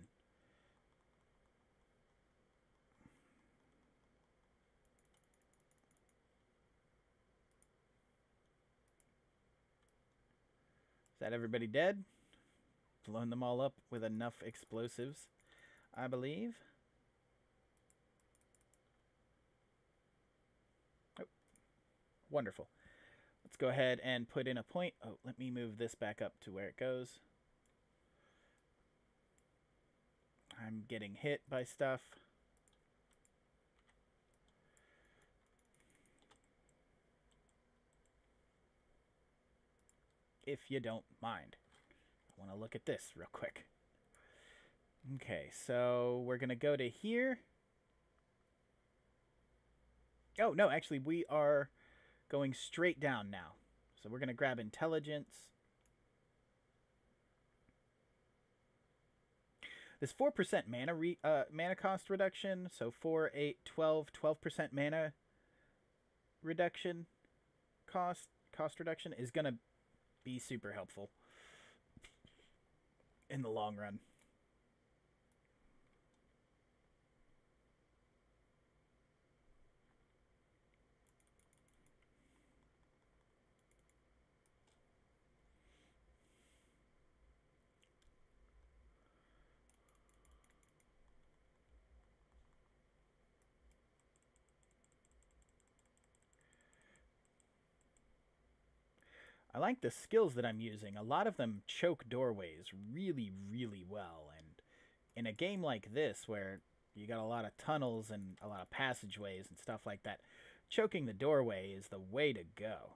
Is that everybody dead? Blown them all up with enough explosives, I believe. Oh, wonderful. Let's go ahead and put in a point. Oh, let me move this back up to where it goes. I'm getting hit by stuff. If you don't mind. I want to look at this real quick. Okay, so we're going to go to here. Oh, no, actually, we are going straight down now. So we're going to grab intelligence. This 4% mana cost reduction, so 4, 8, 12, 12% mana reduction cost reduction is going to be super helpful in the long run. I like the skills that I'm using. A lot of them choke doorways really, really well. And in a game like this, where you got a lot of tunnels and a lot of passageways and stuff like that, choking the doorway is the way to go.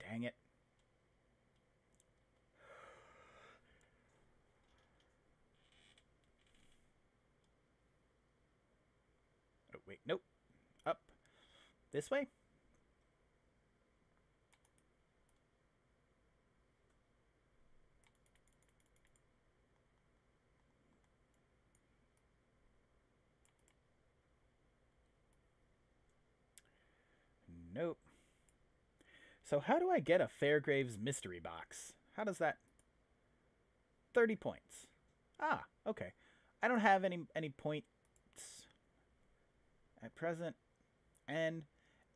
Dang it. wait, nope. Up. This way? Nope. So how do I get a Fairgraves mystery box? How does that... 30 points. Ah, okay. I don't have any points at present, and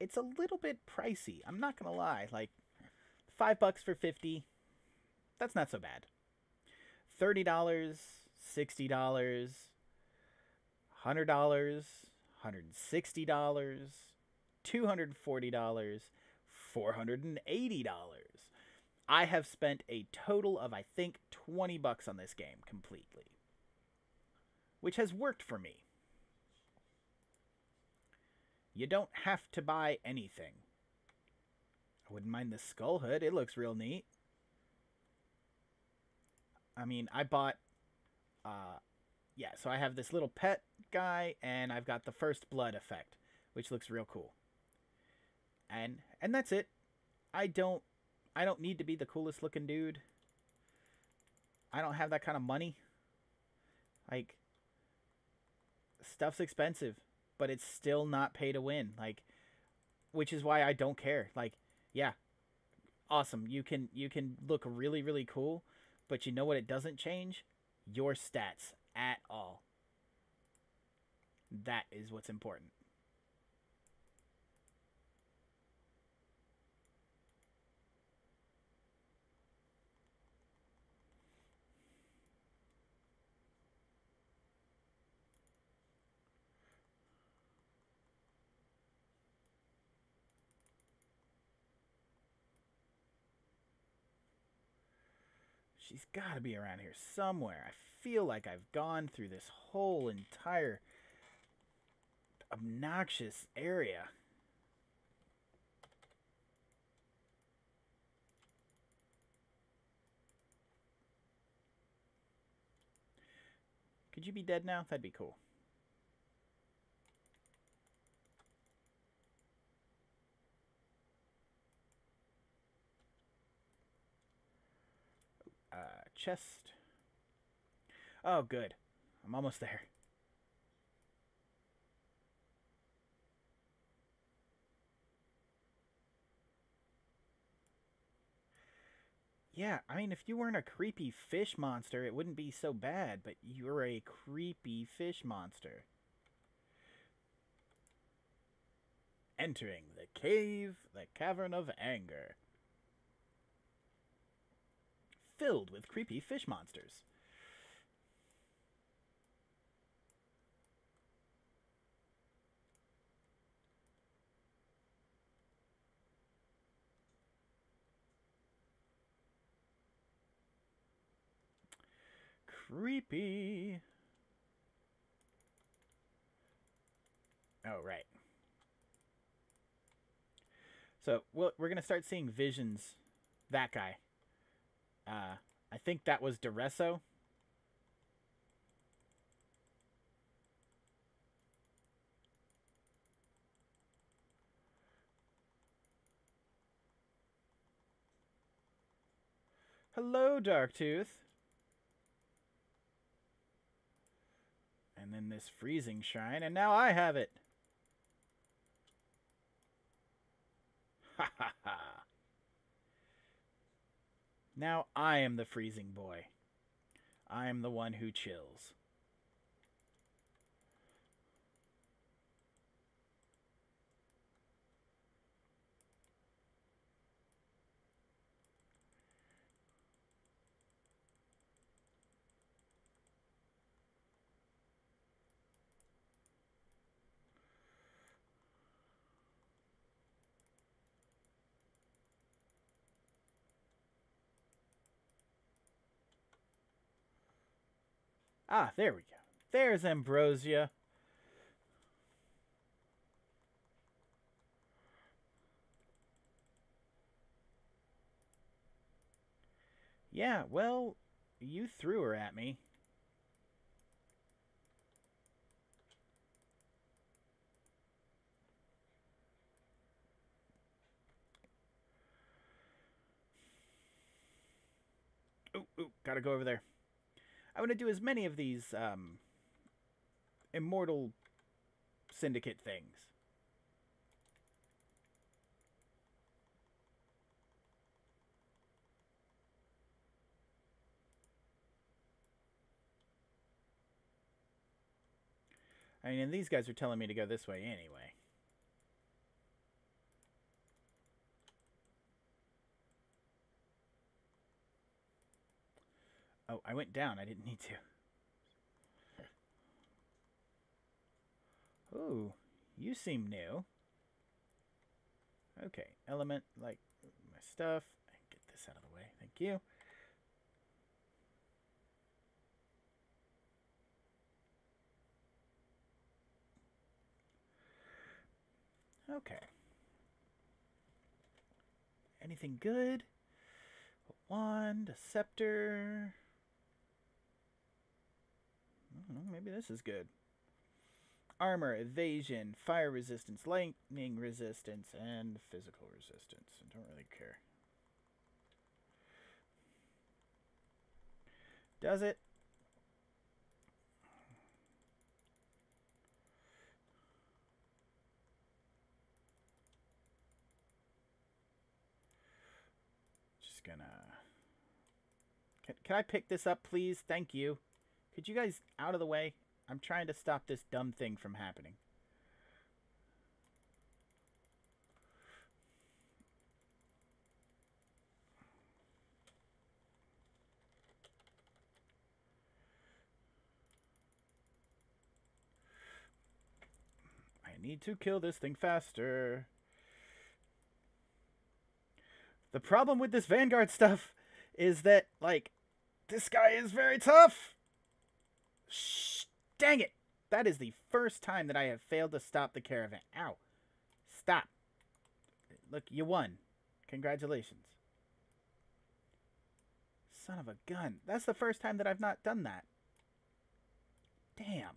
it's a little bit pricey. I'm not gonna lie. Like, $5 for 50. That's not so bad. $30, $60, $100, $160, $240, $480. I have spent a total of, I think, $20 on this game completely, which has worked for me. You don't have to buy anything. I wouldn't mind the skull hood. It looks real neat. I mean, I bought... yeah, so I have this little pet guy, and I've got the first blood effect, which looks real cool. And that's it. I don't need to be the coolest looking dude. I don't have that kind of money. Like, stuff's expensive, but it's still not pay to win. Like, which is why I don't care. Like, yeah, awesome. You can look really, really cool, but you know what it doesn't change? Your stats at all. That is what's important. She's got to be around here somewhere. I feel like I've gone through this whole entire obnoxious area. Could you be dead now? That'd be cool. Chest. Oh, good. I'm almost there. Yeah, I mean, if you weren't a creepy fish monster, it wouldn't be so bad, but you're a creepy fish monster. Entering the cave, the cavern of anger. Filled with creepy fish monsters. Creepy. Oh, right. So, we're going to start seeing visions. That guy. I think that was Duresso. Hello, Darktooth. And then this freezing shrine, and now I have it. Ha ha ha. Now I am the freezing boy. I am the one who chills. Ah, there we go. There's Ambrosia. Yeah, well, you threw her at me. Ooh, ooh, gotta go over there. I want to do as many of these immortal syndicate things. I mean, and these guys are telling me to go this way anyway. Oh, I went down. I didn't need to. Ooh, you seem new. Okay, element, like my stuff. Get this out of the way. Thank you. Okay. Anything good? A wand, a scepter. I don't know, maybe this is good. Armor, evasion, fire resistance, lightning resistance, and physical resistance. I don't really care. Does it? Just gonna... Can I pick this up, please? Thank you. Could you guys out of the way? I'm trying to stop this dumb thing from happening. I need to kill this thing faster. The problem with this Vanguard stuff is that, like, this guy is very tough. Shh, dang it. That is the first time that I have failed to stop the caravan. Ow. Stop. Look, you won. Congratulations. Son of a gun. That's the first time that I've not done that. Damn.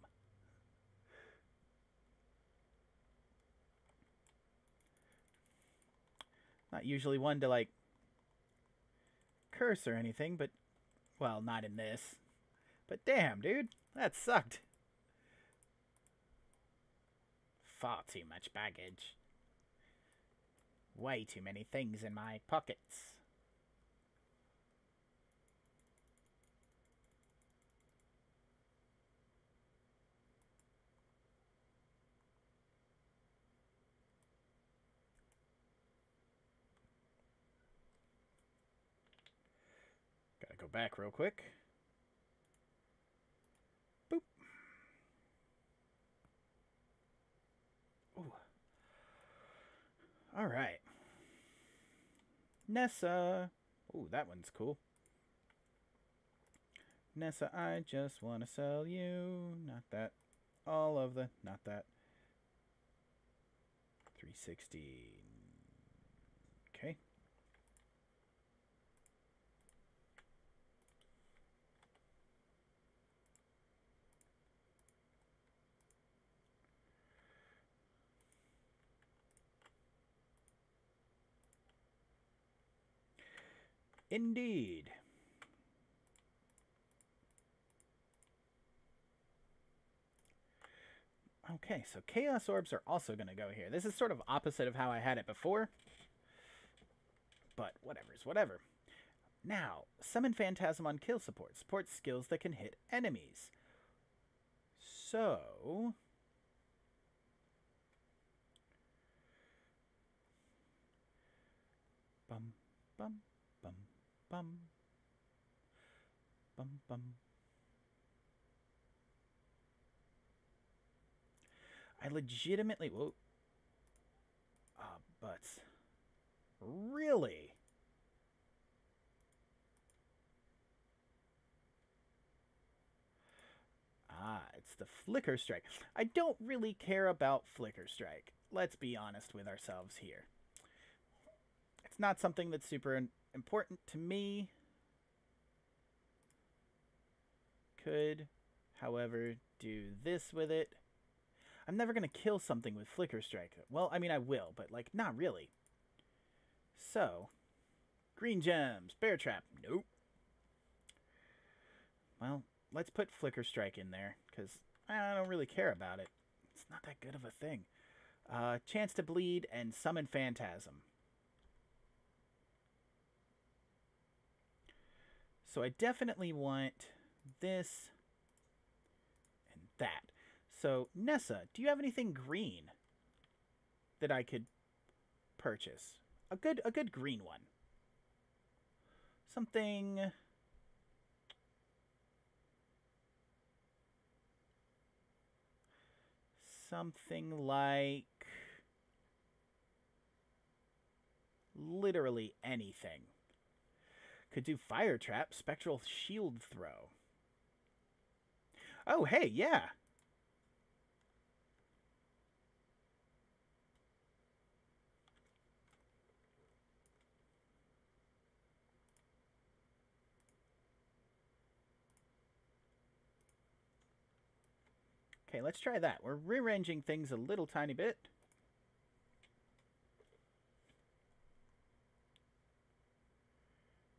Not usually one to, like, curse or anything, but, well, not in this. But damn, dude. That sucked. Far too much baggage. Way too many things in my pockets. Gotta go back real quick. Boop. Ooh. All right. Nessa. Ooh, that one's cool. Nessa, I just want to sell you. Not that. All of the. Not that. 360. Okay. Indeed. Okay, so Chaos Orbs are also going to go here. This is sort of opposite of how I had it before. But whatever's whatever. Now, Summon Phantasm on kill support. Supports skills that can hit enemies. So... Bum, bum, bum, bum. Bum, bum. I legitimately... Whoa. Butts. Really? Ah, it's the Flicker Strike. I don't really care about Flicker Strike. Let's be honest with ourselves here. It's not something that's super important to me. Could, however, do this with it. I'm never going to kill something with Flicker Strike. Well, I mean, I will, but, like, not really. So, Green Gems, Bear Trap, nope. Well, let's put Flicker Strike in there, because I don't really care about it. It's not that good of a thing. Chance to bleed and summon Phantasm. So I definitely want this and that. So, Nessa, do you have anything green that I could purchase? A good green one. Something... Something like... literally anything. Could do Fire Trap, Spectral Shield Throw. Oh, hey, yeah. Okay, let's try that. We're rearranging things a little tiny bit.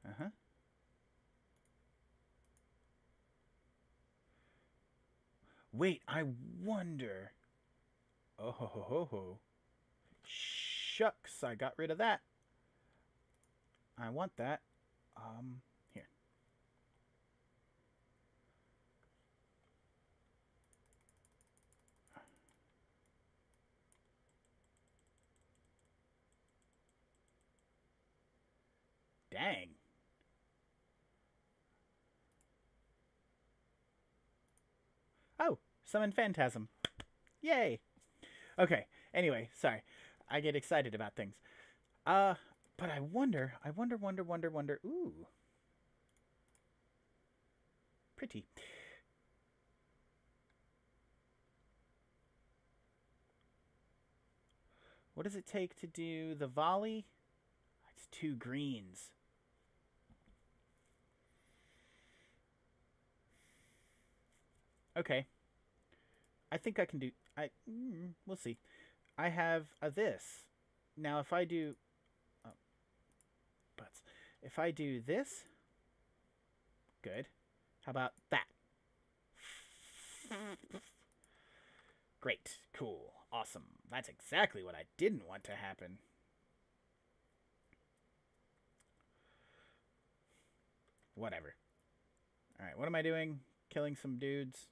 Uh-huh. Wait, I wonder... Oh, ho, ho, ho, ho. Shucks, I got rid of that. I want that. Here. Dang. Oh, summon Phantasm. Yay. Okay, anyway, sorry. I get excited about things. But I wonder. Ooh. Pretty. What does it take to do the volley? It's 2 greens. Okay. I think I can do... we'll see. I have a this. Now, if I do... Oh. Butts. If I do this... Good. How about that? Great. Cool. Awesome. That's exactly what I didn't want to happen. Whatever. Alright, what am I doing? Killing some dudes.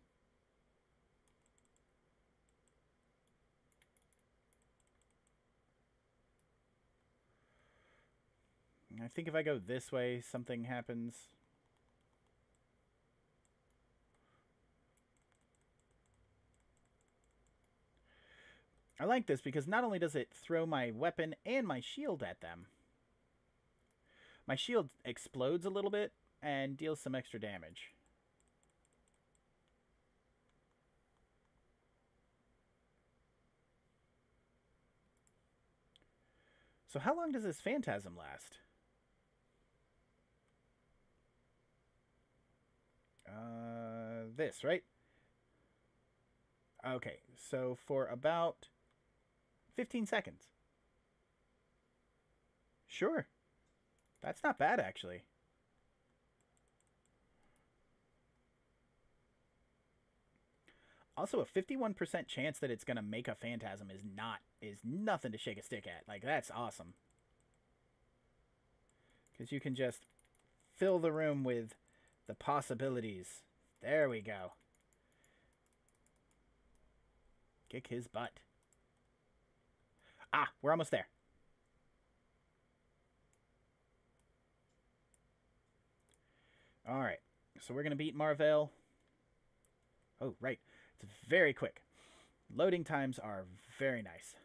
I think if I go this way, something happens. I like this because not only does it throw my weapon and my shield at them, my shield explodes a little bit and deals some extra damage. So how long does this Phantasm last? This, right? Okay, so for about 15 seconds. Sure. That's not bad, actually. Also, a 51% chance that it's going to make a Phantasm is nothing to shake a stick at. Like, that's awesome. Because you can just fill the room with the possibilities. There we go. Kick his butt. Ah, we're almost there. Alright, so we're going to beat Marvell. Oh, right. It's very quick. Loading times are very nice.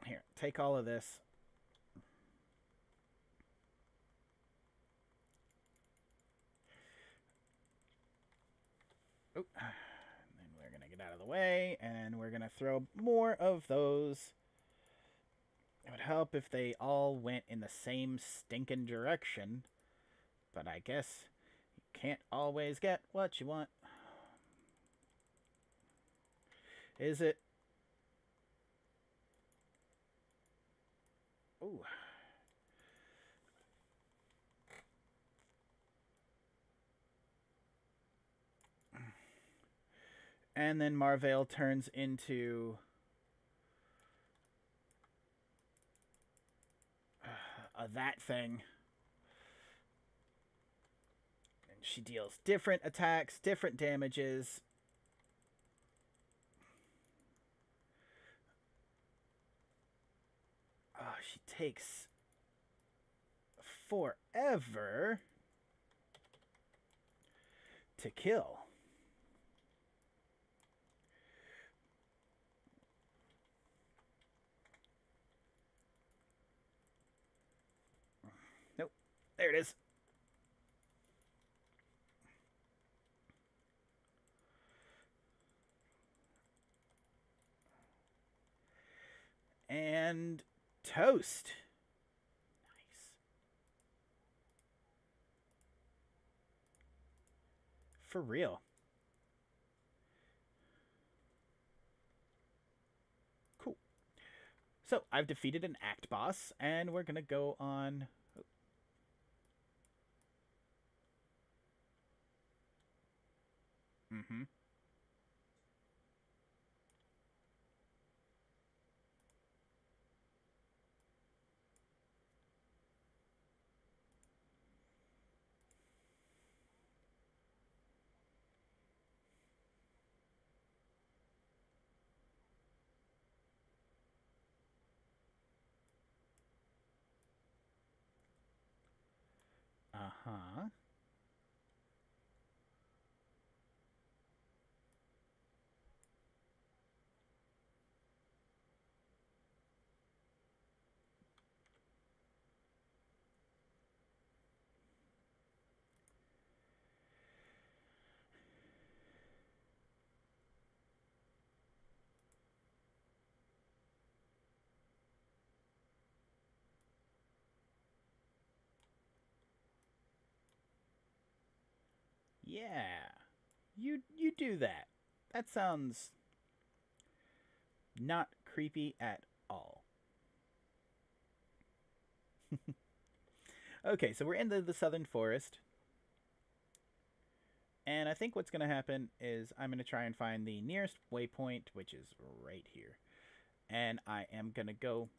Here, take all of this. Oh, and then we're going to get out of the way, and we're going to throw more of those. It would help if they all went in the same stinking direction, but I guess you can't always get what you want. Is it? Ooh. And then Marvale turns into that thing. And she deals different attacks, different damages. Oh, she takes forever to kill. Nope. There it is. And toast. Nice. For real. Cool. So, I've defeated an act boss, and we're going to go on... Mm-hmm. Uh-huh. Yeah. You do that. That sounds not creepy at all. Okay, so we're in the southern forest. And I think what's going to happen is I'm going to try and find the nearest waypoint, which is right here. And I am going to go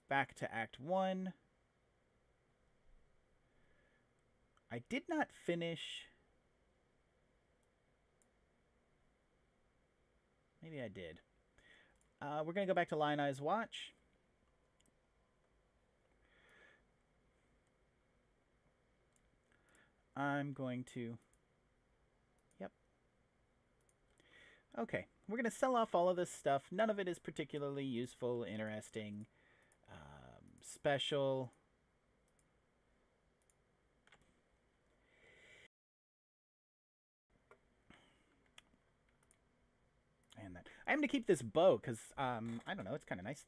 back to Act 1. I did not finish... Maybe I did. We're going to go back to Lion Eye's Watch. I'm going to... Yep. Okay. We're going to sell off all of this stuff. None of it is particularly useful, interesting, special. And that. I'm going to keep this bow because, I don't know, it's kind of nice.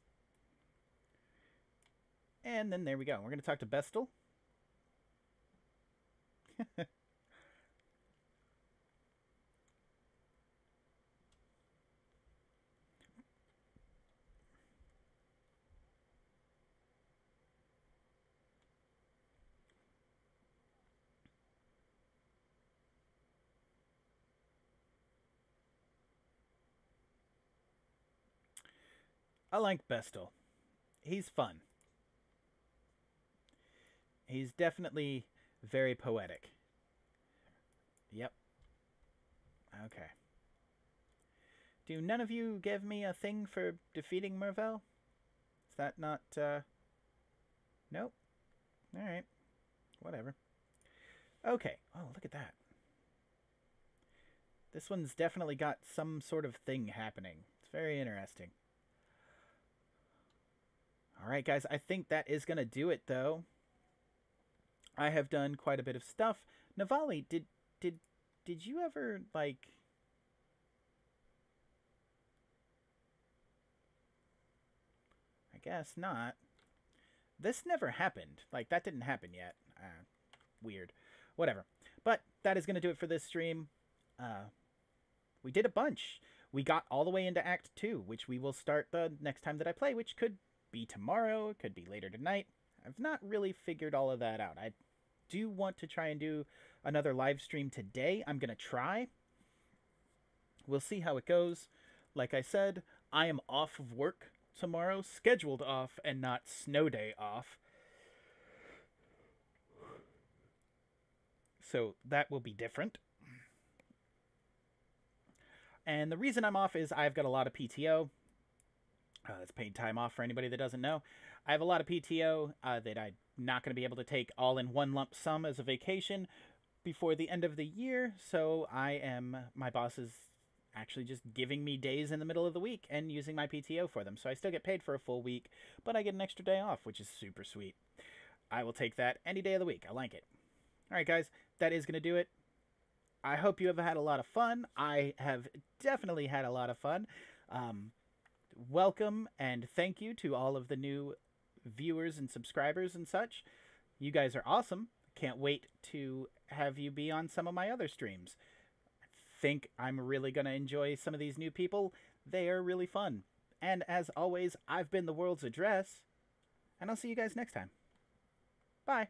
And then there we go. We're going to talk to Bestel. I like Bestel. He's fun. He's definitely very poetic. Yep. Okay. Do none of you give me a thing for defeating Mervell? Is that not, Nope. Alright. Whatever. Okay. Oh, look at that. This one's definitely got some sort of thing happening. It's very interesting. Alright, guys. I think that is going to do it, though. I have done quite a bit of stuff. Navali, did you ever, like... I guess not. This never happened. Like, that didn't happen yet. Weird. Whatever. But that is going to do it for this stream. We did a bunch. We got all the way into Act 2, which we will start the next time that I play, which could be tomorrow, it could be later tonight. I've not really figured all of that out. I do want to try and do another live stream today. I'm going to try. We'll see how it goes. Like I said, I am off of work tomorrow, scheduled off and not snow day off. So that will be different. And the reason I'm off is I've got a lot of PTO. That's paid time off for anybody that doesn't know. I have a lot of PTO that I'm not going to be able to take all in one lump sum as a vacation before the end of the year. So my boss is actually just giving me days in the middle of the week and using my PTO for them. So I still get paid for a full week, but I get an extra day off, which is super sweet. I will take that any day of the week. I like it. All right, guys, that is going to do it. I hope you have had a lot of fun. I have definitely had a lot of fun. Welcome and thank you to all of the new viewers and subscribers and such. You guys are awesome. Can't wait to have you be on some of my other streams. I think I'm really going to enjoy some of these new people. They are really fun. And as always, I've been the World's Address, and I'll see you guys next time. Bye.